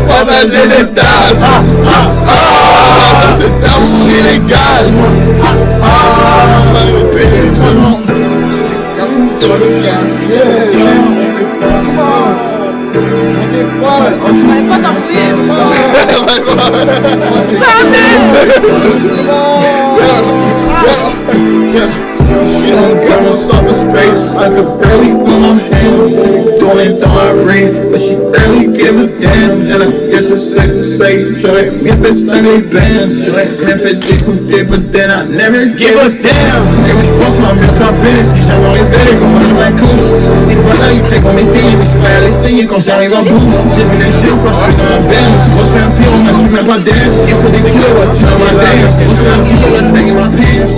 Speaker 13: Partager des tasses. C'est amour illégal. Sur le gaz. She don't got no surface space. I could barely feel my hands. Doing it, don't I rave. But she barely give a damn. And I guess it's safe to say, j'aurais mieux fait stack les bands. J'aurais mieux fait d'écouter, but then I never give a damn. Et moi j'pense ma mère sera belle. Si jamais révélé comment je me la couche. C'est pas là, il ferait qu'on m'éteint. Mais j'suis prêt à l'essayer quand j'arrive à bout. J'ai vu les yeux, fois j'suis dans un benz. Gros j'suis un pire, on a j'suis même pas dance. Il faut des kilowatts dans ma dance. Gros j'suis un kilo, la saigne ma pants.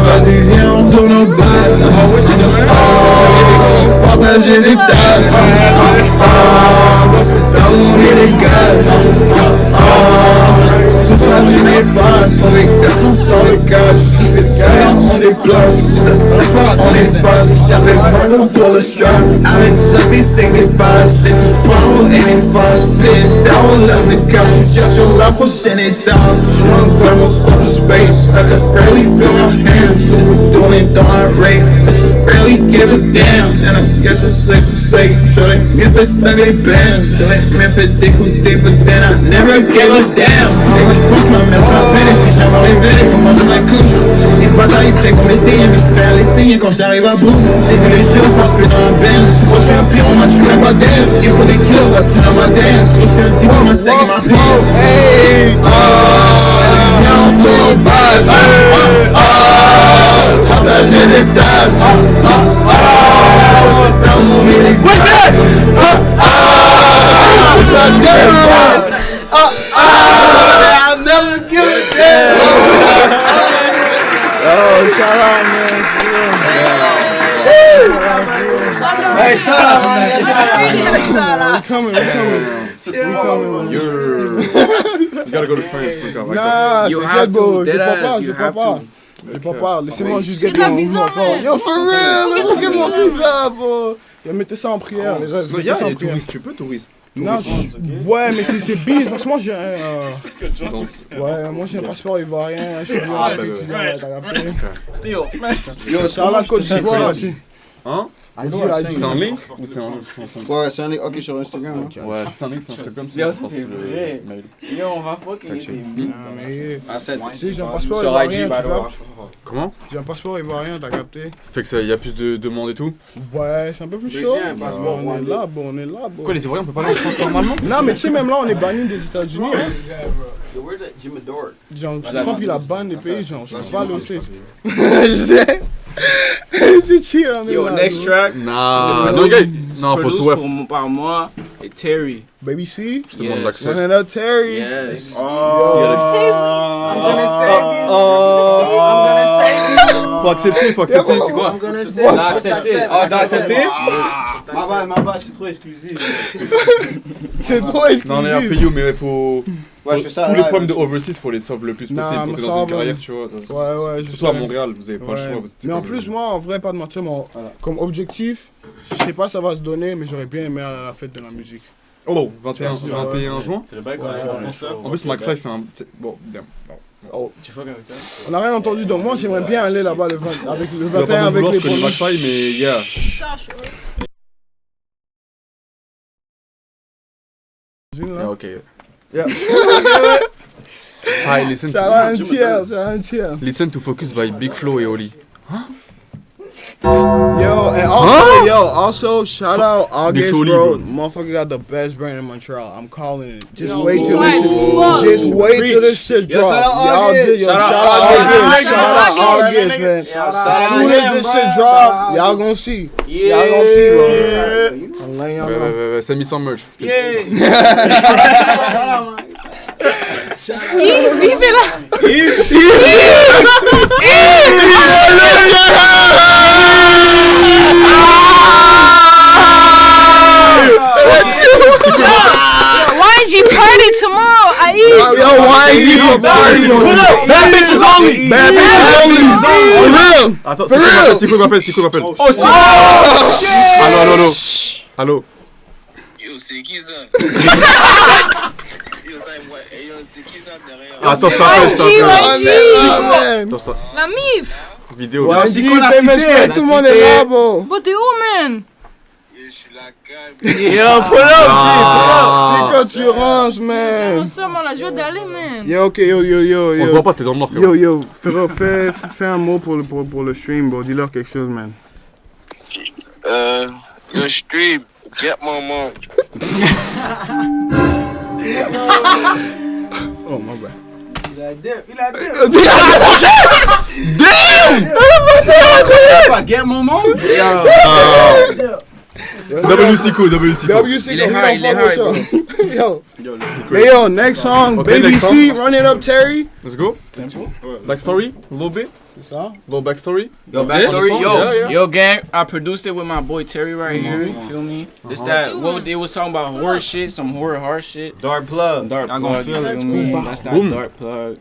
Speaker 13: Vas-y viens on tourne aux bases. Partager des tasses. Dans cet amour illégal. Tout ça tu m'effaces. Mauvais garçon sort le cash. Il fait le gaillard on déplace. Si ça se fait pas on efface. J'appelle Vago pour le strap. Arrête chaque d'essayer des phases. C'est tout paro et néfaste. Plein d'arrows là j'me cache. J'ai sur la prochaine étape. J'suis dans le gamme au soft space. I could barely feel my hands. If we're doing it don't I rave. But she barely give a damn. And I guess it's safe to say, j'aurais mieux fait stack les bands. J'aurais mieux fait d'écouter, but then I never gave a damn. Et moi j'pense que ma mère sera belle. Si jamais révélé comment je me la couche. C'est pas taille près qu'on m'éteint, mais j'suis prêt à l'essayer quand j'arrive à bout. J'ai vu les yeux, on passe plus dans un benz. Gros j'suis un pire, on m'a j'suis même pas dance. Il faut des kilowatts dans ma dance. Gros j'suis un diplôme, ma saigne ma pants. Hey, viens on tourne aux bases. Partager des tasses. C'est amour illégal. I'll never give a damn. Oh, shout out, man.
Speaker 11: Hey, shut up, man.
Speaker 7: We're coming.
Speaker 1: You gotta go to France, look up.
Speaker 7: Nah,
Speaker 4: You
Speaker 7: t'inquiète,
Speaker 4: have
Speaker 7: bro.
Speaker 4: to,
Speaker 7: Je
Speaker 4: deadass,
Speaker 7: peux pas,
Speaker 4: you
Speaker 7: je peux
Speaker 4: have
Speaker 7: pas.
Speaker 4: to.
Speaker 7: Je peux pas. Laissez-moi juste
Speaker 6: C'est
Speaker 7: get
Speaker 6: de la
Speaker 7: mon
Speaker 6: visa, man.
Speaker 7: Yo, for real, laisse-moi get mon visa, bro. Yo, mettez ça en prière, les rêves.
Speaker 1: Il y a des touristes, tu peux touriste.
Speaker 7: Non, ouais, mais c'est bise parce que moi j'ai un. Ouais, moi j'ai un passeport ivoirien. Je suis venu à
Speaker 5: Yo,
Speaker 7: Yo, c'est à la Côte d'Ivoire aussi.
Speaker 1: Hein? C'est un link ou c'est un.
Speaker 11: Ouais, c'est un link. Ok, sur Instagram.
Speaker 1: Ouais, c'est un link, c'est un truc comme ça.
Speaker 4: Yo, ça c'est vrai. Yo, on va fucking aider.
Speaker 7: Tu sais, j'ai un passeport
Speaker 11: Sur
Speaker 7: ivoirien,
Speaker 11: IG,
Speaker 7: tu
Speaker 11: by the way.
Speaker 7: captes?
Speaker 1: Comment?
Speaker 7: J'ai un passeport ivoirien, t'as capté?
Speaker 1: Fait que il y a plus de demandes et tout?
Speaker 7: Ouais, c'est un peu plus chaud. On est là, bon, on est là, bon.
Speaker 1: Pourquoi les Ivoiriens on peut pas aller en France normalement?
Speaker 7: Non, mais tu sais, même là, on est banni des États-Unis.
Speaker 11: Jim
Speaker 7: Genre, Trump, il a banni les pays, genre, je peux pas aller aux States. Je sais. C'est chill, on est
Speaker 4: Yo,
Speaker 7: là,
Speaker 4: next
Speaker 7: bro.
Speaker 4: track.
Speaker 1: Nah, non, faut
Speaker 4: Produce
Speaker 1: souhaiter.
Speaker 4: par moi et Terry.
Speaker 7: Baby C.
Speaker 1: Je te demande l'accès.
Speaker 7: Running up Terry.
Speaker 4: Yes.
Speaker 6: Save me.
Speaker 4: I'm gonna save you. I'm gonna save you.
Speaker 1: Faut accepter, faut accepter.
Speaker 11: C'est quoi?
Speaker 4: I'm gonna save you.
Speaker 11: T'as accepté? Ah, t'as accepté?
Speaker 4: Ah,
Speaker 11: Ma base, c'est trop exclusif.
Speaker 7: C'est trop exclusif.
Speaker 1: Non, on est à Fayou, mais faut.
Speaker 11: Ouais, je fais ça.
Speaker 1: Tous les problèmes de overseas, faut les solve le plus
Speaker 7: Non,
Speaker 1: possible pour
Speaker 7: mais
Speaker 1: que
Speaker 7: ça
Speaker 1: dans une
Speaker 7: va.
Speaker 1: carrière, tu vois.
Speaker 7: Ouais, je
Speaker 1: Surtout à
Speaker 7: sais.
Speaker 1: Montréal, vous avez pas le choix. vous êtes
Speaker 7: Mais en
Speaker 1: comme-
Speaker 7: plus, moi, en vrai, pas de mentir, comme objectif, je sais pas ça va se donner, mais j'aurais bien aimé aller à la fête de la musique.
Speaker 1: Oh, 21 juin.
Speaker 5: C'est le bac,
Speaker 1: En plus, McFly fait un. Bon, damn.
Speaker 7: Oh.
Speaker 4: Tu fuck avec ça?
Speaker 7: On n'a rien entendu, donc moi, j'aimerais bien aller là-bas le 20 avec le
Speaker 1: Il va
Speaker 7: 21
Speaker 1: pas me
Speaker 7: avec
Speaker 1: vouloir,
Speaker 7: les
Speaker 1: je connais
Speaker 7: bonus.
Speaker 1: McFly, mais yeah.
Speaker 6: Ça, je
Speaker 1: Yeah, okay.
Speaker 7: Yeah.
Speaker 1: Hi, listen
Speaker 7: C'est un tiers.
Speaker 1: Listen to Focus by Big Flo et Oli.
Speaker 7: Yo, and also, shout out August,
Speaker 1: Fully,
Speaker 7: bro.
Speaker 1: bro.
Speaker 7: Motherfucker got the best brand in Montreal. I'm calling it. Just
Speaker 4: Yo,
Speaker 7: wait till
Speaker 6: what?
Speaker 7: this shit.
Speaker 6: What?
Speaker 7: Just wait till this shit
Speaker 11: Yo,
Speaker 7: drop.
Speaker 11: shout out
Speaker 7: Y'all
Speaker 11: August.
Speaker 7: did, yo,
Speaker 11: Shout
Speaker 7: shout
Speaker 11: out
Speaker 7: out
Speaker 11: August.
Speaker 7: August.
Speaker 6: Shout out
Speaker 7: Shout out
Speaker 6: August.
Speaker 7: August, man.
Speaker 11: Shout
Speaker 7: As
Speaker 11: out
Speaker 7: soon as this shit drop, y'all gonna see. Y'all gonna see, bro. I'm letting y'all know.
Speaker 1: Send me some merch.
Speaker 6: Yves, vive là. YG party tomorrow.
Speaker 7: Yo, YG for party.
Speaker 11: Bad bitches only.
Speaker 7: Bad bitches only. For real.
Speaker 1: Attends, c'est quoi m'appelle? Oh, c'est Allô.
Speaker 15: Yo, c'est qui ça? Yo, c'est qui ça derrière?
Speaker 1: Attends, je t'appelle.
Speaker 7: Man.
Speaker 1: Attends,
Speaker 6: La mif.
Speaker 1: vidéo.
Speaker 7: YG, tout le monde est là, bro.
Speaker 6: But t'es où, man?
Speaker 15: Yo, je suis la cave.
Speaker 4: Yo, pull up,
Speaker 7: C'est quand tu ranges, man.
Speaker 6: Non, ça, man, la joie d'aller, man.
Speaker 7: Yo, ok, yo.
Speaker 1: On te voit pas, t'es dans le nord, frérot.
Speaker 7: Yo, fais un mot pour le stream, bro. Dis-leur quelque chose, man.
Speaker 15: Yo, stream. Get my mom.
Speaker 7: Oh, my bad.
Speaker 11: Get mon mom?
Speaker 1: WCCO.
Speaker 4: Il est high,
Speaker 7: Yo. Mais yo, next song,
Speaker 1: Okay,
Speaker 7: Baby
Speaker 1: next song.
Speaker 7: C, Run It Up Terry.
Speaker 1: Let's go. Backstory, a little bit.
Speaker 7: C'est ça?
Speaker 1: Little backstory.
Speaker 11: Yo, backstory, yo.
Speaker 4: Yo, gang, I produced it with my boy Terry right here. You feel me? This that what they was talking about horror shit, some horror hard shit.
Speaker 11: Dark plug.
Speaker 4: Dark
Speaker 5: I'm
Speaker 4: plug.
Speaker 5: gonna feel it.
Speaker 4: Me. That's that
Speaker 1: Boom.
Speaker 4: dark plug.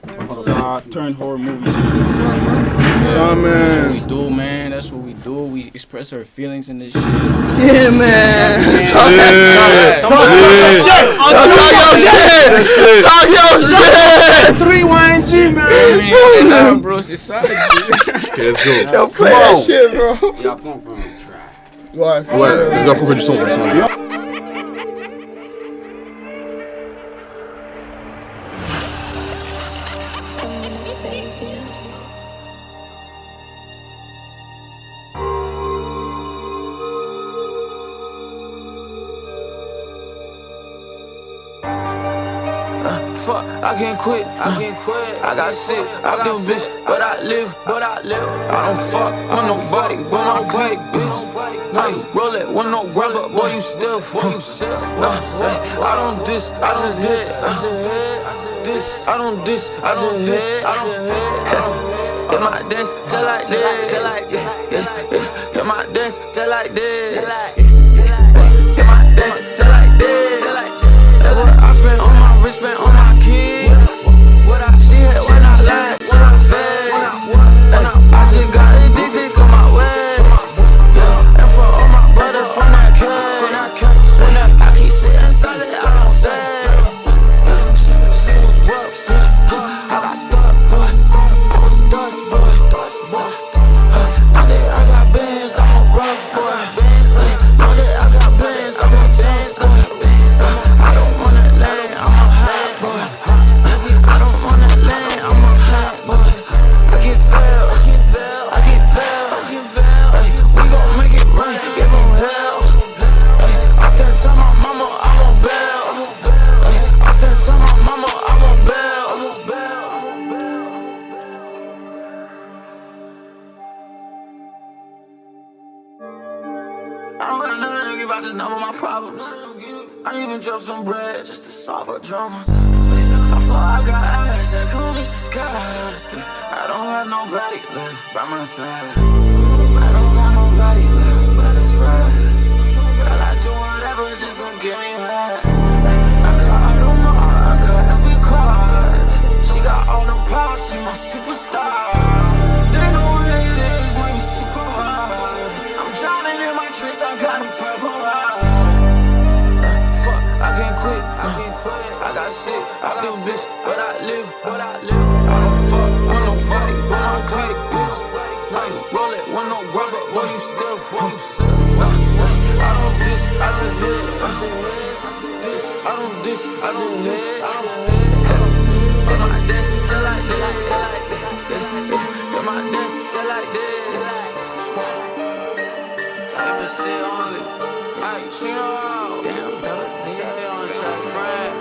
Speaker 5: Turn horror movies.
Speaker 7: So,
Speaker 4: That's what
Speaker 7: man.
Speaker 4: we do, man. That's what we do. We express our feelings in this shit.
Speaker 7: Yeah, man. Talk your shit.
Speaker 11: 3YG, man.
Speaker 4: And now, bro, c'est ça.
Speaker 1: Okay, let's go.
Speaker 7: Yo, play that shit, bro.
Speaker 11: Y'a pas on fait un track.
Speaker 7: Ouais,
Speaker 1: Ouais, je dois prendre du son.
Speaker 8: Fuck, I can't quit. I got shit, I do bitch, but I live. I don't fuck with nobody, but I'm click, bitch. Nah, you roll it with no rubber, boy, you still. Nah, I don't diss, I just hit. I don't diss, I just hit. Hit my dance till like this. Hit my dance till like this. dance just like this. That's what I spent on my wrist, spent on my kids. She hit when I lied to her face. And I just got addicted to my ways. And for all my brothers when I came, I keep sitting silent, I don't say. Shit was rough, I got stuck, I was dust, boy. I got bands, I'm a rough boy. I got bands, I'm a dance boy. I don't wanna lay, I'm a hot boy. I don't wanna lay, I'm a hot boy. I get fail. We gon' make it rain, give them hell. After tell my mama I won't bail. After tell my mama I won't bail. I don't got nothing to give, I just number my problems. I even dropped some bread just to solve a drama. So far I got eyes that can reach the skies. I don't have nobody left by my side. I don't got nobody left, but it's right. Girl, I do whatever just to get me high. I don't know, I got every card. She got all the power, she my superstar. They know what it is when you super hard. I'm drowning in my trees, I got them purple eyes. Fuck, I can't quit. I got shit out this bitch, but I live. I don't fuck with nobody, but I'm click, bitch. Now you roll it with no rubber, boy, you still. I don't diss, I just diss. I don't diss, I just diss. My dance just like this. My dance just like this. Famous shit only. Ay, chill out. Damn, double Z on your friend.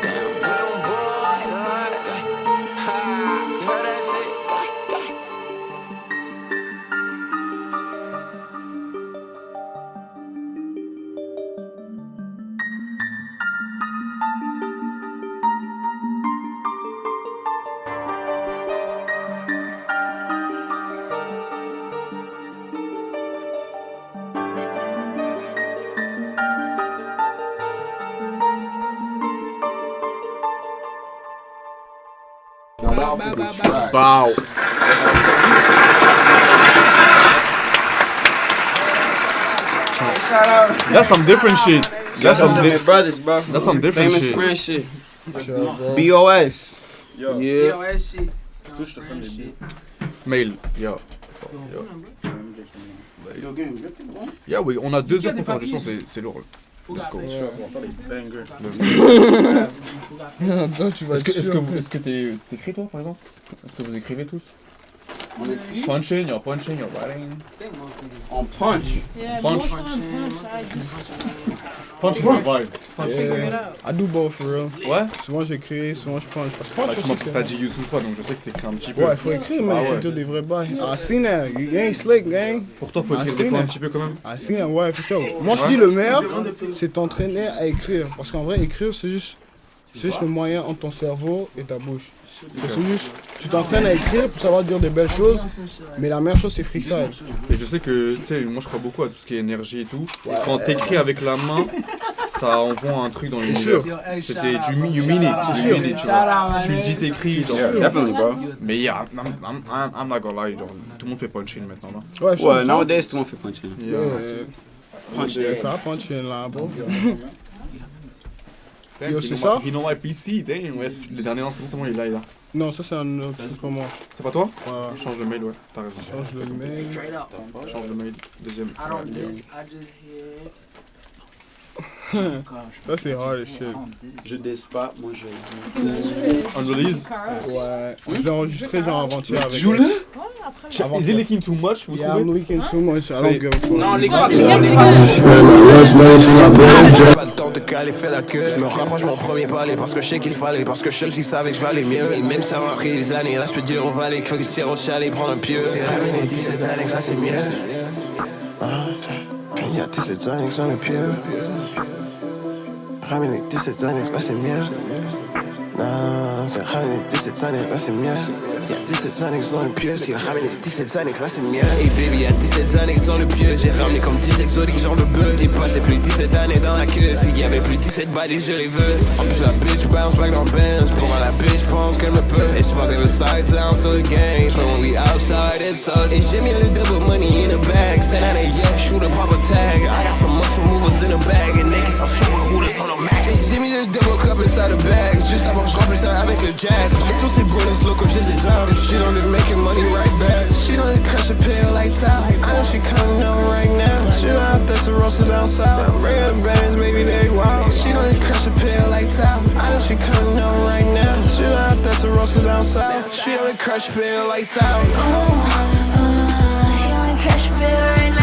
Speaker 8: Damn, good boys. You heard that shit?
Speaker 1: Bow. That's some different shit. That's some
Speaker 2: brothers, bro.
Speaker 1: That's some different
Speaker 2: Famous
Speaker 1: shit.
Speaker 2: friend shit. BOS.
Speaker 5: Yo.
Speaker 2: Yeah.
Speaker 4: BOS shit.
Speaker 5: Switch to Sunday.
Speaker 1: Mail. Yo. Yeah, oui, on a 2 heures pour faire du son, c'est lourd. Let's go. Est-ce que t'écris toi par exemple? Est-ce que vous écrivez tous? On écrit. Punching, you're writing.
Speaker 2: On punch.
Speaker 6: Yeah,
Speaker 1: Punch.
Speaker 6: most of them punch. I just
Speaker 1: Punch is a vibe.
Speaker 6: figure it out.
Speaker 7: I do both for real.
Speaker 1: Ouais.
Speaker 7: Souvent j'écris, souvent je punch. Parce que
Speaker 1: Bah,
Speaker 7: punch
Speaker 1: tu m'as
Speaker 7: aussi,
Speaker 1: t'as dit Youssoufa, donc je sais que t'écris un petit peu.
Speaker 7: Ouais, faut écrire, mais il faut dire des vrais bails. I seen that. You ain't slick, gang.
Speaker 1: Pour toi, faut écrire des fois un petit peu quand même.
Speaker 7: I seen that, ouais, for sure. Moi, je dis le meilleur, c'est t'entraîner à écrire. Parce qu'en vrai, écrire, c'est juste le moyen entre ton cerveau et ta bouche. C'est juste, tu t'entraînes à écrire pour savoir dire des belles choses, mais la meilleure chose, c'est freestyle.
Speaker 1: Et je sais que, tu sais, moi je crois beaucoup à tout ce qui est énergie et tout. Quand t'écris avec la main, ça envoie un truc dans l'univers. C'était you mean it, c'est sûr. Tu le dis, t'écris.
Speaker 2: Definitely, bro.
Speaker 1: Mais yeah, I'm not gonna lie, genre, tout le monde fait punching maintenant là.
Speaker 2: Ouais, nowadays tout le monde fait punching.
Speaker 7: Ça punching là, bro.
Speaker 1: Yo,
Speaker 7: c'est ça?
Speaker 1: You know my PC, damn, ouais, le dernier enregistrement il est là.
Speaker 7: Non, ça c'est un autre, c'est pas moi.
Speaker 1: C'est pas toi?
Speaker 7: Ouais.
Speaker 1: Change le mail, ouais, t'as raison.
Speaker 7: Change le mail.
Speaker 1: Change le mail, deuxième.
Speaker 7: Ça c'est hard as shit.
Speaker 2: Je despa, moi je.
Speaker 1: On release?
Speaker 7: Ouais. Je l'ai enregistré genre avant-hier avec.
Speaker 1: Joue-le? Is it leaking too much? Vous
Speaker 7: Yeah, I'm leaking too much. I don't give a fuck.
Speaker 2: Non, les gars,
Speaker 8: Pas le temps de caler, fais la queue. Je me rapproche mon premier palais parce que je sais qu'il fallait. Parce que je savais que je valais mieux. Et même ça m'a pris des années. Là, je peux dire au valet qu'il faut qu'il tire au chalet, prendre un pieu. C'est ramené 17 années, ça c'est mieux. Il y a 17 années, ça c'est mieux. Ramené 17 années, ça c'est mieux.
Speaker 13: c'est ramené 17 années, là c'est miel. Y'a 17 années dans le pieu, j'ai ramené 17 années, là c'est miel. Hey baby, y'a 17 années dans le pieu, j'ai ramené comme 10 exotiques, genre de buzz. J'ai passé plus de 17 années dans la queue, s'il y avait plus de 17 bodies, je les veux. En plus la bitch bounce back dans Benz, pour moi la bitch pense qu'elle me peut. Et je the side sound to the game, but when we outside it's us. Et j'ai mis le double money in the bag, said I ain't yet, shoot a pop a tag. I got some muscle movers in the bag, and niggas are super hooters on the Mac. Et j'ai mis le double cup inside the bag, juste avant que je remplisse ça avec le jack. Tous ces brothers look comme j'ai des armes, she don't need making money right back. She don't need crush a pill lights out, I know she coming on right now. She don't have to roast it down south, I'm bringing the bands, baby they wild. She don't need crush a pill lights out, I know she coming on right now. She don't have to roast it down south, she don't need crush a pill lights out.
Speaker 12: She only catch a pill right now.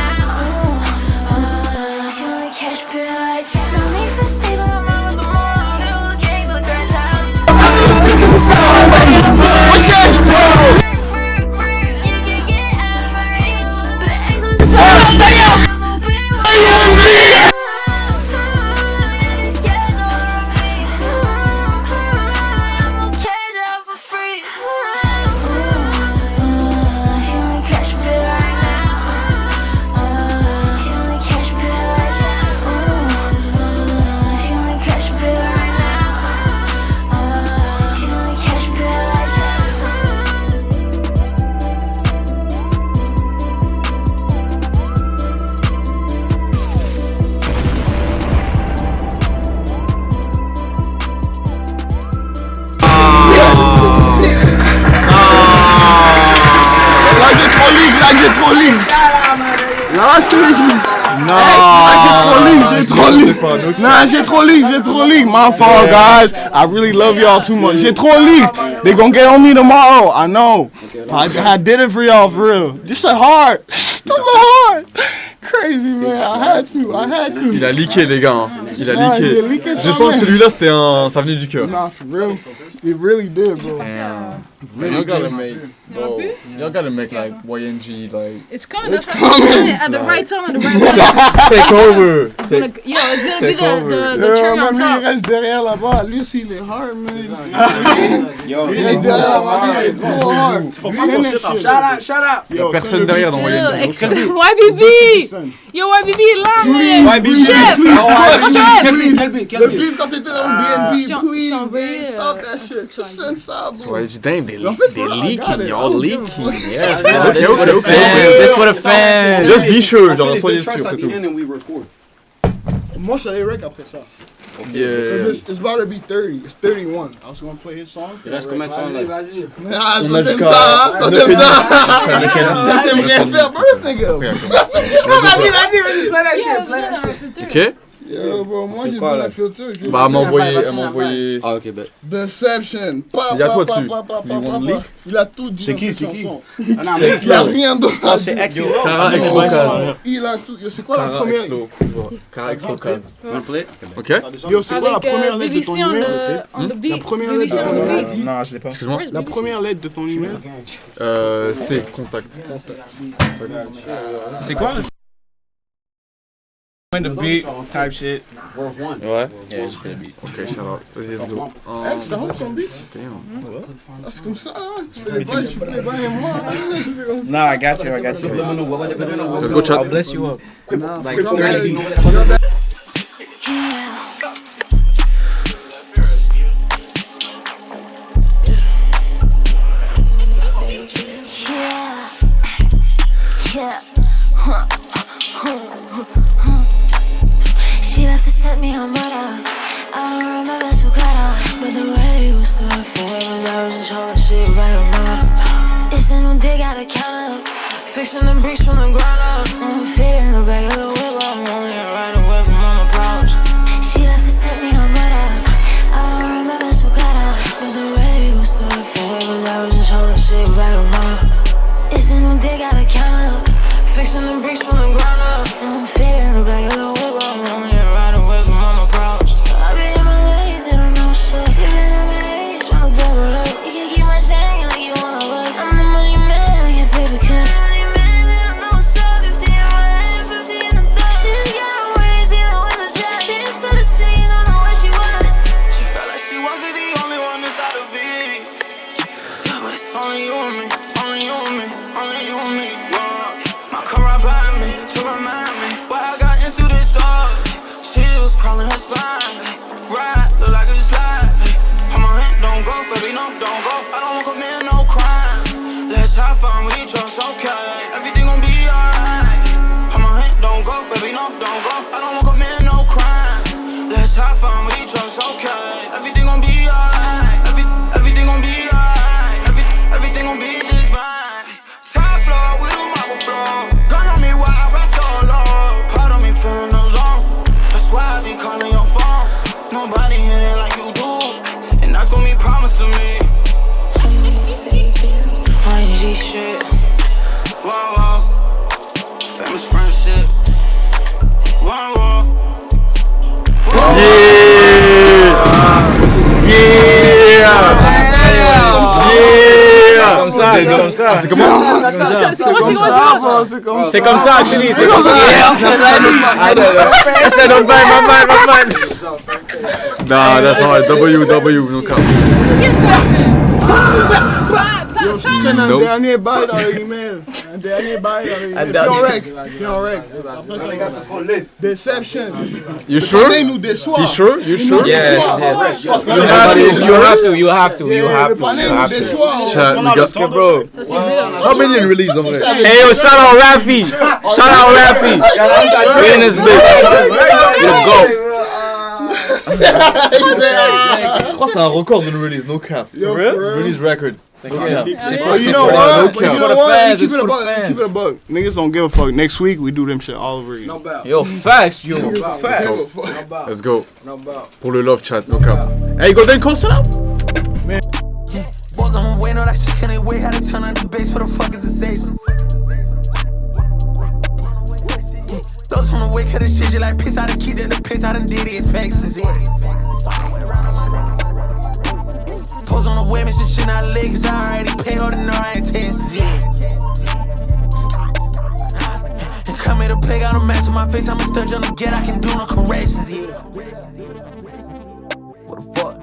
Speaker 12: She only catch a pill lights out. No need for stay on my mama tomorrow. Little gang to the girl's house. What's that, bro? You can get out of my reach, but the ex was so bad.
Speaker 16: J'ai trop leak. My fault, guys. I really love y'all too much. J'ai trop leak. They gonna get on me tomorrow. I know. I did it for y'all, for real. Just a hard. Just a hard. Crazy, man. I had to.
Speaker 1: Il a leaké, les gars. Il a leaké. Je sens que celui-là, ça venait du cœur.
Speaker 16: Nah, for real. It really did, bro.
Speaker 5: Y'all gotta make like YNG like.
Speaker 6: It's coming. That's why at the right time, at the right time.
Speaker 1: Take over.
Speaker 6: It's gonna be the cherry on top.
Speaker 16: Il reste derrière là-bas. Lui aussi, il est hard, man.
Speaker 5: Il
Speaker 16: est derrière là-bas. Il est trop hard.
Speaker 4: Shout out.
Speaker 1: Y'a personne derrière dans YNG.
Speaker 6: YBB. Yo, YBB est là, man.
Speaker 1: YBB.
Speaker 6: Chef.
Speaker 16: Le beat quand t'étais dans le BNB, please, stop that shit. Just send ça, bro.
Speaker 1: Damn, they leaking, y'all leaking. Yes.
Speaker 3: This for the fans.
Speaker 1: Just be sure, genre, soyez sûr, c'est tout.
Speaker 16: Moi, je suis allé rec après ça.
Speaker 1: Yeah.
Speaker 16: It's about to be 30. It's 31. I was gonna play his song.
Speaker 3: Il reste combien de temps là?
Speaker 16: Ah, toi t'aimes ça, toi t'aimes ça. T'aimes rien faire, bro, this nigga.
Speaker 6: Vas-y,
Speaker 1: Ok.
Speaker 16: Yo, bro, moi j'ai vu le filter.
Speaker 1: Bah, elle m'a envoyé.
Speaker 11: Ah, ok, bet.
Speaker 16: Deception.
Speaker 1: Il y a toi dessus.
Speaker 16: Il a tout dit dans ses chansons.
Speaker 5: C'est
Speaker 16: Il y a rien d'autre.
Speaker 11: Ah, c'est Exo.
Speaker 1: Cara Exlo.
Speaker 16: Il a tout. Yo, c'est quoi la première?
Speaker 1: Cara Exlo. Ok.
Speaker 16: Yo, c'est quoi la première lettre de ton email?
Speaker 6: La
Speaker 16: première lettre de ton email.
Speaker 5: Non, je l'ai pas.
Speaker 1: Excuse-moi.
Speaker 16: La première lettre de ton email?
Speaker 1: C'est contact.
Speaker 4: C'est quoi? The beat type shit.
Speaker 1: Ouais.
Speaker 3: Yeah, j'ai fait le beat.
Speaker 1: Ok, shout out. Vas-y, let's go.
Speaker 16: Hey, c'est Hopes on Beat? Ah, c'est comme ça, hein? Tu fais les bails, tu fais les bails et moi.
Speaker 4: No, I got you.
Speaker 1: Let's go, chat.
Speaker 4: I'll bless you up.
Speaker 16: Like 30 beats.
Speaker 12: She left to set me on butter. I don't remember who got her, but the way was the famous. I was just hoping she would write a murder. It's a new day, gotta count up. Fixing the bricks from the ground up. I'm feeling the back of the whip. I'm only riding away from all my problems. She left to set me on butter. I don't remember who got her, but the way was the famous. I was just hoping she would write a murder. It's a new day, gotta count up. Fixing the bricks from the ground up. I'm feeling the back of the whip. I'm only riding away from all my problems. I be in my lane, they don't know shit. You been in my age, tryna double up. You can keep my chain like you wanna rush. I'm the money man, I get paper cash. Money man, they don't know what's up. 50 in my hand, 50 in the dust. She got
Speaker 8: crawling her spine. Ride, look like a slide. Hold my hand, don't go, baby, no, don't go. I don't want to commit no crime. Let's have fun with each other, okay. Everything gon' be alright. Hold my hand, don't go, baby, no, don't go. I don't want to commit no crime. Let's have fun with each other, okay. Everything gon' be alright. Everything gon' be alright. Everything gon' be just fine. Top floor with a marble floor. Gun on me while I ride solo. Part of me feeling alone. That's why I be calling your phone. Nobody hit it like you do, and that's gonna be promised to me. ING shit. Whoa, whoa. Famous friendship. Whoa, whoa.
Speaker 2: C'est comme ça, actually. C'est comme ça. I said, don't buy my mind.
Speaker 1: Nah, that's hard. W, no cap.
Speaker 16: Yo, she said un dernier bail already, man. Un dernier bail already. He on rec. Deception.
Speaker 1: You sure?
Speaker 16: Nous déçoit.
Speaker 1: You sure?
Speaker 2: Yes. You have to.
Speaker 1: Chat, bro. How many in release of it?
Speaker 2: Hey, yo, shout out Rafi. We in this bitch. Let's go.
Speaker 1: Je crois que c'est un record d'une release, no cap.
Speaker 16: Yo, for real?
Speaker 1: Release record.
Speaker 16: You know what? Keep it a buck. Niggas don't give a fuck. Next week, we do them shit all over again.
Speaker 4: No doubt.
Speaker 2: Yo, facts.
Speaker 1: Let's go. Pour le love chat, no cap. Hey, Golden Coast, shut up.
Speaker 8: Boys on my way, no, that shit can't wait. How to turn on the bass, what the fuck is the station? Those from the way, cut the shit, you like piss out of key, that the piss out and did it, spaces, Pose on the way, man, shit not legs, I already pay her to know I ain't tense, And come here to play, got a match on my face, I'm a sturge on the get, I can do no corrections, What the fuck?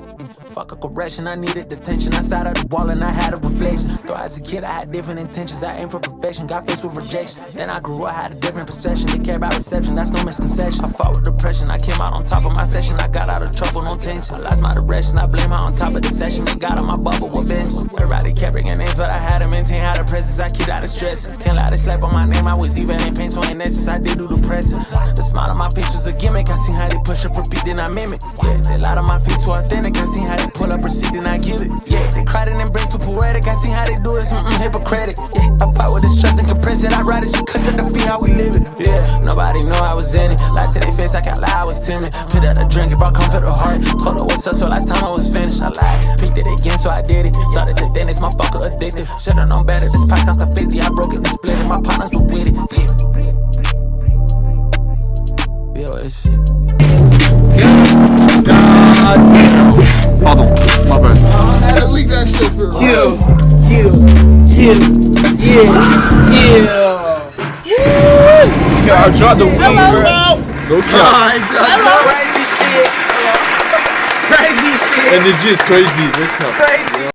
Speaker 8: Fuck a correction, I needed detention. I sat at the wall and I had a reflection. Though as a kid I had different intentions. I aimed for perfection, got faced with rejection. Then I grew up, had a different perception. They care about reception, that's no misconception. I fought with depression, I came out on top of my session. I got out of trouble, no tension. I lost my direction, I blame her on top of the session. They got on my bubble with vengeance. Everybody kept bringing names, but I had to maintain how the presence. I keep out of stress. Can't lie to slap on my name, I was even in pain, so in essence I did do the pressing. The smile on my face was a gimmick. I seen how they push up, repeat, then I mimic. Yeah, they lied on my face too authentic. I seen how they pull up, receipt, then I give it. Yeah, they cried and embraced too poetic. I seen how they do it, hypocritic. Yeah, I fight with this trust and compress it. I ride it, you cut to the feet, how we live it. Yeah, nobody know I was in it. Lied to their face, I can't lie, I was timid. Put out a drink, it brought comfort to heart. Told her what's up, so last time I was finished. I lied, picked it again, so I did it. Thought it the dentist, my fucker addicted. Should've known better, this pack cost a 50. I broke it and split it, my partners were with it. Yeah. Yo, this shit.
Speaker 1: Pardon, my bad.
Speaker 16: Leak that shit for real.
Speaker 2: Yo, I dropped the weed, bro.
Speaker 1: No cap.
Speaker 8: Crazy shit.
Speaker 1: Energy is crazy. No cap.
Speaker 8: Crazy